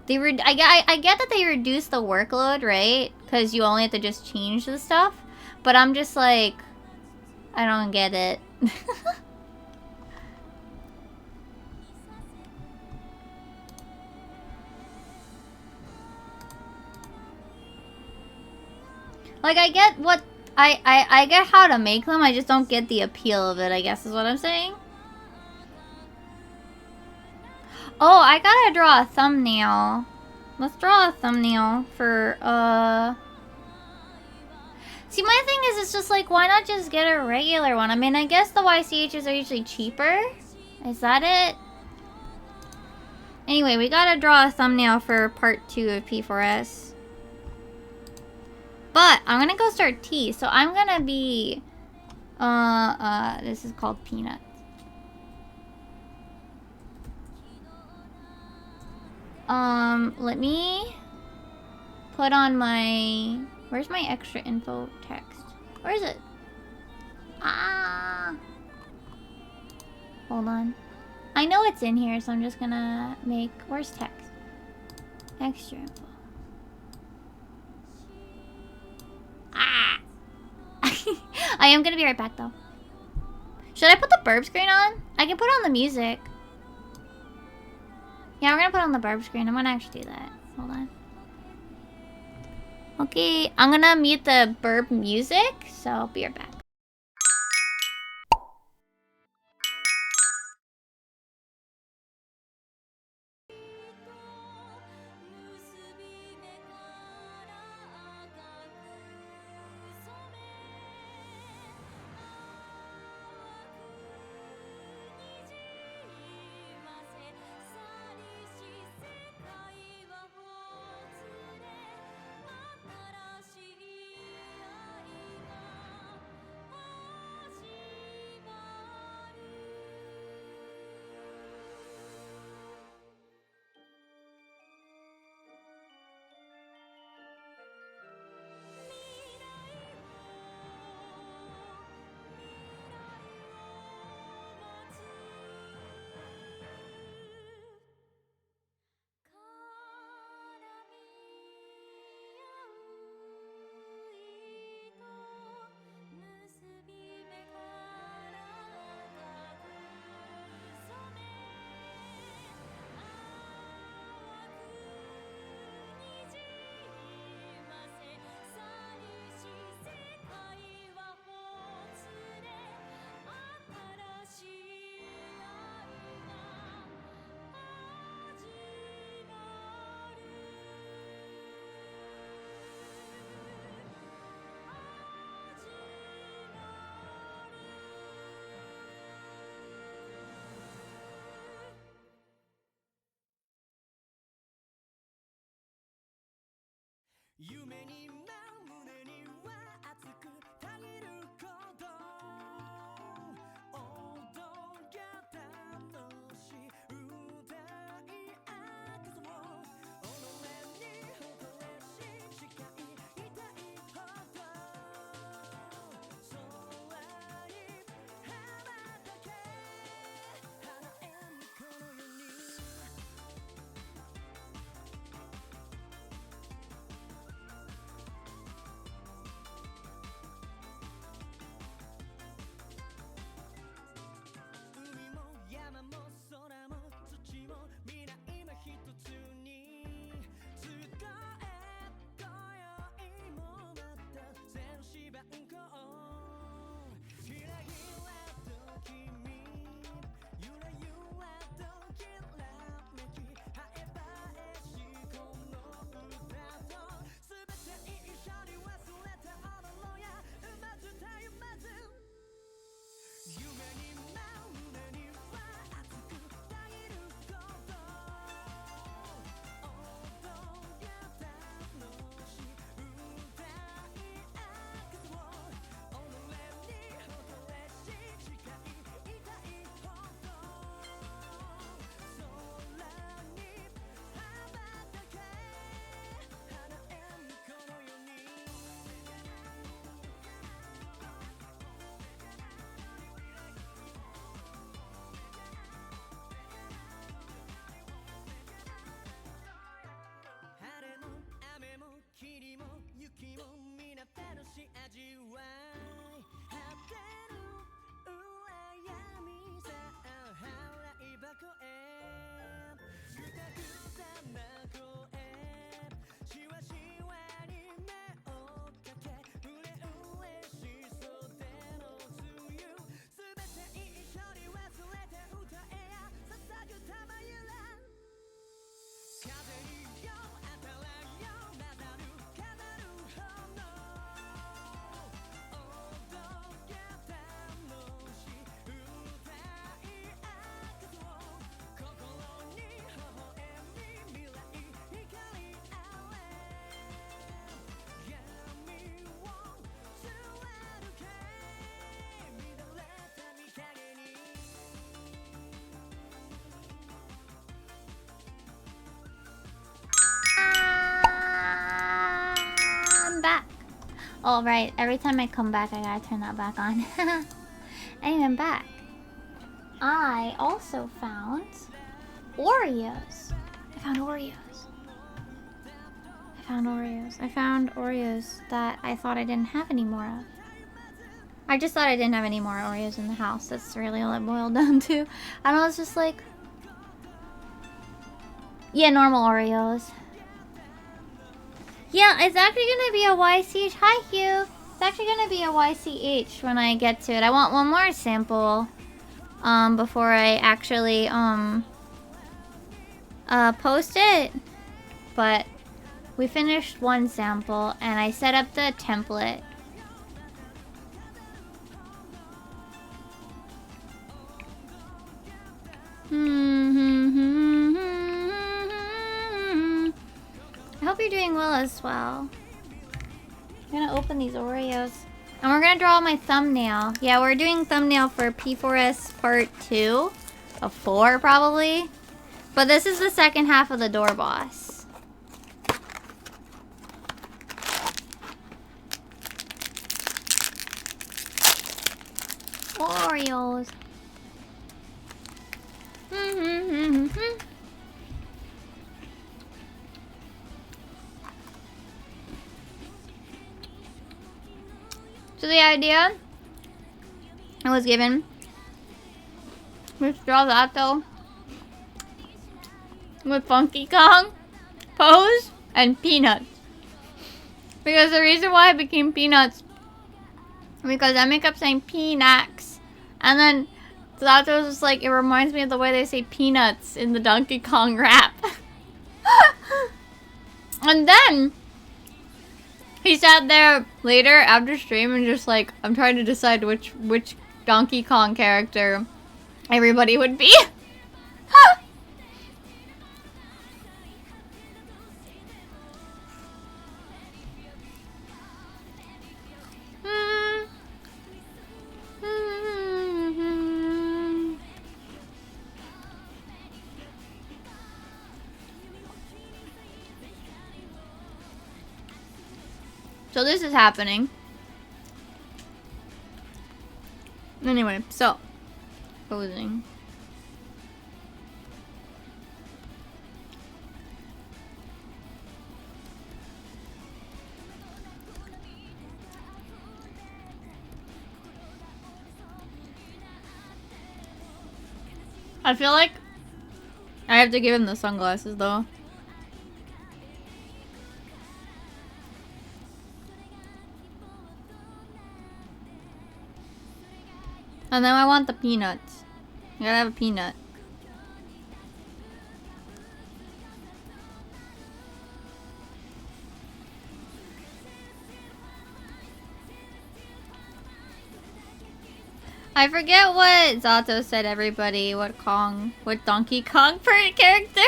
I get that they reduce the workload, right? Because you only have to just change the stuff. But I'm just like... I don't get it. Like, I get what... I get how to make them, I just don't get the appeal of it, I guess is what I'm saying. Oh, I gotta draw a thumbnail. Let's draw a thumbnail for, See, my thing is, it's just like, why not just get a regular one? I mean, I guess the YCHs are usually cheaper. Is that it? Anyway, we gotta draw a thumbnail for part 2 of P4S. But, I'm gonna go start T, so I'm gonna be... this is called Peanuts. Let me put on my... Where's my extra info text? Where is it? Ah! Hold on. I know it's in here, so I'm just gonna make... Where's text? Extra info. Ah! I am gonna be right back, though. Should I put the burp screen on? I can put on the music. Yeah, we're gonna put on the burp screen. I'm gonna actually do that. Hold on. Okay, I'm gonna mute the burp music, so I'll be right back. Oh, right. Every time I come back, I gotta turn that back on. And I'm back. I also found Oreos. I found Oreos that I thought I didn't have any more of. I just thought I didn't have any more Oreos in the house. That's really all it boiled down to. I was just like... Yeah, normal Oreos. Yeah, it's actually gonna be a YCH. Hi, Hugh. It's actually gonna be a YCH when I get to it. I want one more sample. Before I actually, post it. But we finished one sample and I set up the template. I hope you're doing well as well. I'm gonna open these Oreos. And we're gonna draw my thumbnail. Yeah, we're doing thumbnail for P4S part 2. Of 4, probably. But this is the second half of the door boss. Oreos. So the idea I was given was to draw that though with Funky Kong, Pose, and Peanuts. Because the reason why I became Peanuts because I make up saying Peanuts, and then that was just like, it reminds me of the way they say peanuts in the Donkey Kong rap. And then he sat there later after stream and just like, I'm trying to decide which Donkey Kong character everybody would be. So this is happening. Anyway, so posing. I feel like I have to give him the sunglasses though. And then I want the peanuts. You gotta have a peanut. I forget what Zato said everybody, what Donkey Kong per character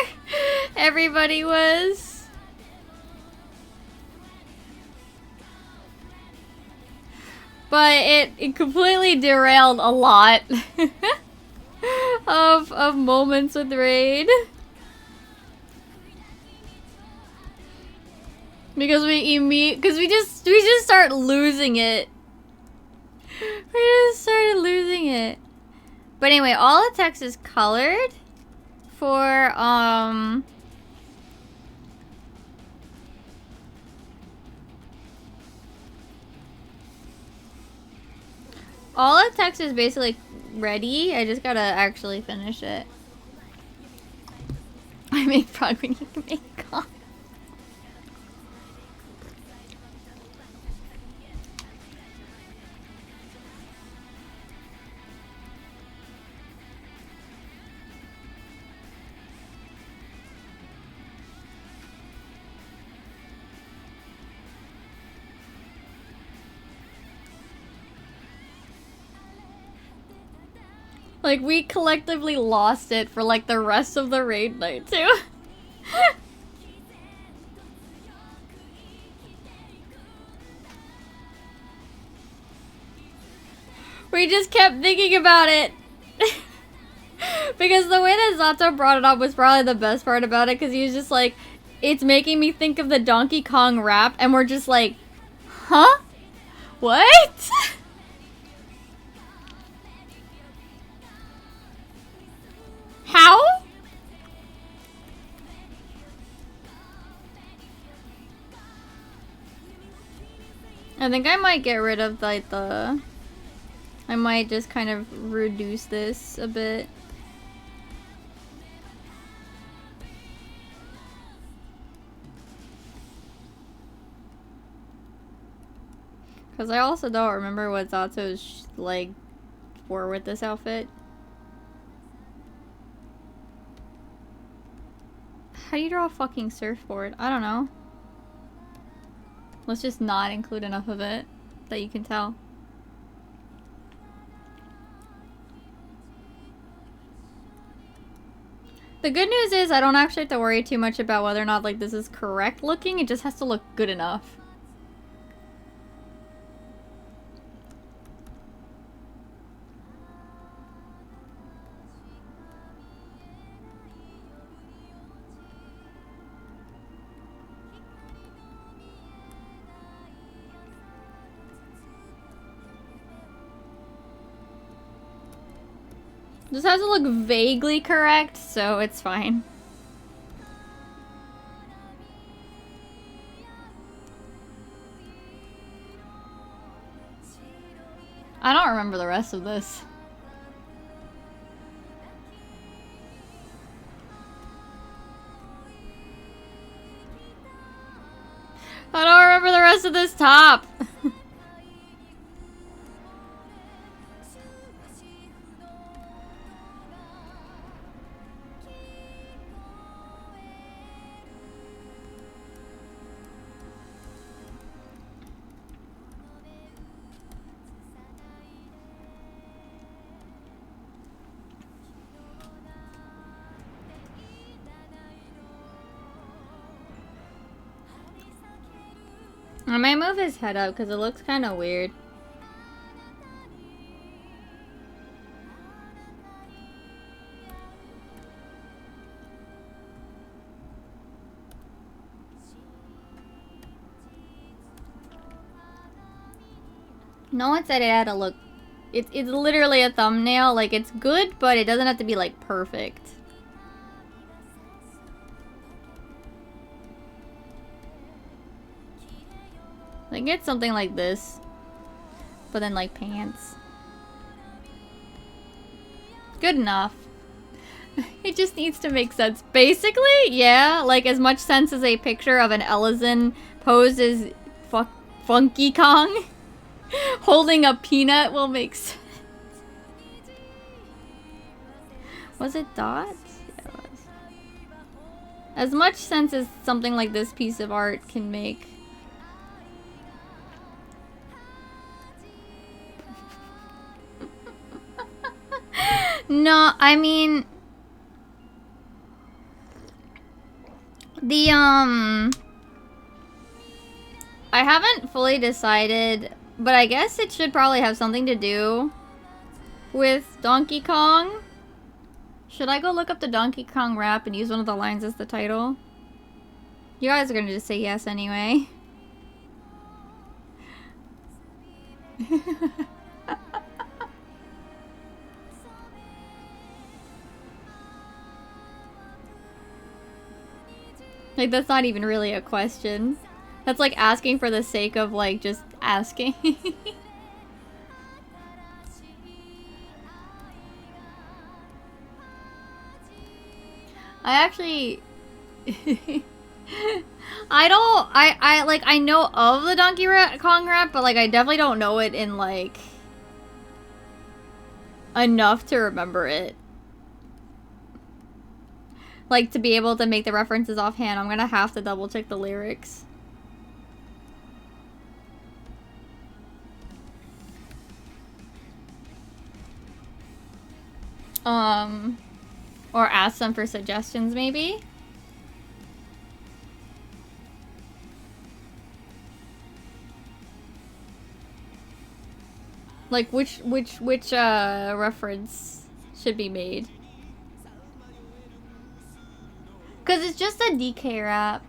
everybody was. But it completely derailed a lot of moments with Raid. Because we just start losing it. We just started losing it. But anyway, all the text is colored for all the text is basically ready. I just gotta actually finish it. I make prog, we need to make Kong. Like, we collectively lost it for, like, the rest of the raid night, too. We just kept thinking about it. Because the way that Zato brought it up was probably the best part about it, because he was just like, it's making me think of the Donkey Kong rap, and we're just like, huh? What? How? I think I might get rid of like the... I might just kind of reduce this a bit. Because I also don't remember what Zato's like wore with this outfit. How do you draw a fucking surfboard? I don't know. Let's just not include enough of it that you can tell. The good news is I don't actually have to worry too much about whether or not like this is correct looking. It just has to look good enough. This has to look vaguely correct, so it's fine. I don't remember the rest of this. I don't remember the rest of this top. I might move his head up because it looks kind of weird. No one said it had to look... It's literally a thumbnail. Like, it's good, but it doesn't have to be, like, perfect. Like, get something like this. But then, like, pants. Good enough. It just needs to make sense. Basically, yeah, like, as much sense as a picture of an Ellison posed as Funky Kong holding a peanut will make sense. Was it dots? Yeah, it was. As much sense as something like this piece of art can make. No, I mean... I haven't fully decided, but I guess it should probably have something to do with Donkey Kong. Should I go look up the Donkey Kong rap and use one of the lines as the title? You guys are gonna just say yes anyway. Like, that's not even really a question. That's like asking for the sake of, like, just asking. I actually... I know of the Donkey Kong rap, but, like, I definitely don't know it in, like... enough to remember it. Like, to be able to make the references offhand, I'm gonna have to double check the lyrics. Or ask them for suggestions, maybe? Like, which reference should be made? Because it's just a DK rap.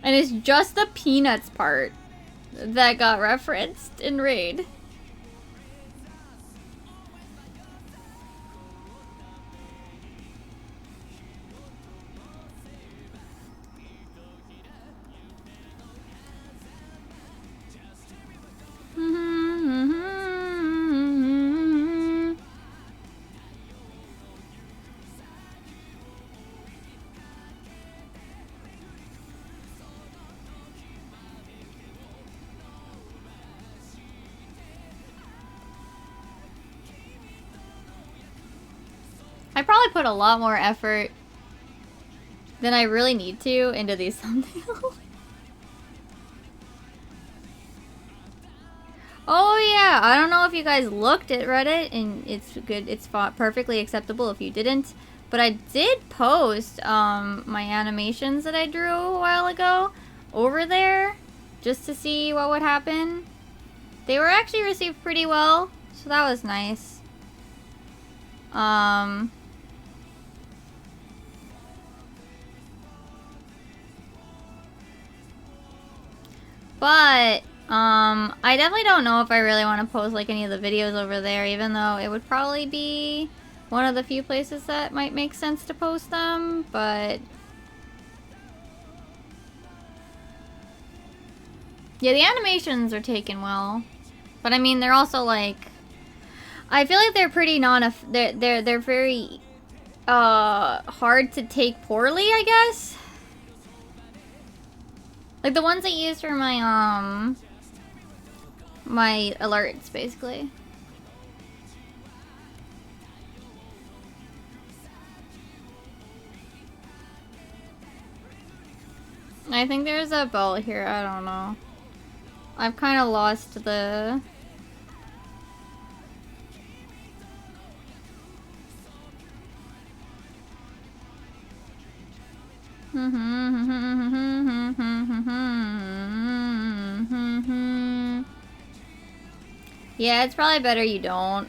And it's just the peanuts part that got referenced in Raid. I probably put a lot more effort than I really need to into these thumbnails. Oh yeah, I don't know if you guys looked at Reddit, and it's good, it's perfectly acceptable if you didn't, but I did post my animations that I drew a while ago over there, just to see what would happen. They were actually received pretty well, so that was nice. But, I definitely don't know if I really want to post, like, any of the videos over there, even though it would probably be one of the few places that might make sense to post them, but... yeah, the animations are taken well. But, I mean, they're also, like... I feel like they're pretty they're very, hard to take poorly, I guess? Like, the ones I used for my, my alerts, basically. I think there's a belt here, I don't know. I've kind of lost the... yeah, it's probably better you don't.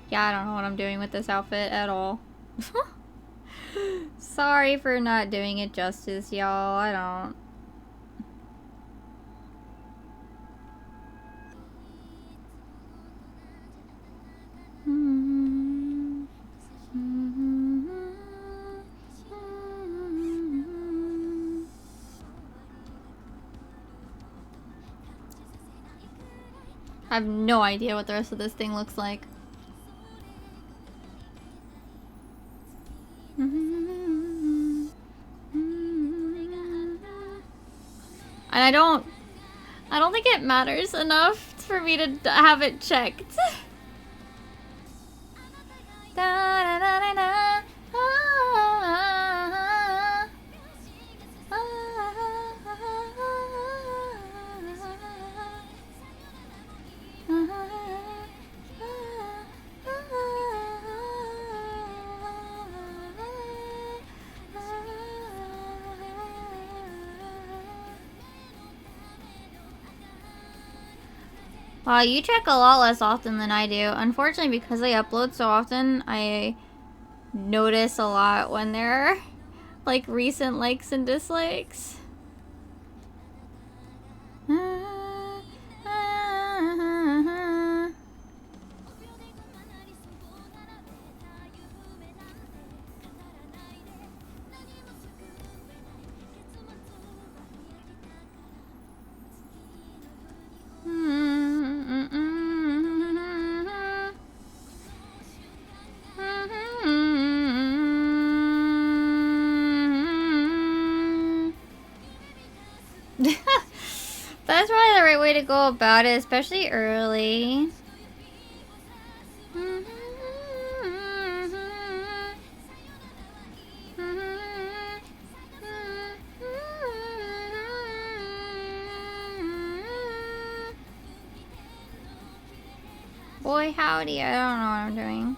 Yeah, I don't know what I'm doing with this outfit at all. Sorry for not doing it justice, y'all. I don't. I have no idea what the rest of this thing looks like. And I don't think it matters enough for me to have it checked. Wow, you check a lot less often than I do. Unfortunately, because I upload so often, I notice a lot when there are, like, recent likes and dislikes. That's probably the right way to go about it, especially early. Boy, howdy, I don't know what I'm doing.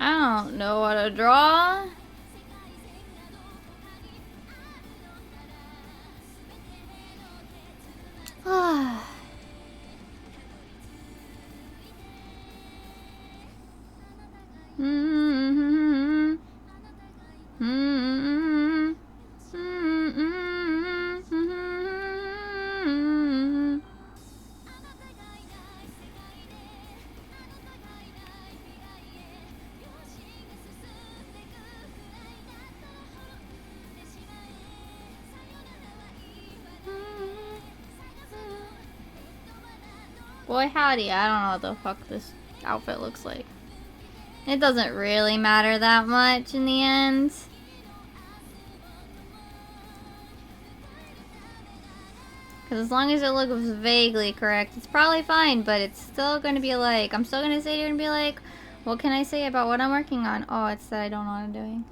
I don't know what to draw. Boy howdy, I don't know what the fuck this outfit looks like. It doesn't really matter that much in the end. Because as long as it looks vaguely correct, it's probably fine, but it's still going to be like, I'm still going to sit here and be like, what can I say about what I'm working on? Oh, it's that I don't know what I'm doing.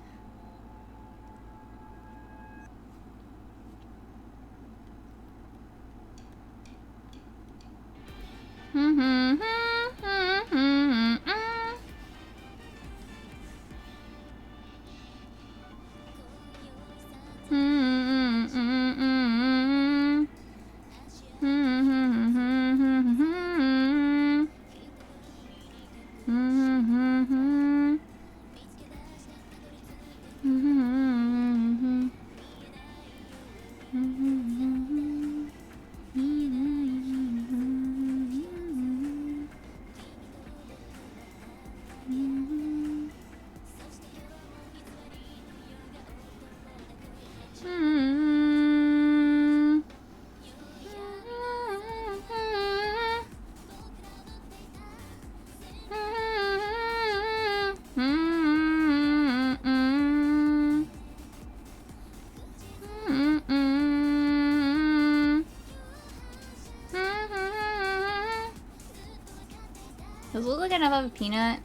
Does it look like enough of a peanut?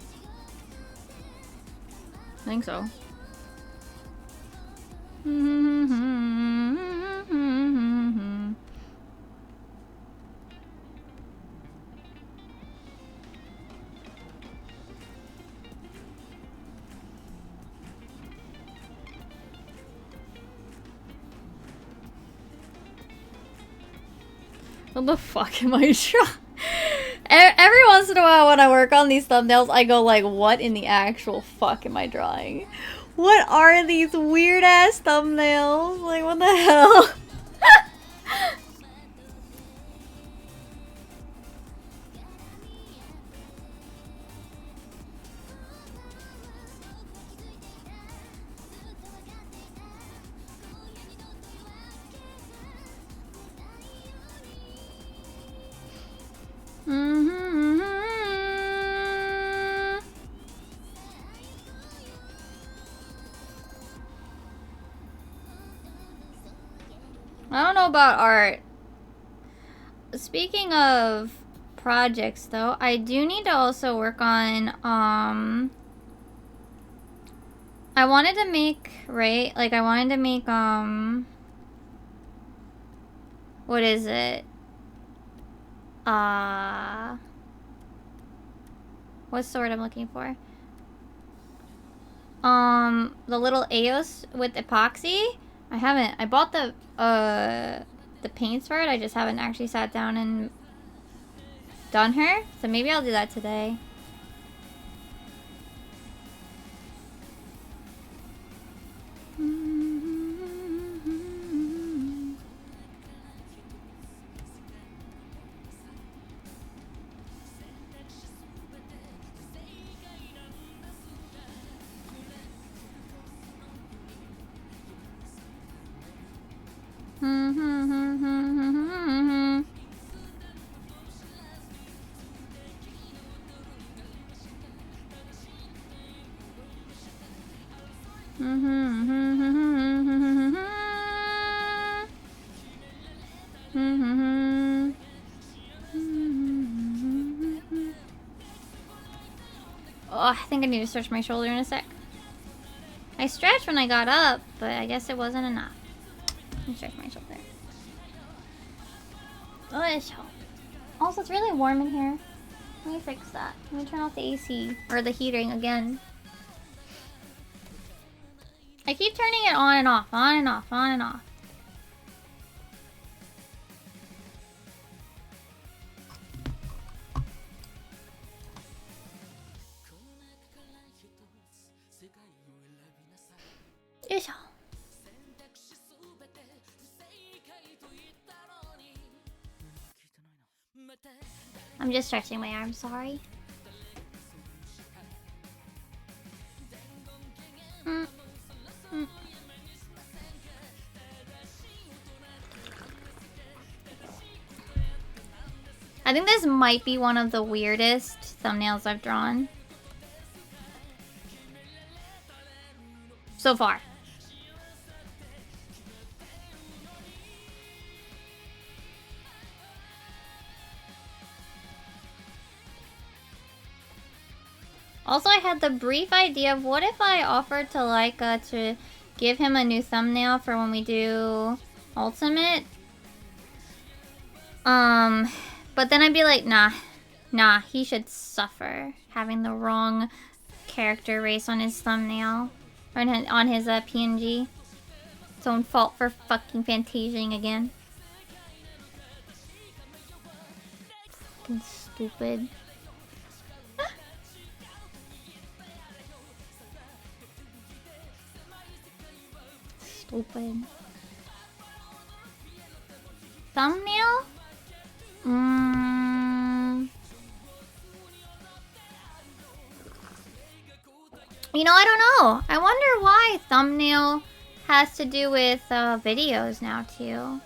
I think so. What the fuck am I trying? Every once in a while when I work on these thumbnails, I go like, what in the actual fuck am I drawing? What are these weird ass thumbnails? Like, what the hell? I don't know about art. Speaking of projects though, I do need to also work on I wanted to make, right? Like I wanted to make what is it? What's the word I'm looking for? The little Aos with epoxy. I haven't. I bought the paints for it. I just haven't actually sat down and done her. So maybe I'll do that today. Oh, I think I need to stretch my shoulder in a sec. I stretched when I got up, but I guess it wasn't enough. Let me stretch my shoulder. Also, it's really warm in here. Let me fix that. Let me turn off the AC or the heating again. I keep turning it on and off, on and off, on and off. Yoisho. I'm just stretching my arm, sorry. I think this might be one of the weirdest thumbnails I've drawn so far. Also, I had the brief idea of what if I offered to Laika to give him a new thumbnail for when we do Ultimate? But then I'd be like, nah, he should suffer having the wrong character race on his thumbnail. Or on his PNG. It's own fault for fucking fantasing again. Fucking stupid. Stupid. Thumbnail? You know, I don't know. I wonder why thumbnail has to do with videos now, too.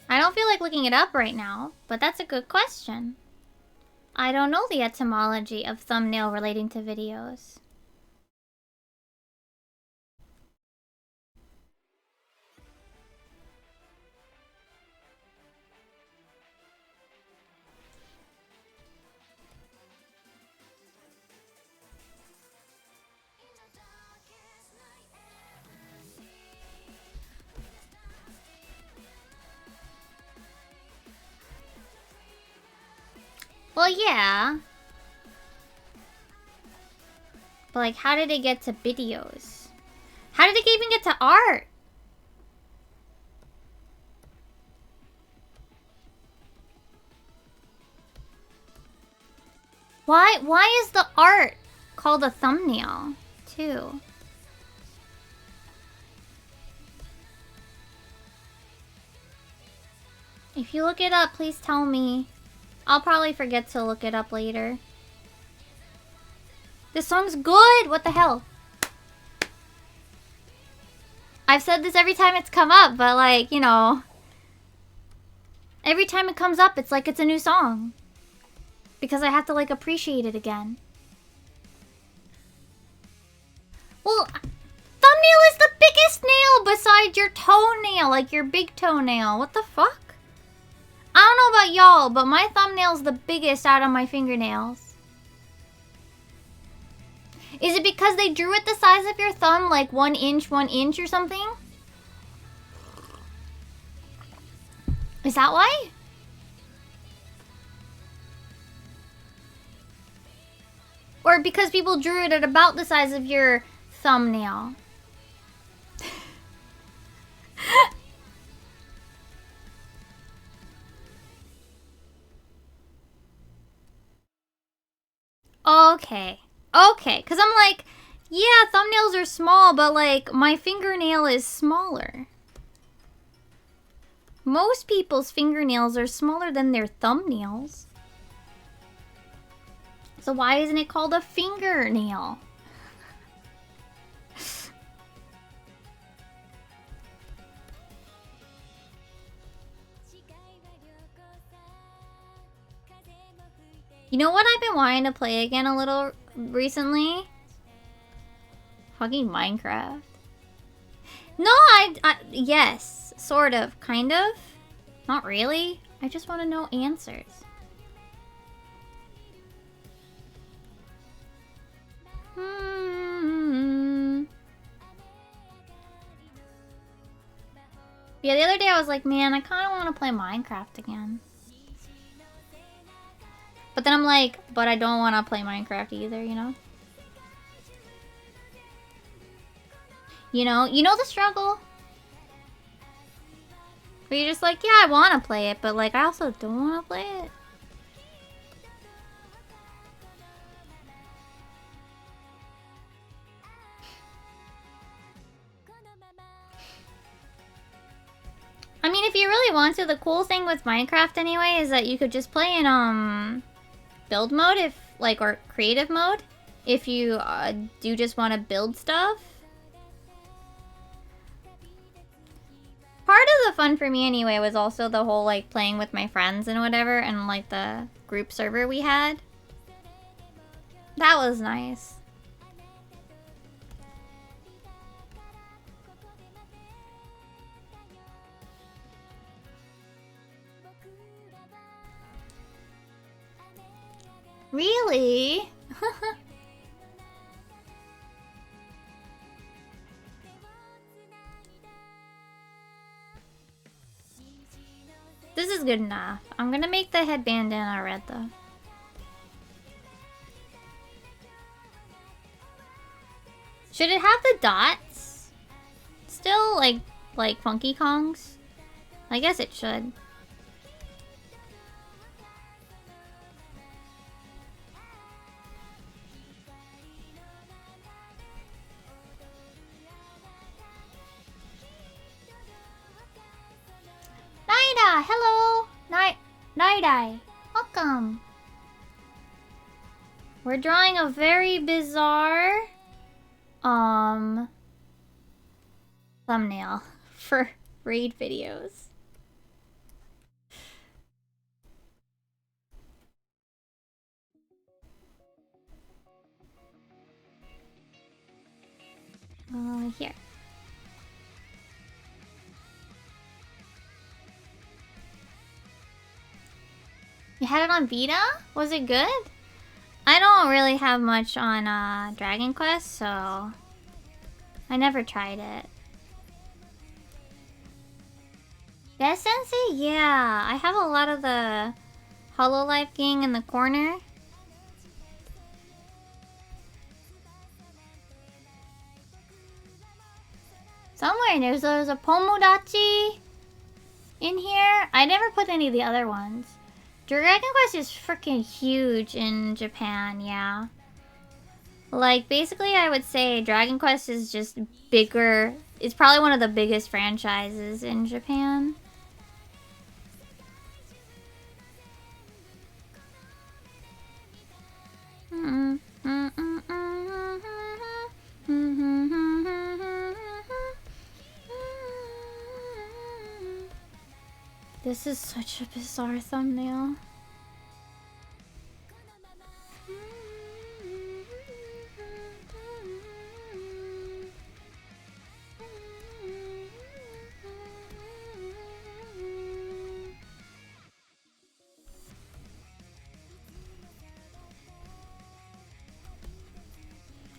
I don't feel like looking it up right now, but that's a good question. I don't know the etymology of thumbnail relating to videos. Well, yeah. But, like, how did it get to videos? How did it even get to art? Why is the art called a thumbnail, too? If you look it up, please tell me. I'll probably forget to look it up later. This song's good! What the hell? I've said this every time it's come up, but like, you know... every time it comes up, it's like it's a new song. Because I have to like appreciate it again. Well, thumbnail is the biggest nail besides your toenail, like your big toenail. What the fuck? I don't know about y'all, but my thumbnail's the biggest out of my fingernails. Is it because they drew it the size of your thumb, like 1 inch or something? Is that why? Or because people drew it at about the size of your thumbnail? Okay. Okay, because I'm like, yeah, thumbnails are small, but like, my fingernail is smaller. Most people's fingernails are smaller than their thumbnails. So why isn't it called a fingernail? You know what I've been wanting to play again a little recently? Fucking Minecraft. No, yes, sort of, kind of. Not really. I just want to know answers. Yeah, the other day I was like, man, I kind of want to play Minecraft again. But then I'm like, but I don't want to play Minecraft either, you know? You know the struggle? Where you're just like, yeah, I want to play it, but like, I also don't want to play it. I mean, if you really want to, the cool thing with Minecraft anyway is that you could just play in build mode or creative mode if you do just want to build stuff. Part of the fun for me anyway was also the whole like playing with my friends and whatever, and like the group server we had. That was nice. Really? This is good enough. I'm gonna make the headband in red though. Should it have the dots? Still like Funky Kong's? I guess it should. Naida, hello! Naidai, welcome! We're drawing a very bizarre thumbnail for raid videos. Here. You had it on Vita? Was it good? I don't really have much on Dragon Quest, so I never tried it. Yes, Sensei? Yeah, I have a lot of the Hololive gang in the corner. Somewhere there's a Pomodachi in here. I never put any of the other ones. Dragon Quest is freaking huge in Japan, yeah. Like, basically I would say Dragon Quest is just bigger. It's probably one of the biggest franchises in Japan. This is such a bizarre thumbnail.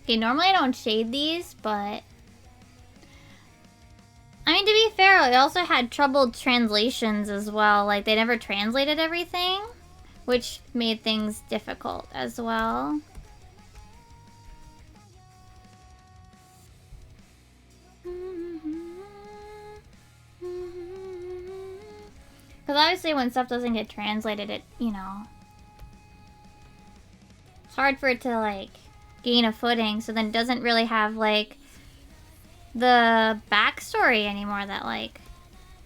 Okay, normally I don't shade these, but I mean, to be fair, I also had troubled translations as well. Like, they never translated everything, which made things difficult as well. Because obviously when stuff doesn't get translated, it, you know, it's hard for it to, like, gain a footing, so then it doesn't really have, like, the backstory anymore that, like,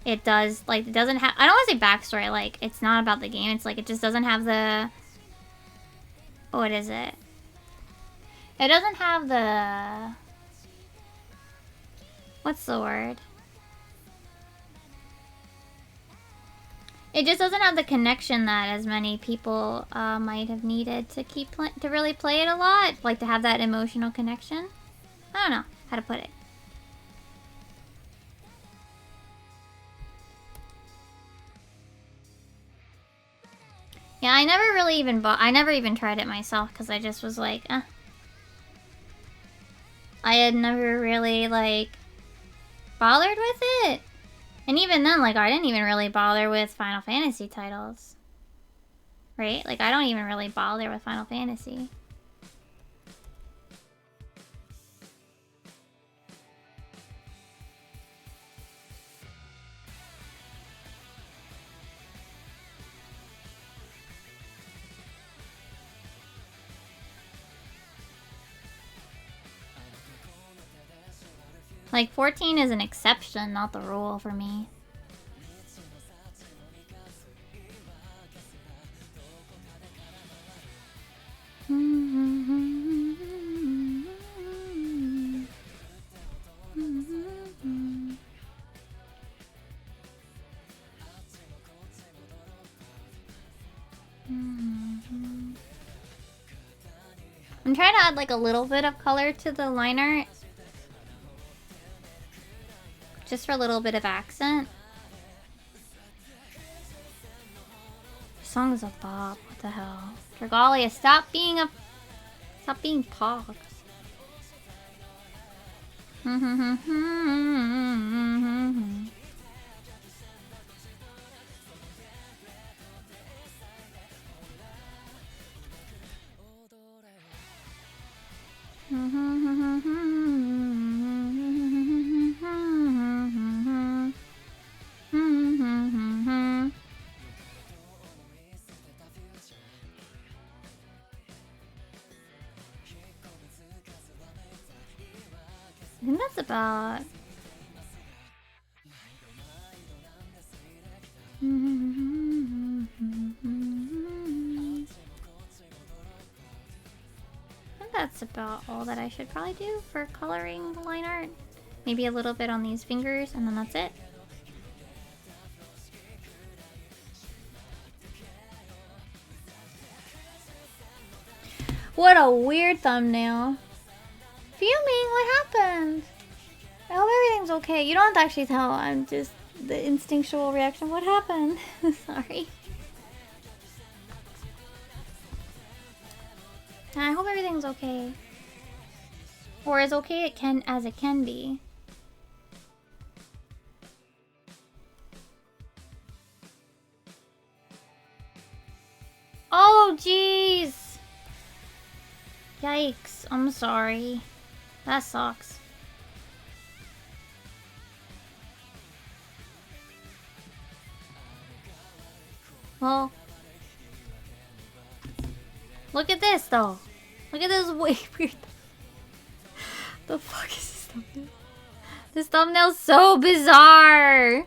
it does. Like, it doesn't have, I don't want to say backstory, like, it's not about the game, it's like, it just doesn't have the, what is it? It doesn't have the, what's the word? It just doesn't have the connection that as many people might have needed to to really play it a lot, like to have that emotional connection. I don't know how to put it. Yeah, I never really even I never even tried it myself because I just was like, eh. I had never really like bothered with it. And even then, like, I didn't even really bother with Final Fantasy titles. Right? Like, I don't even really bother with Final Fantasy. Like 14 is an exception, not the rule for me. I'm trying to add like a little bit of color to the line art. Just for a little bit of accent. The song is a bop. What the hell? Dragalia, stop being pogged. I think that's about... I think that's about all that I should probably do for coloring the line art. Maybe a little bit on these fingers, and then that's it. What a weird thumbnail. Fuming, what happened? I hope everything's okay. You don't have to actually tell. I'm just the instinctual reaction. What happened? Sorry. I hope everything's okay. Or as okay as it can be. Oh, jeez. Yikes. I'm sorry. That sucks. Well, look at this though. Look at this weird. The fuck is this thumbnail? This thumbnail's so bizarre.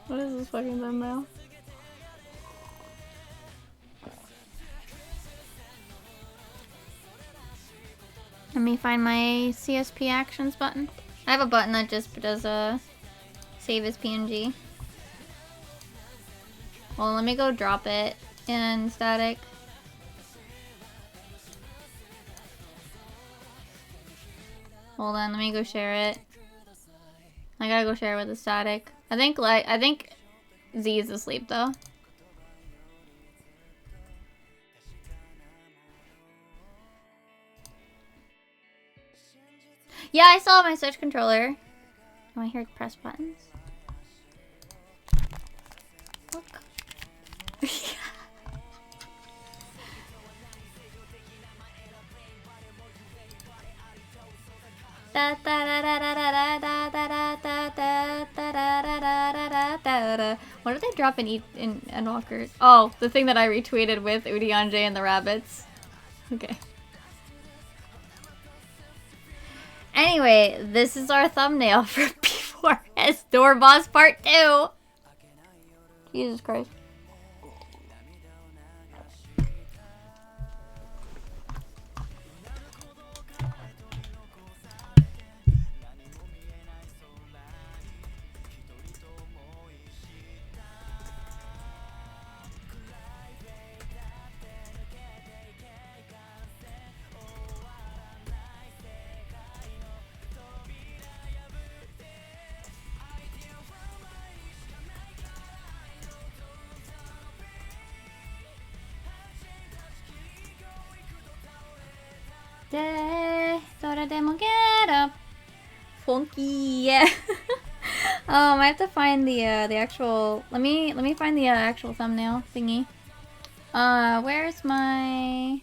What is this fucking thumbnail? Let me find my CSP actions button. I have a button that just does a save as PNG. Well, let me go drop it in static. Hold on, let me go share it. I gotta go share it with the static. I think Z is asleep though. Yeah, I saw my Switch controller. Am I here to press buttons? Look. What did they drop in Walkers? Oh, the thing that I retweeted with Udianje and the rabbits. Okay. Anyway, this is our thumbnail for P4S Door Boss Part 2. Jesus Christ. Get up. Funky, yeah. I have to find the actual. Let me find the actual thumbnail thingy. Where's my?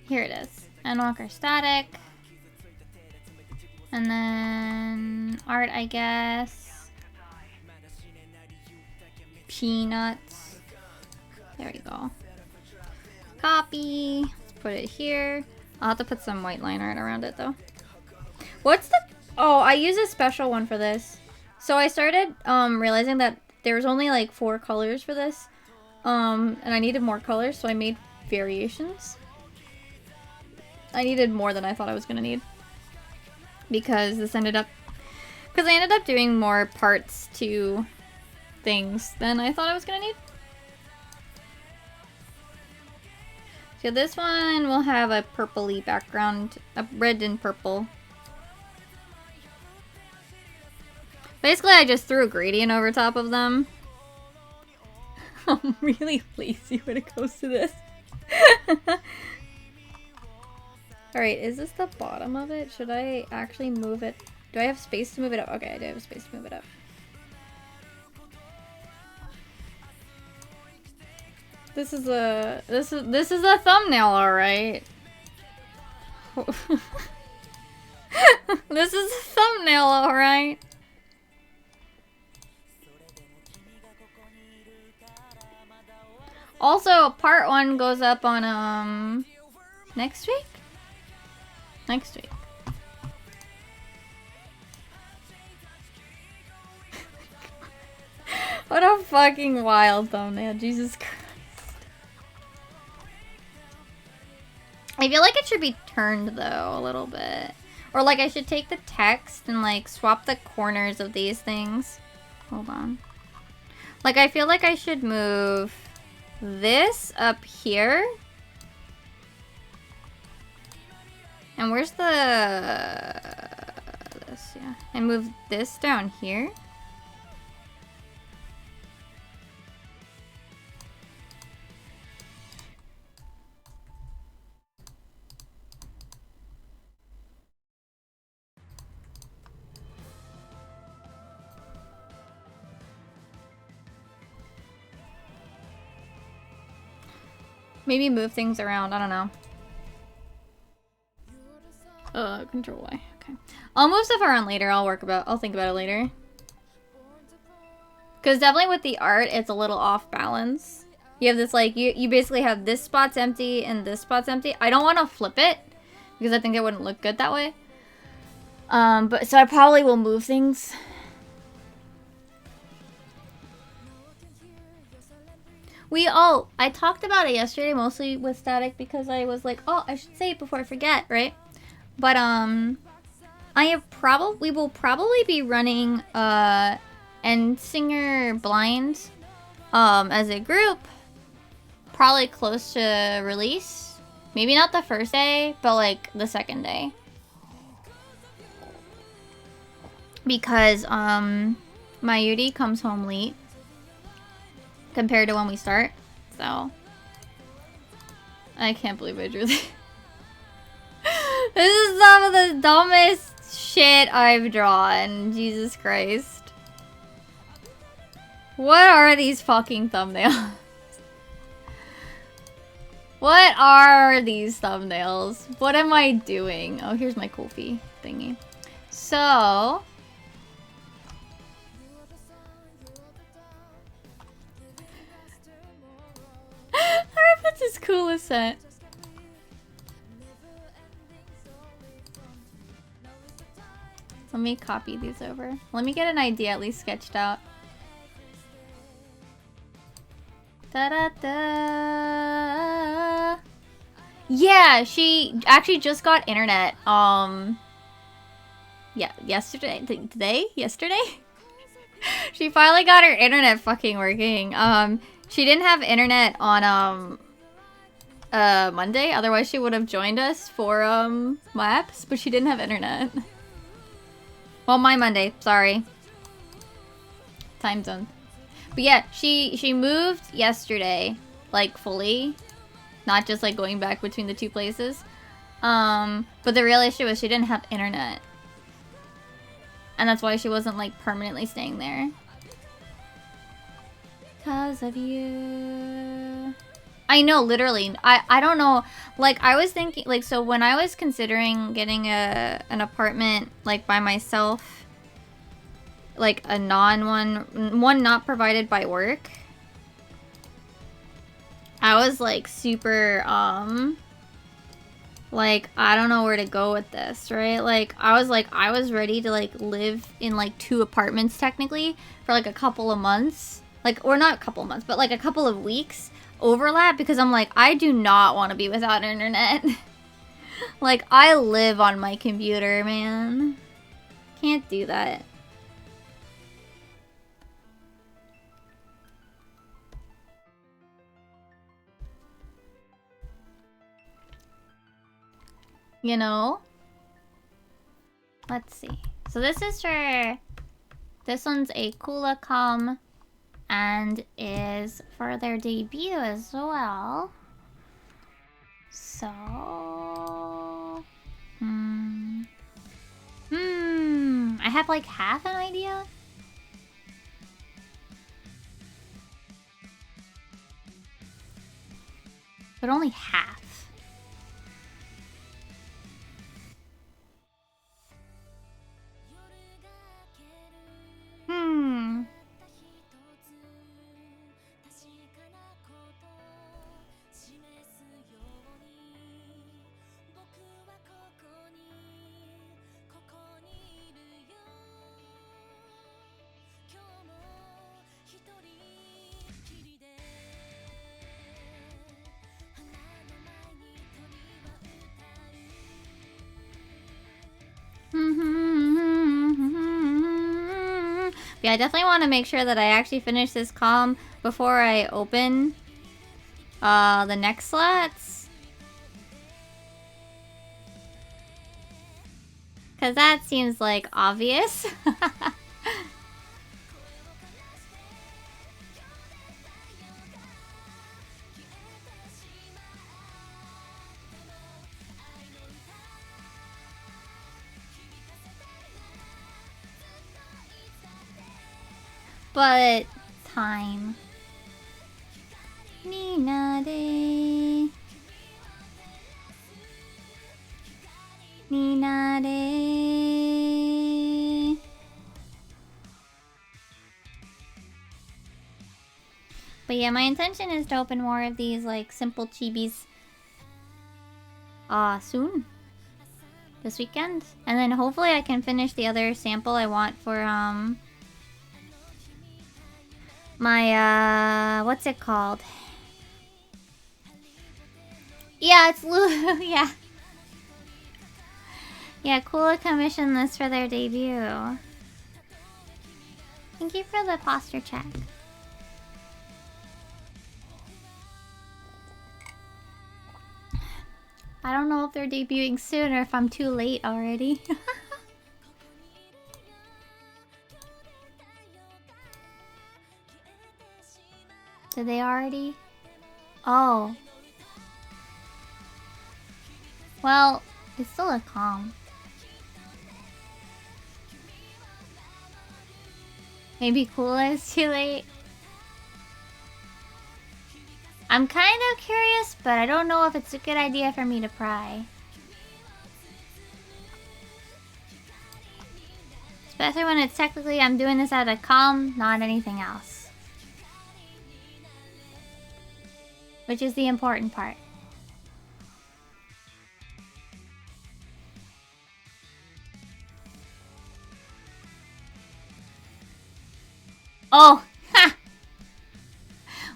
Here it is. Unwalker static, and then art, I guess. Peanuts. There you go. Copy. Let's put it here. I'll have to put some white line art around it though. What's the... Oh, I use a special one for this. So I started realizing that there was only like 4 colors for this. And I needed more colors, so I made variations. I needed more than I thought I was gonna need. Because this ended up... Because I ended up doing more parts to things than I thought I was gonna need. So this one will have a purpley background, a red and purple. Basically, I just threw a gradient over top of them. I'm really lazy when it comes to this. Alright, is this the bottom of it? Should I actually move it? Do I have space to move it up? Okay, I do have space to move it up. This is a thumbnail, alright. This is a thumbnail, alright. Also, part 1 goes up on next week? Next week. What a fucking wild thumbnail, Jesus Christ. I feel like it should be turned though, a little bit. Or like I should take the text and like swap the corners of these things. Hold on. Like I feel like I should move this up here. And where's the... this, yeah. And move this down here. Maybe move things around, I don't know. Control Y, okay. I'll move stuff around later, I'll think about it later. Cause definitely with the art, it's a little off balance. You have this like, you basically have this spot's empty and this spot's empty. I don't want to flip it, because I think it wouldn't look good that way. But so I probably will move things. I talked about it yesterday, mostly with Static, because I was like, oh, I should say it before I forget, right? But, we will probably be running, Endsinger Blind, as a group, probably close to release. Maybe not the first day, but, like, the second day. Because, my Yuri comes home late compared to when we start, so I can't believe I drew this. This is some of the dumbest shit I've drawn. Jesus Christ. What are these fucking thumbnails? What are these thumbnails? What am I doing? Oh, here's my Ko-fi thingy. So... What's his coolest set? Let me copy these over. Let me get an idea at least sketched out. Da-da-da. Yeah, she actually just got internet. Yeah, yesterday? Today? Yesterday? She finally got her internet fucking working. She didn't have internet on, Monday. Otherwise, she would have joined us for, maps. But she didn't have internet. Well, my Monday. Sorry. Time zone. But yeah, she moved yesterday. Like, fully. Not just, like, going back between the two places. But the real issue was she didn't have internet. And that's why she wasn't, like, permanently staying there. Because of you. I know, literally. I don't know. Like, I was thinking, like, so when I was considering getting an apartment, like, by myself, like, a one not provided by work, I was like super, like, I don't know where to go with this, right? Like, I was ready to like live in like 2 apartments technically for like a couple of months. Like, or not a couple of months, but like a couple of weeks overlap because I'm like, I do not want to be without internet. Like, I live on my computer, man. Can't do that. You know? Let's see. So this is for... This one's a Kulacom and is for their debut as well. So... I have like half an idea? But only half. Yeah, I definitely want to make sure that I actually finish this comm before I open the next slots. Cause that seems like obvious. But time. Ninade. Ninade. But yeah, my intention is to open more of these like simple chibis soon. This weekend. And then hopefully I can finish the other sample I want for my what's it called? Yeah, it's yeah. Yeah, Kula commissioned this for their debut. Thank you for the posture check. I don't know if they're debuting soon or if I'm too late already. Did they already? Oh. Well, it's still a calm. Maybe Kula is too late. I'm kind of curious, but I don't know if it's a good idea for me to pry. Especially when it's technically I'm doing this at a calm, not anything else. Which is the important part. Oh! Ha!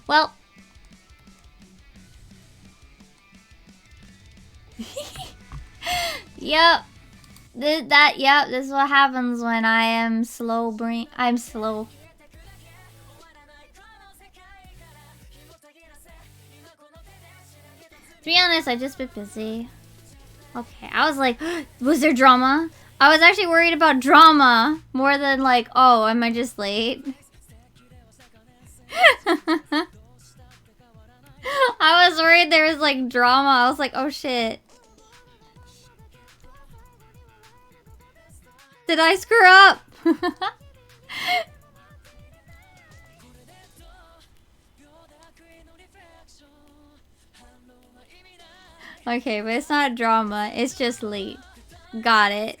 Well... Yep. Yep, this is what happens when I am slow brain. I'm slow. To be honest, I just been busy. Okay, I was like, was there drama? I was actually worried about drama more than like, oh, am I just late? I was worried there was like drama. I was like, oh shit. Did I screw up? Okay, but it's not drama. It's just late. Got it.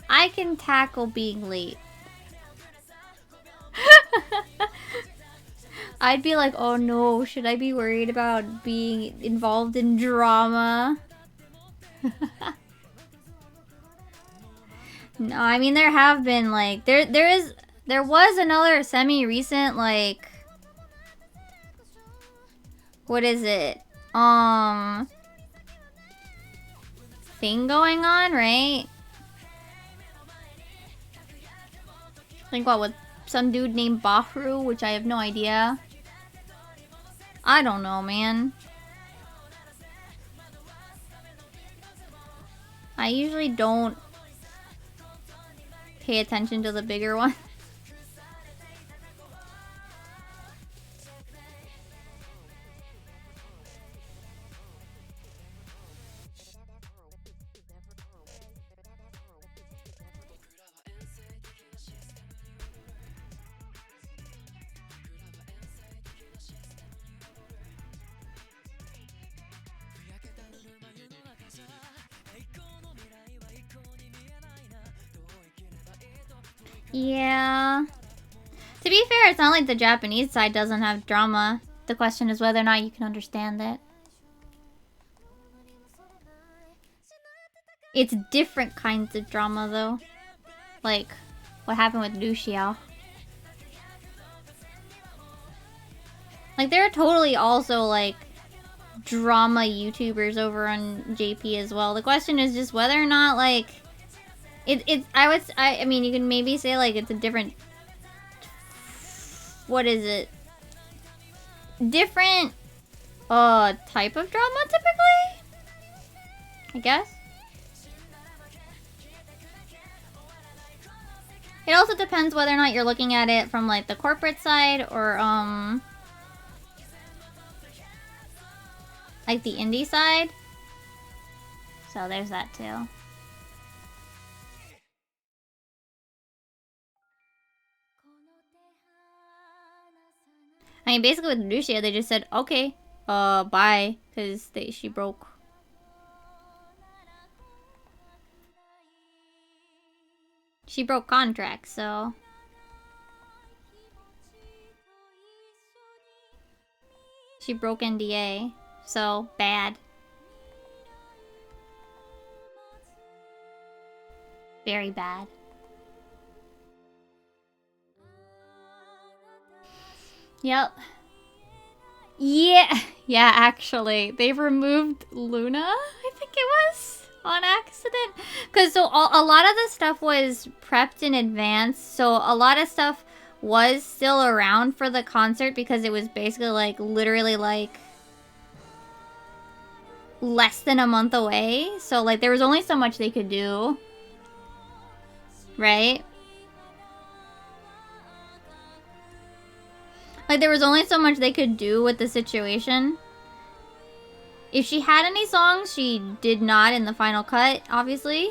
I can tackle being late. I'd be like, oh no, should I be worried about being involved in drama? No, I mean there have been like there was another semi-recent like what is it? Thing going on, right? Like what with some dude named Bahru, which I have no idea. I don't know, man. I usually don't pay attention to the bigger one. Yeah. To be fair, it's not like the Japanese side doesn't have drama. The question is whether or not you can understand it. It's different kinds of drama, though. Like, what happened with Liu Xiao. Like, there are totally also, like, drama YouTubers over on JP as well. The question is just whether or not, like... I mean, you can maybe say, like, it's a different... What is it? Different, type of drama, typically? I guess? It also depends whether or not you're looking at it from, like, the corporate side or, like, the indie side. So there's that, too. I mean, basically with Lucia, they just said, okay, bye, because she broke. She broke contracts, so... She broke NDA, so bad. Very bad. Yep. Yeah, actually. They removed Luna, I think it was, on accident. Because so a lot of the stuff was prepped in advance, so a lot of stuff was still around for the concert because it was basically like, literally like, less than a month away. So like, there was only so much they could do. Right? Like, there was only so much they could do with the situation. If she had any songs, she did not in the final cut, obviously.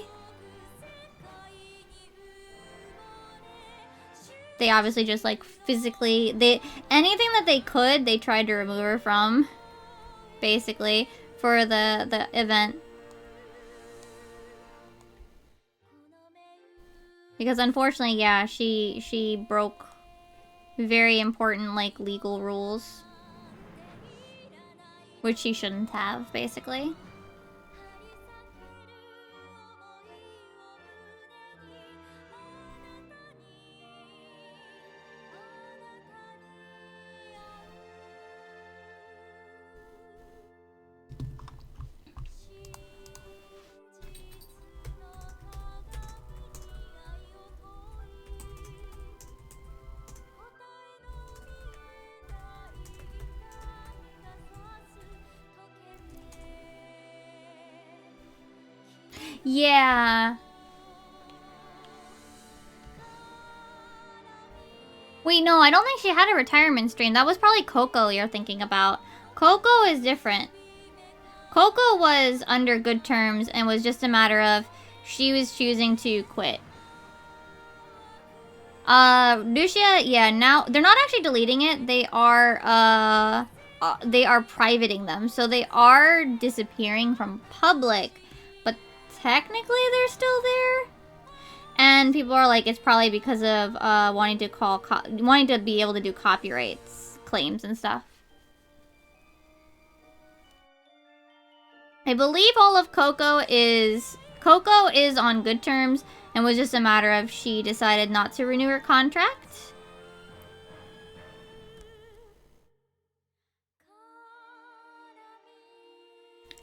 They obviously just, like, physically... anything that they could, they tried to remove her from. Basically. For the event. Because unfortunately, yeah, she broke... very important, like, legal rules. Which she shouldn't have, basically. Yeah. Wait, no, I don't think she had a retirement stream. That was probably Coco you're thinking about. Coco is different. Coco was under good terms and was just a matter of she was choosing to quit. Lucia, yeah, now they're not actually deleting it. They are privating them. So they are disappearing from public, but technically they're still there. And people are like, it's probably because of wanting to be able to do copyrights claims and stuff. I believe all of Coco is on good terms, and was just a matter of she decided not to renew her contract.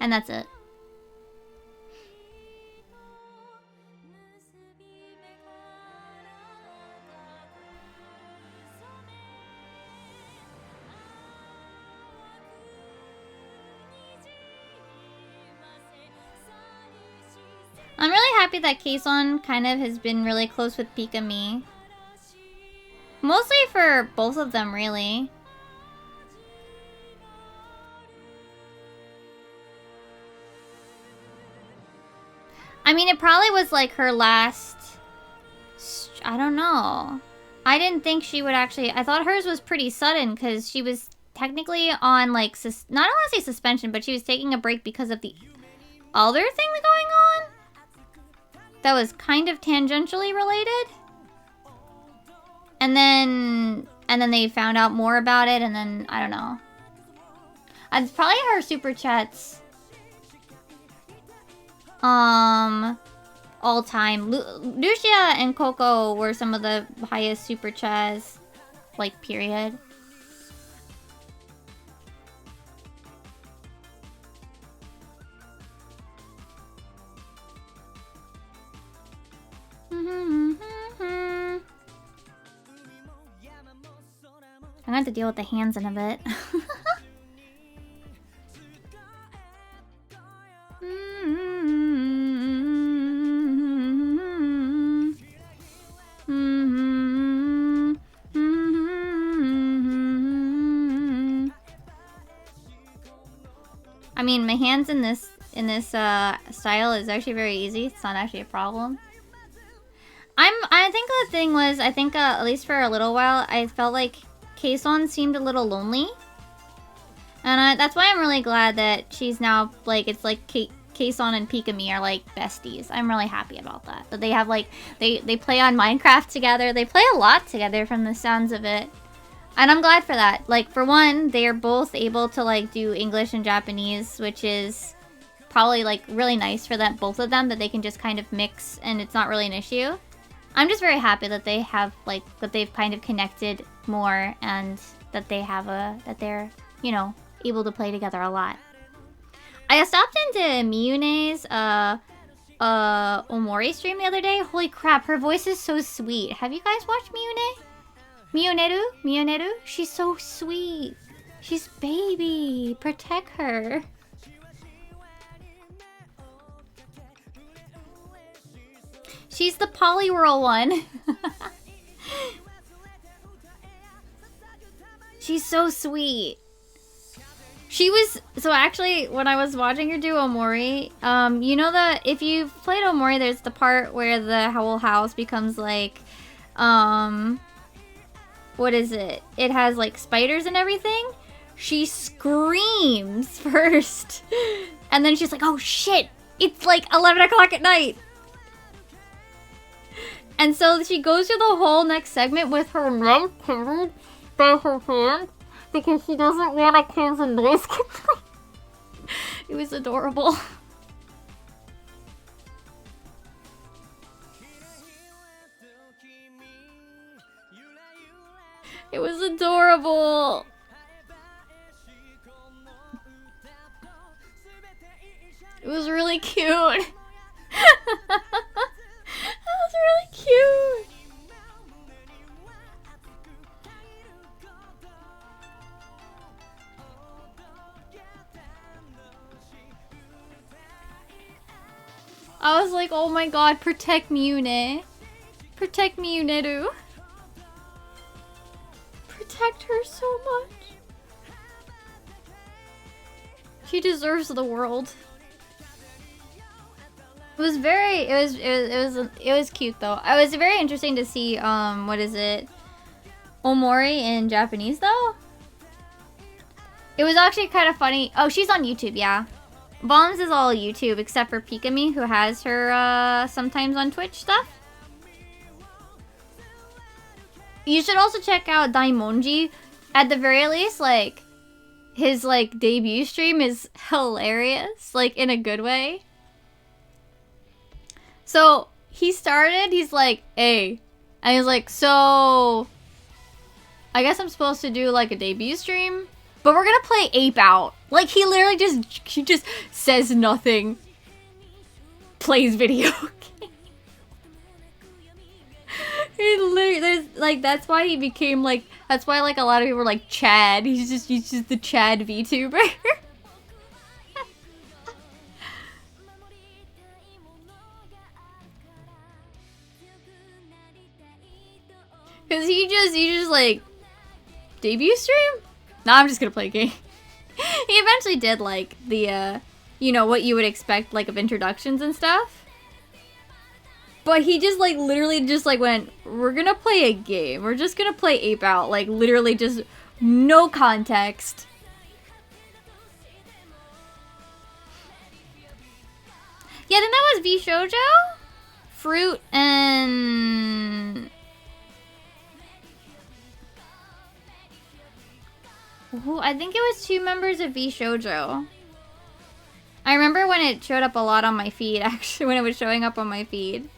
And that's it. I'm really happy that Kason kind of has been really close with Pika-me. Mostly for both of them, really. I mean, it probably was like her last... I don't know. I didn't think she would actually... I thought hers was pretty sudden because she was technically on like... not I want to say suspension, but she was taking a break because of the other thing going on. That was kind of tangentially related. And then they found out more about it, and then, I don't know. It's probably her super chats. All time. Lucia and Coco were some of the highest super chats, like, period. I'm gonna have to deal with the hands in a bit. I mean, my hands in this style is actually very easy. It's not actually a problem. I think the thing was, at least for a little while, I felt like Kason seemed a little lonely. And that's why I'm really glad that she's now, like, it's like Kason and Pika-me are, like, besties. I'm really happy about that. That they have, like, they play on Minecraft together. They play a lot together from the sounds of it. And I'm glad for that. Like, for one, they are both able to, like, do English and Japanese, which is probably, like, really nice for them, both of them, that they can just kind of mix and it's not really an issue. I'm just very happy that they have, like, that they've kind of connected more and that they have that they're, you know, able to play together a lot. I stopped into Miyune's, Omori stream the other day. Holy crap, her voice is so sweet. Have you guys watched Miyune? Miyoneru? She's so sweet. She's baby. Protect her. She's the Poliwhirl one. She's so sweet. She was... So actually, when I was watching her do Omori, you know that if you've played Omori, there's the part where the whole house becomes like... What is it? It has like spiders and everything. She screams first. And then she's like, oh shit! It's like 11 o'clock at night! And so she goes through the whole next segment with her mouth covered by her hand because she doesn't want to close the noise control. It was adorable. It was adorable. It was really cute. That was really cute. I was like, oh my god, protect Miyune. Protect Miyuneru. Protect her so much. She deserves the world. It was very, it was cute though. It was very interesting to see, what is it? Omori in Japanese though? It was actually kind of funny. Oh, she's on YouTube, yeah. Bombs is all YouTube except for Pika-me, who has her, sometimes on Twitch stuff. You should also check out Daimonji. at the very least, like, his, like, debut stream is hilarious, like, in a good way. So, he started, he's like, hey. And he's like, so, I guess I'm supposed to do, like, a debut stream? But we're gonna play Ape Out. Like, he literally just says nothing. Plays video game. He literally, there's, like, that's why he became, like, that's why, like, a lot of people were like, Chad. He's just the Chad VTuber. Cause he just like, debut stream? Nah, I'm just gonna play a game. He eventually did, like, the, you know, what you would expect, like, of introductions and stuff. But he just, like, literally just, like, went, we're gonna play a game. We're just gonna play Ape Out. Like, literally just no context. Yeah, then that was V Shoujo? Fruit and... Ooh, I think it was 2 members of V Shoujo. I remember when it showed up a lot on my feed, actually, when it was showing up on my feed.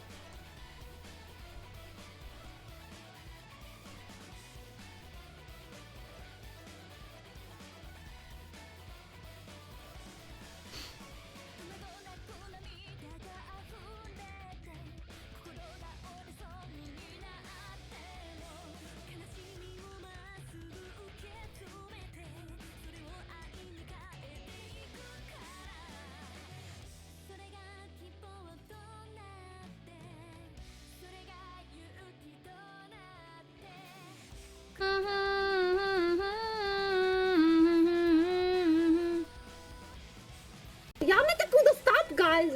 Stop, guys!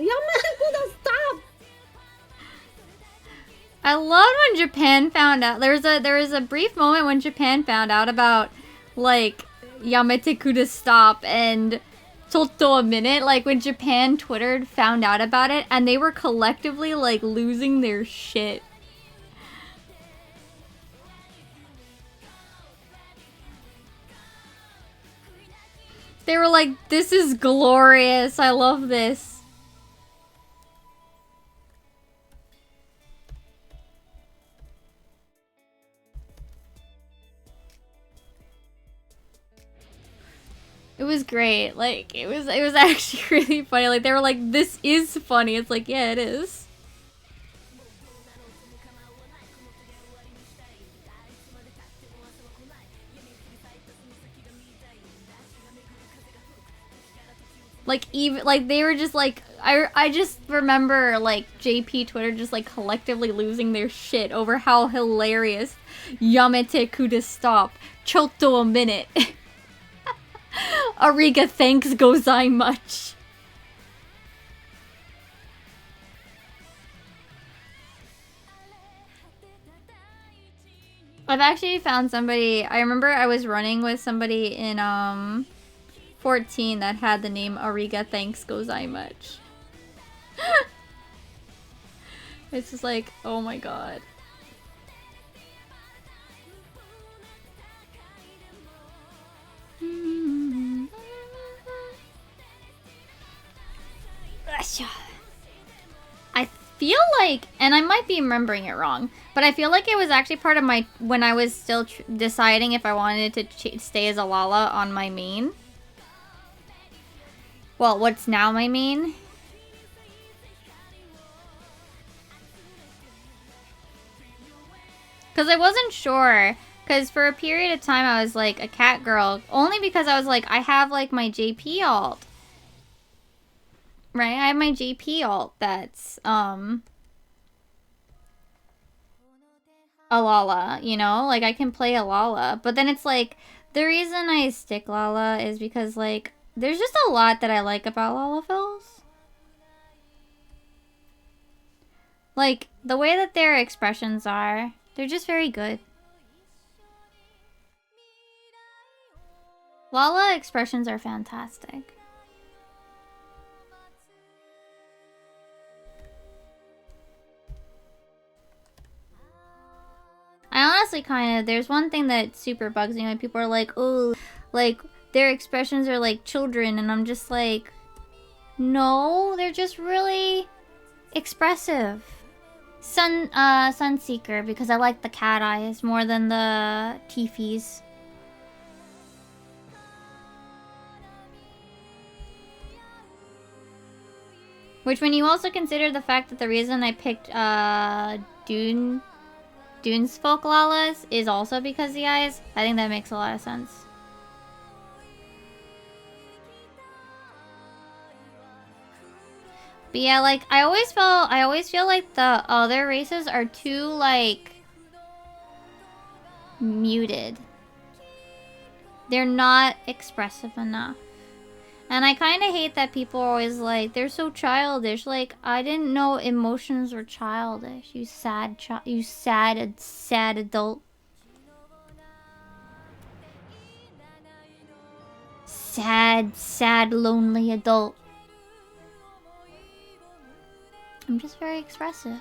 Stop! I loved when Japan found out. There was a brief moment when Japan found out about, like, Yamete Kuda stop and Toto a minute. Like, when Japan Twittered found out about it, and they were collectively, like, losing their shit. They were like, this is glorious. I love this. It was great. Like, it was actually really funny. Like, they were like, this is funny. It's like, yeah, it is. Like, even, like, they were just like, I just remember, like, JP Twitter just, like, collectively losing their shit over how hilarious Yamete Kuda stop. Chotto a minute. Ariga thanks gozaimasu. I've actually found somebody, I remember I was running with somebody in, 14 that had the name Ariga thanks gozaimasu. It's just like, oh my god. I feel like, and I might be remembering it wrong, but I feel like it was actually part of my, when I was still deciding if I wanted to stay as a Lala on my main. Well, what's now my main? Because I wasn't sure. Because for a period of time I was like a cat girl. Only because I was like, I have like my JP alt. Right? I have my JP alt that's, a Lala, you know? Like, I can play a Lala. But then it's like, the reason I stick Lala is because, like, there's just a lot that I like about Lalafels. Like, the way that their expressions are, they're just very good. Lala expressions are fantastic. I honestly kind of, there's one thing that super bugs me when people are like, oh, like, their expressions are like children, and I'm just like, no, they're just really expressive. Sunseeker, because I like the cat eyes more than the teefies. Which, when you also consider the fact that the reason I picked Dune's folk lalas is also because the eyes, I think that makes a lot of sense. But yeah, like, I always feel like the other races are too, like, muted. They're not expressive enough. And I kind of hate that people are always like, they're so childish. Like, I didn't know emotions were childish. You sad adult. Sad, lonely adult. I'm just very expressive.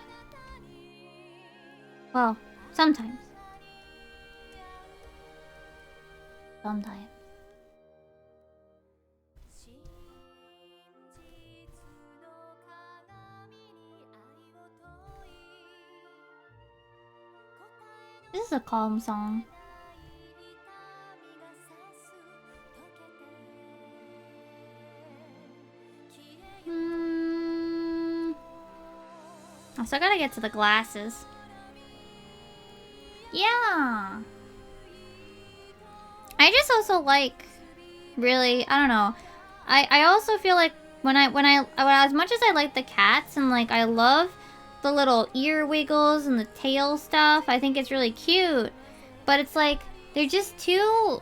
Well, sometimes. Sometimes. This is a calm song. I still gotta get to the glasses. Yeah. I just also like, really, I don't know. I also feel like when as much as I like the cats and like I love the little ear wiggles and the tail stuff, I think it's really cute. But it's like, they're just too,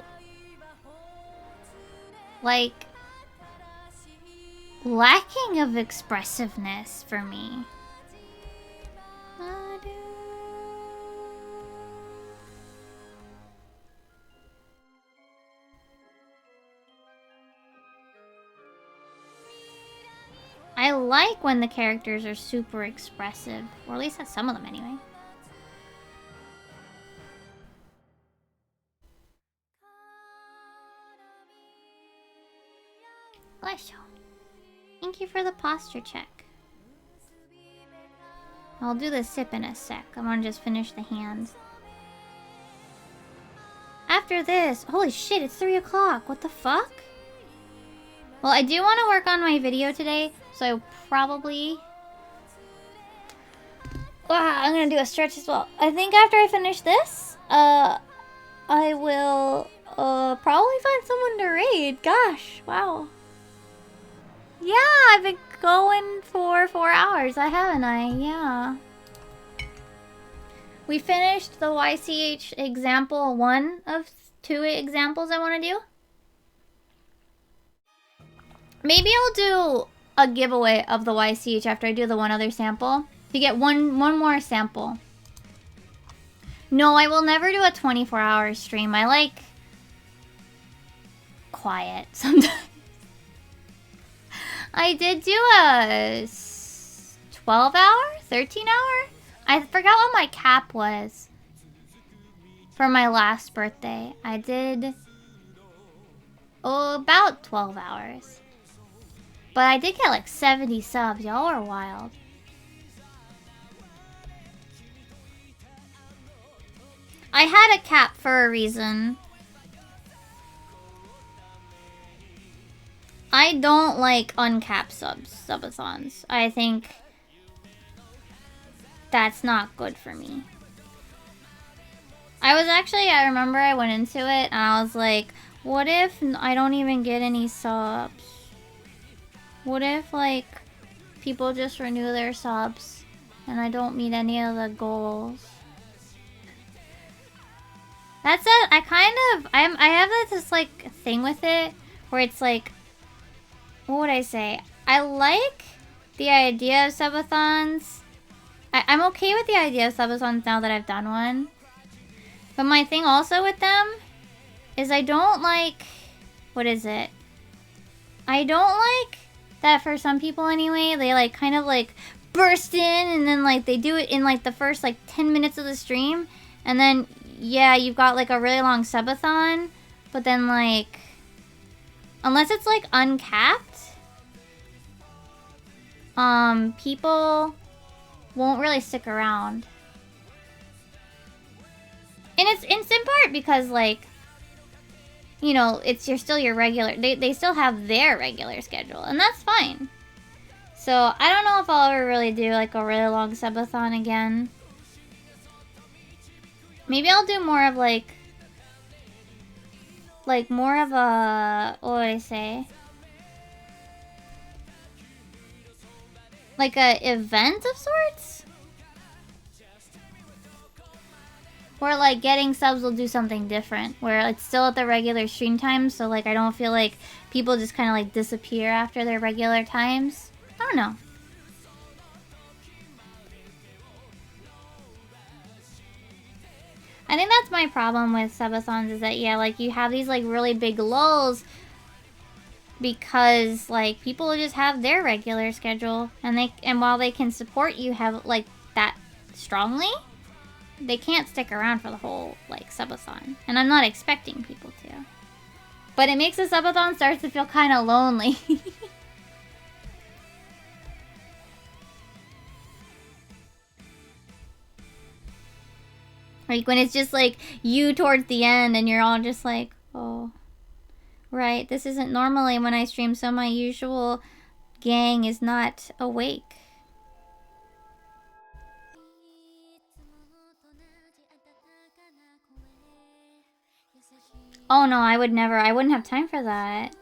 like, lacking of expressiveness for me. I like when the characters are super expressive, or at least that's some of them anyway. Bless you. Thank you for the posture check. I'll do the sip in a sec. I want to just finish the hands. After this, holy shit, it's 3 o'clock. What the fuck? Well, I do want to work on my video today, so I probably... Wow, I'm gonna do a stretch as well. I think after I finish this, I will probably find someone to raid. Gosh, wow. Yeah, I've been going for 4 hours, haven't I? Yeah. We finished the YCH example 1 of 2 examples I want to do. Maybe I'll do a giveaway of the YCH after I do the one other sample. To get one more sample. No, I will never do a 24-hour stream. I like quiet sometimes. I did do a 12-hour? 13-hour? I forgot what my cap was for my last birthday. I did about 12 hours. But I did get like 70 subs. Y'all are wild. I had a cap for a reason. I don't like uncapped subathons. I think that's not good for me. I remember I went into it and I was like, what if I don't even get any subs? What if, like, people just renew their subs and I don't meet any of the goals? That said, I have this, like, thing with it where it's like, what would I say? I like the idea of subathons. I'm okay with the idea of subathons now that I've done one. But my thing also with them is I don't like, what is it? I don't like that for some people anyway, they like kind of like burst in and then like they do it in like the first like 10 minutes of the stream and then yeah, you've got like a really long subathon, but then like, unless it's like uncapped, people won't really stick around. And it's in part because like, you know, you're still your regular, they still have their regular schedule, and that's fine. So I don't know if I'll ever really do like a really long subathon again. Maybe I'll do more of like more of a, what would I say? Like a event of sorts? Or like getting subs will do something different, where it's still at the regular stream times, so like I don't feel like people just kind of like disappear after their regular times. I don't know. I think that's my problem with subathons, is that, yeah, like you have these like really big lulls because like people just have their regular schedule, and while they can support you have like that strongly, they can't stick around for the whole like subathon, and I'm not expecting people to. But it makes the subathon start to feel kind of lonely. Like when it's just like you towards the end and you're all just like, oh, right, this isn't normally when I stream, so my usual gang is not awake. Oh no, I wouldn't have time for that.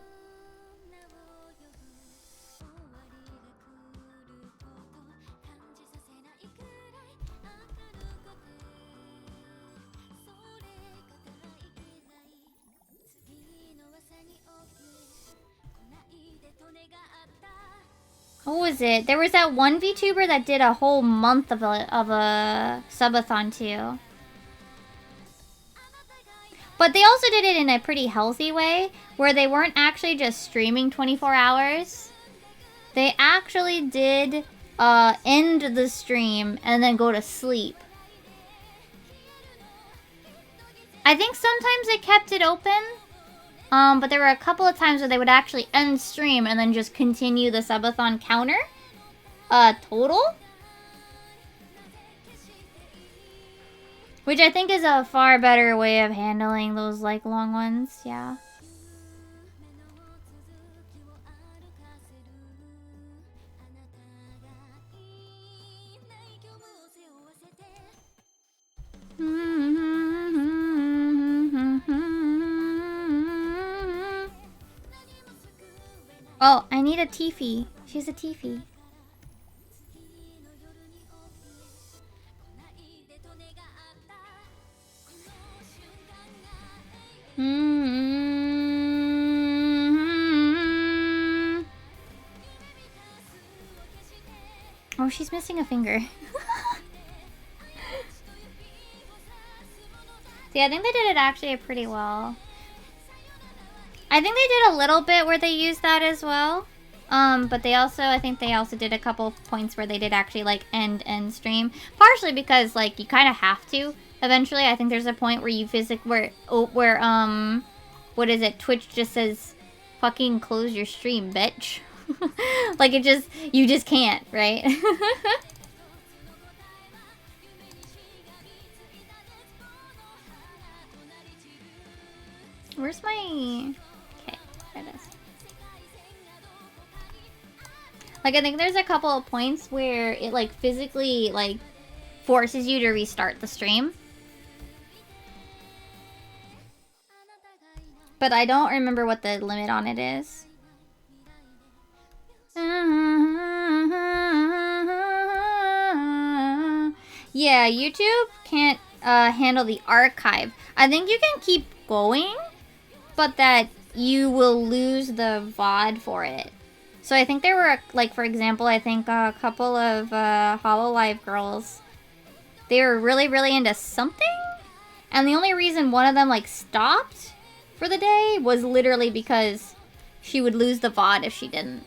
What was it? There was that one VTuber that did a whole month of a subathon too. But they also did it in a pretty healthy way, where they weren't actually just streaming 24 hours. They actually did end the stream and then go to sleep. I think sometimes they kept it open. But there were a couple of times where they would actually end stream and then just continue the subathon counter. Total. Which I think is a far better way of handling those, like, long ones, yeah. Oh, I need a Tiffy. She's a Tiffy. Oh, she's missing a finger. See, I think they did it actually pretty well. I think they did a little bit where they used that as well. But I think they also did a couple points where they did actually, like, end stream. Partially because, like, you kind of have to. Eventually, I think there's a point where you what is it? Twitch just says, fucking close your stream, bitch. Like, you just can't, right? Where's my... Okay, there it is. Like, I think there's a couple of points where it, like, physically, like, forces you to restart the stream. But I don't remember what the limit on it is. Yeah, YouTube can't handle the archive. I think you can keep going, but that you will lose the VOD for it. So I think there were, like, for example, I think a couple of HoloLive girls, they were really, really into something, and the only reason one of them, like, stopped for the day was literally because she would lose the VOD if she didn't.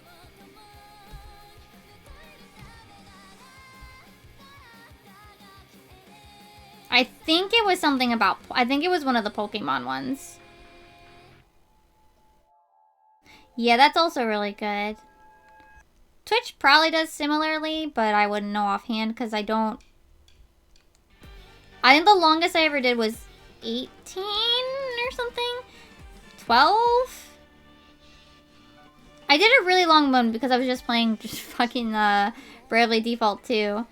I think it was something about... I think it was one of the Pokemon ones. Yeah, that's also really good. Twitch probably does similarly, but I wouldn't know offhand because I don't... I think the longest I ever did was 18 or something? 12? I did a really long one because I was just playing fucking Bravely Default 2.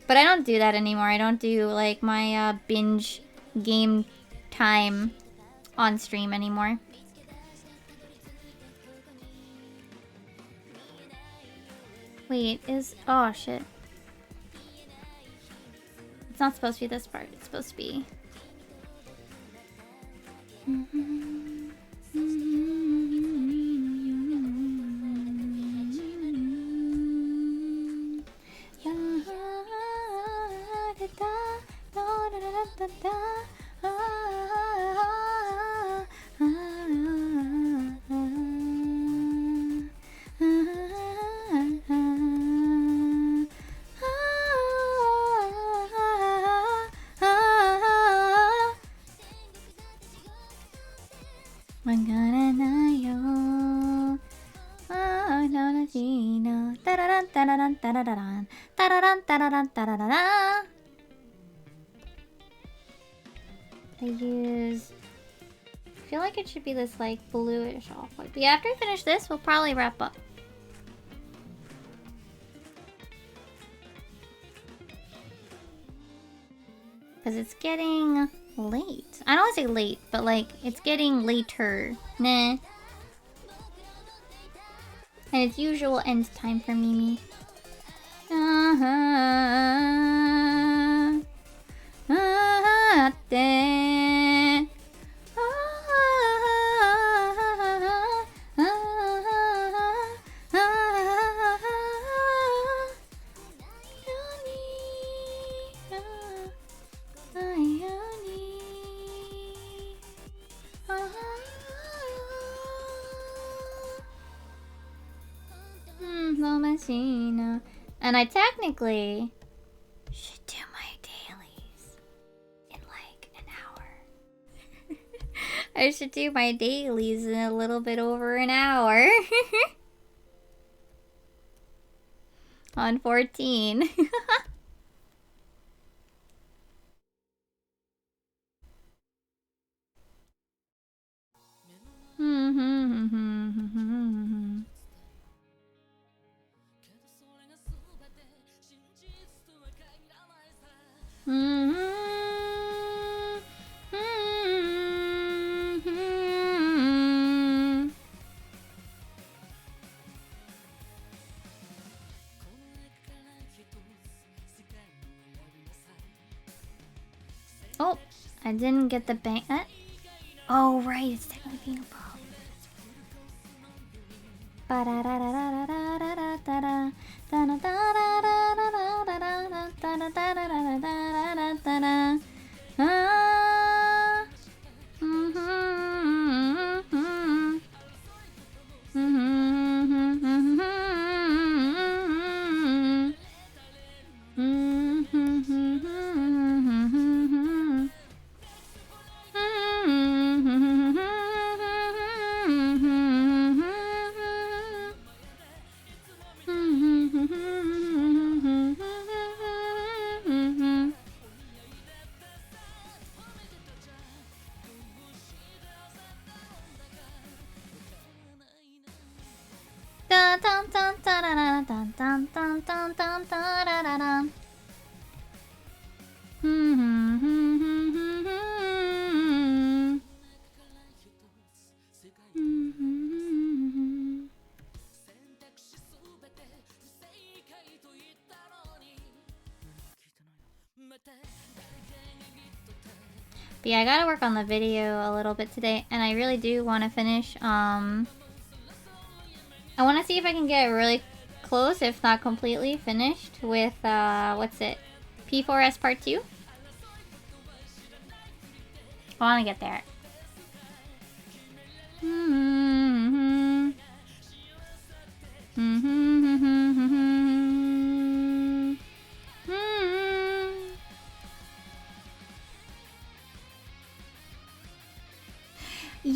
But I don't do that anymore. I don't do like my binge game time on stream anymore. Wait, oh shit. It's not supposed to be this part. It's supposed to be... I feel like it should be this like bluish off white. But yeah, after we finish this, we'll probably wrap up. Because it's getting late. I don't want to say late, but like, it's getting later. Nah. And it's usual end time for Mimi. And I technically should do my dailies in like an hour. I should do my dailies in a little bit over an hour. On 14. Oh, I didn't get the bank. Oh, right, it's technically being a pop. But yeah, I gotta work on the video a little bit today, and I really do want to finish, I want to see if I can get really close, if not completely finished, with, what's it? P4S Part 2? I want to get there.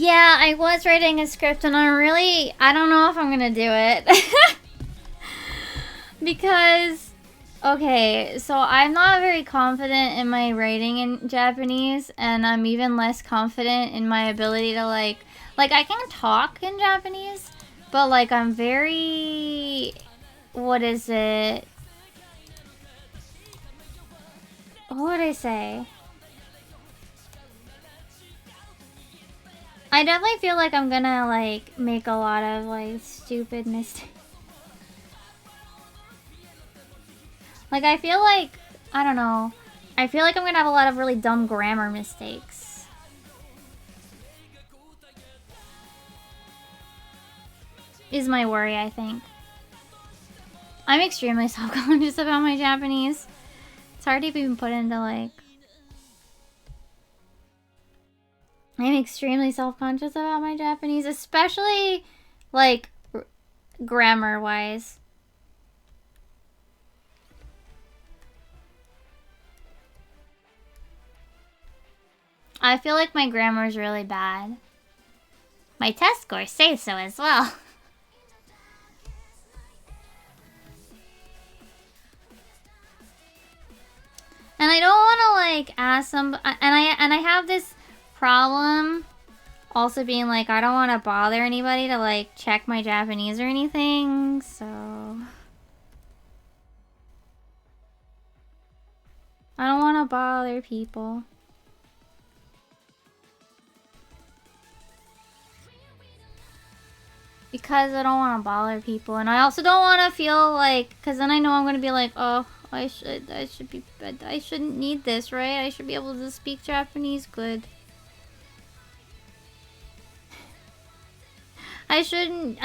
Yeah, I was writing a script and I don't know if I'm gonna do it. Because, okay, so I'm not very confident in my writing in Japanese, and I'm even less confident in my ability to like I can talk in Japanese, but like I'm very, what is it? What would I say? I definitely feel like I'm gonna like make a lot of like stupid mistakes. Like I feel like, I don't know. I feel like I'm gonna have a lot of really dumb grammar mistakes. Is my worry, I think. I'm extremely self-conscious about my Japanese. It's hard to even put into like... I'm extremely self-conscious about my Japanese, especially like grammar-wise. I feel like my grammar is really bad. My test scores say so as well. And I don't want to like ask some, and I have this problem also being like, I don't want to bother anybody to like check my Japanese or anything, so I don't want to bother people. Because I don't want to bother people, and I also don't want to feel like, because then I know I'm going to be like, oh, I shouldn't need this, right? I should be able to speak Japanese good. I should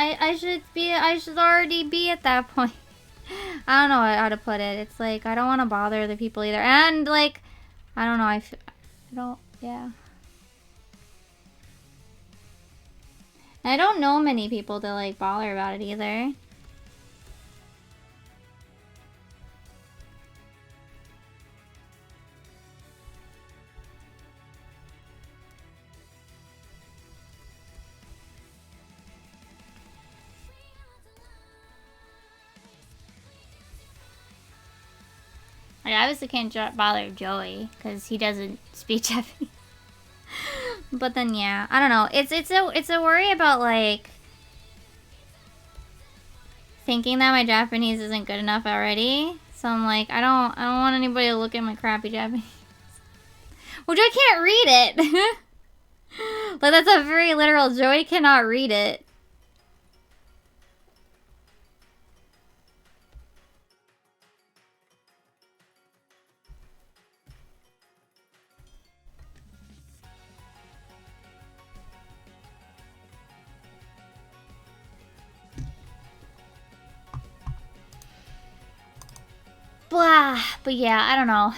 already be at that point. I don't know how to put it. It's like, I don't want to bother the people either. And like, I don't know, I don't, yeah. I don't know many people to like bother about it either. I obviously can't bother Joey because he doesn't speak Japanese. But then yeah, I don't know. It's a worry about like thinking that my Japanese isn't good enough already. So I'm like, I don't want anybody to look at my crappy Japanese. Well, Joey can't read it. Like that's a very literal. Joey cannot read it. Blah. But yeah, I don't know.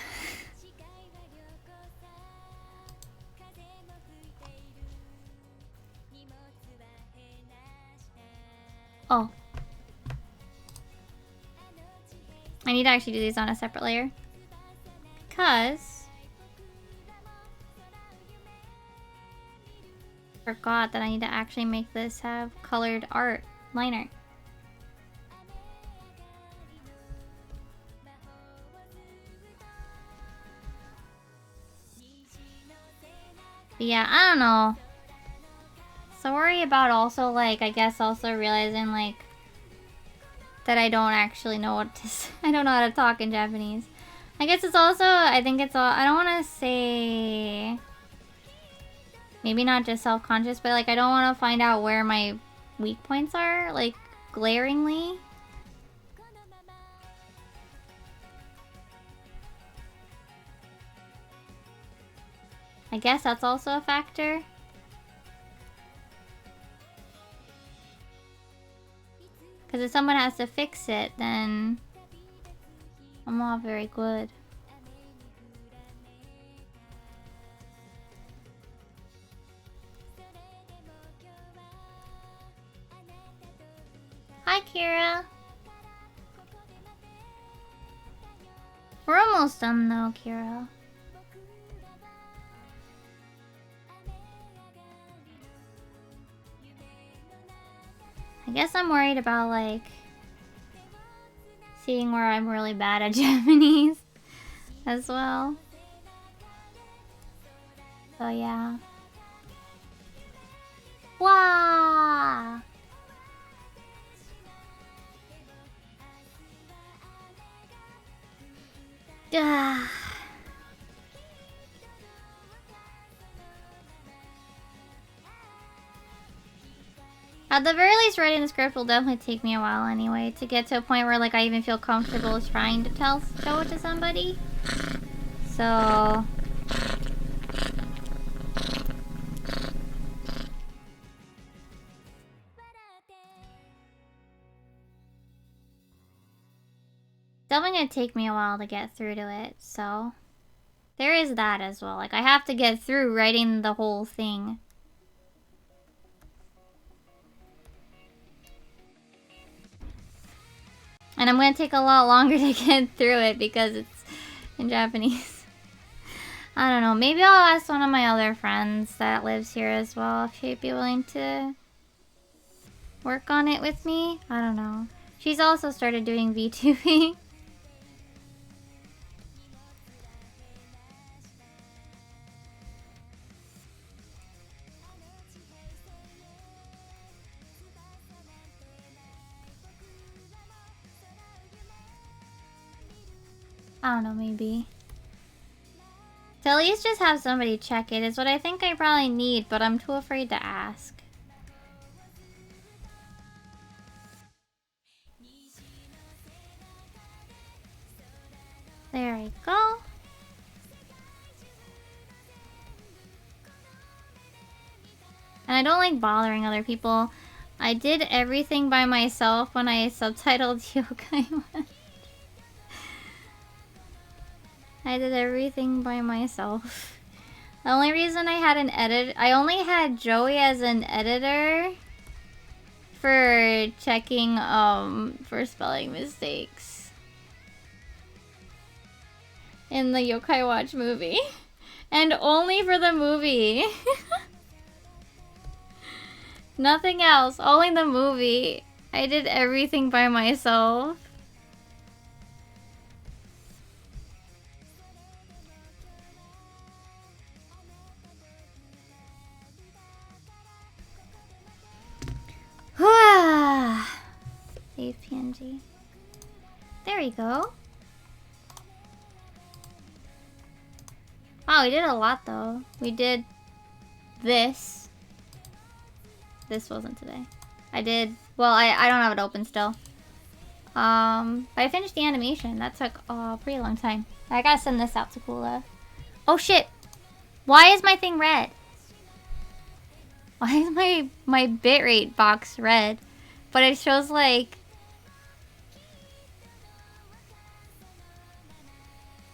Oh. I need to actually do these on a separate layer. Because I forgot that I need to actually make this have colored art liner. But yeah, I don't know. So worry about also like, I guess also realizing like that I don't actually know what to say. I don't know how to talk in Japanese. I guess it's also, I think it's all, I don't want to say, maybe not just self-conscious, but like I don't want to find out where my weak points are, like glaringly. I guess that's also a factor. Because if someone has to fix it, then I'm not very good. Hi, Kira. We're almost done though, Kira. guess I'm worried about, like, seeing where I'm really bad at Japanese as well. So, yeah. Wow! Ugh. At the very least, writing the script will definitely take me a while anyway, to get to a point where, like, I even feel comfortable trying to show it to somebody. So... definitely gonna take me a while to get through to it, so... there is that as well. Like, I have to get through writing the whole thing. And I'm gonna take a lot longer to get through it because it's in Japanese. I don't know. Maybe I'll ask one of my other friends that lives here as well if she'd be willing to work on it with me. I don't know. She's also started doing VTubing. I don't know, maybe. To at least just have somebody check it is what I think I probably need, but I'm too afraid to ask. There we go. And I don't like bothering other people. I did everything by myself when I subtitled Yokai. I did everything by myself. The only reason I had I only had Joey as an editor for checking, for spelling mistakes in the Yokai Watch movie. And only for the movie. Nothing else, only the movie. I did everything by myself. Save PNG. There we go. Wow, we did a lot though. We did this. This wasn't today. I did, well, I don't have it open still. But I finished the animation. That took a pretty long time. I gotta send this out to Kula. Oh shit! Why is my thing red? Why is my bitrate box red? But it shows like...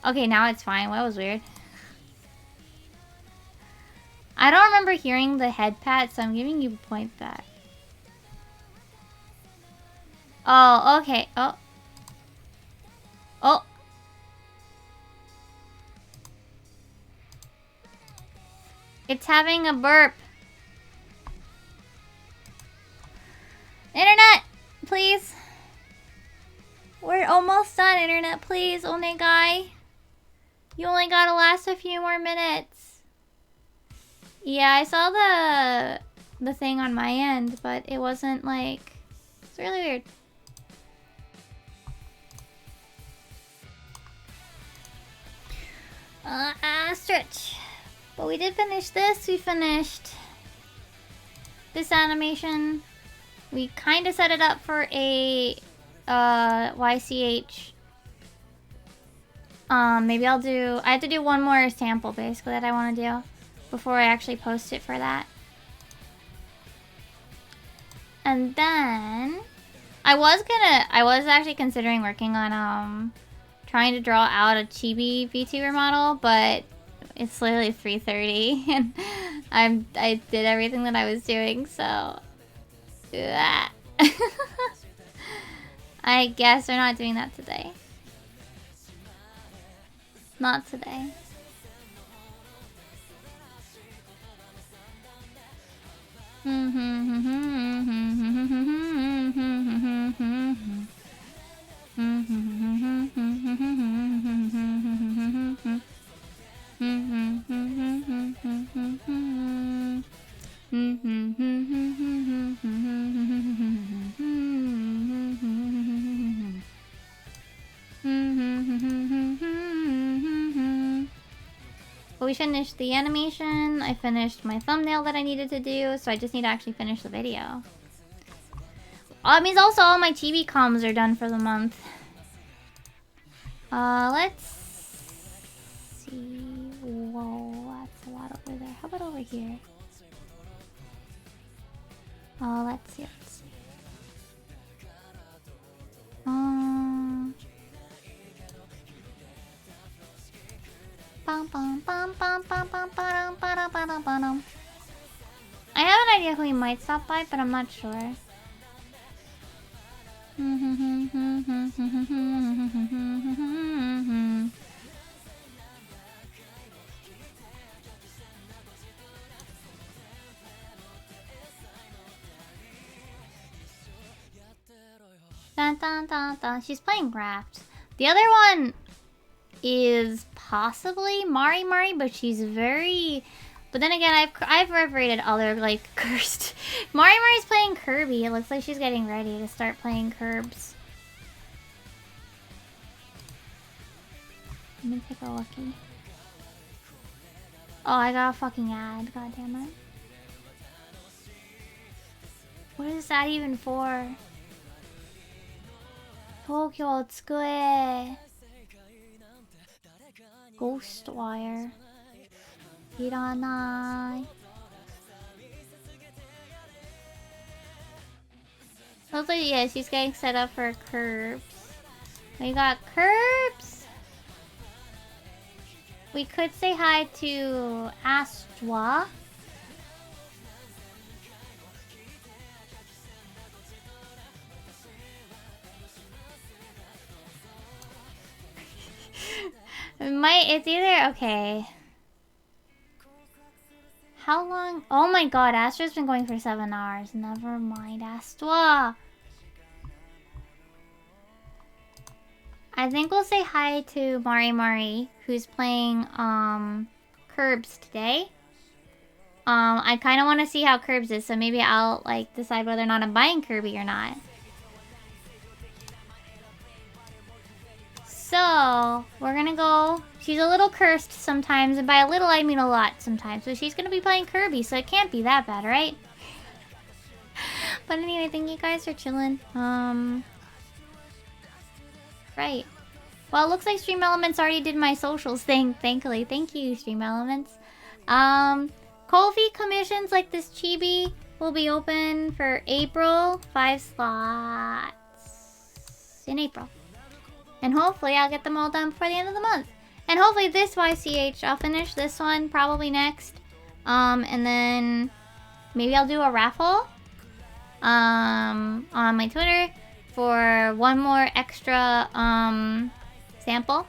okay, now it's fine. Well, that was weird. I don't remember hearing the head pat, so I'm giving you a point back. Oh, okay. Oh. Oh. It's having a burp. Internet, please. We're almost done, internet, please. Onegai. You only gotta last a few more minutes. Yeah, I saw the thing on my end, but it wasn't like... it's really weird. Stretch. But we did finish this. We finished this animation. We kind of set it up for a YCH. Maybe I'll do... I have to do one more sample basically that I want to do before I actually post it for that. And then I was actually considering working on trying to draw out a chibi VTuber model, but it's literally 3:30 and I did everything that I was doing, so I guess we're not doing that today. Not today. But we finished the animation. I finished my thumbnail that I needed to do, so I just need to actually finish the video. It means also all my TV comms are done for the month. Let's see. Whoa, that's a lot over there. How about over here? Let's see. I have an idea who he might stop by, but I'm not sure. Dun, dun, dun, dun. She's playing Raft. The other one is possibly Mari Mari, but she's very... But then again, I've rated other, like, cursed... Mari Mari's playing Kirby. It looks like she's getting ready to start playing Curbs. Let me take a lookie. Oh, I got a fucking ad. God damn it. What is this ad even for? Tokyo Tsukue. Ghostwire. Hiranai. Looks like, yeah, she's getting set up for Curbs. We got Curbs. We could say hi to Astra. It's either... Okay. How long? Oh my god, Astra's been going for 7 hours. Never mind, Astra. I think we'll say hi to Mari Mari, who's playing Curbs today. I kind of want to see how Curbs is, so maybe I'll like decide whether or not I'm buying Kirby or not. So, we're gonna go... She's a little cursed sometimes, and by a little I mean a lot sometimes. So she's gonna be playing Kirby, so it can't be that bad, right? But anyway, I think you guys are chilling. Right. Well, it looks like Stream Elements already did my socials thing, thankfully. Thank you, Stream Elements. Ko-fi commissions like this chibi will be open for April. 5 slots in April. And hopefully I'll get them all done before the end of the month. And hopefully this YCH, I'll finish this one probably next. And then maybe I'll do a raffle on my Twitter for one more extra sample.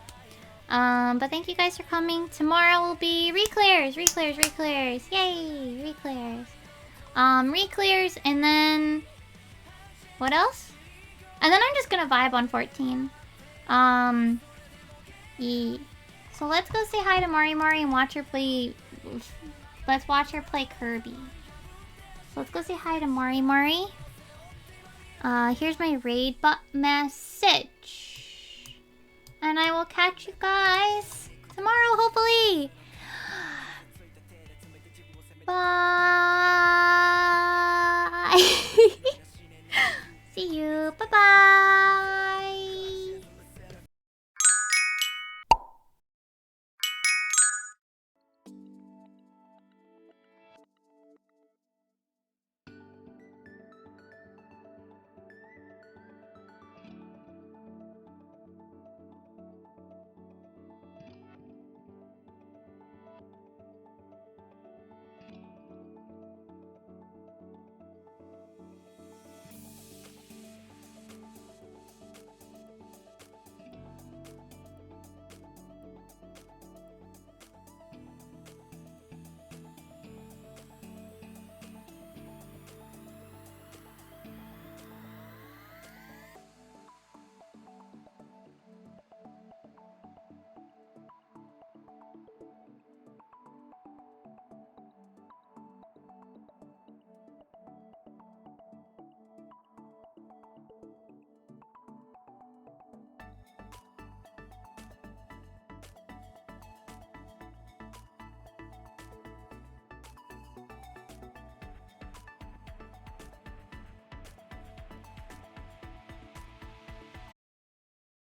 But thank you guys for coming. Tomorrow will be reclears. Yay, reclears. Reclears, and then what else? And then I'm just gonna vibe on 14. Yeah. So let's go say hi to Mari Mari and watch her play. Let's watch her play Kirby. So let's go say hi to Mari Mari. Here's my raid message. And I will catch you guys tomorrow, hopefully. Bye. See you. Bye-bye.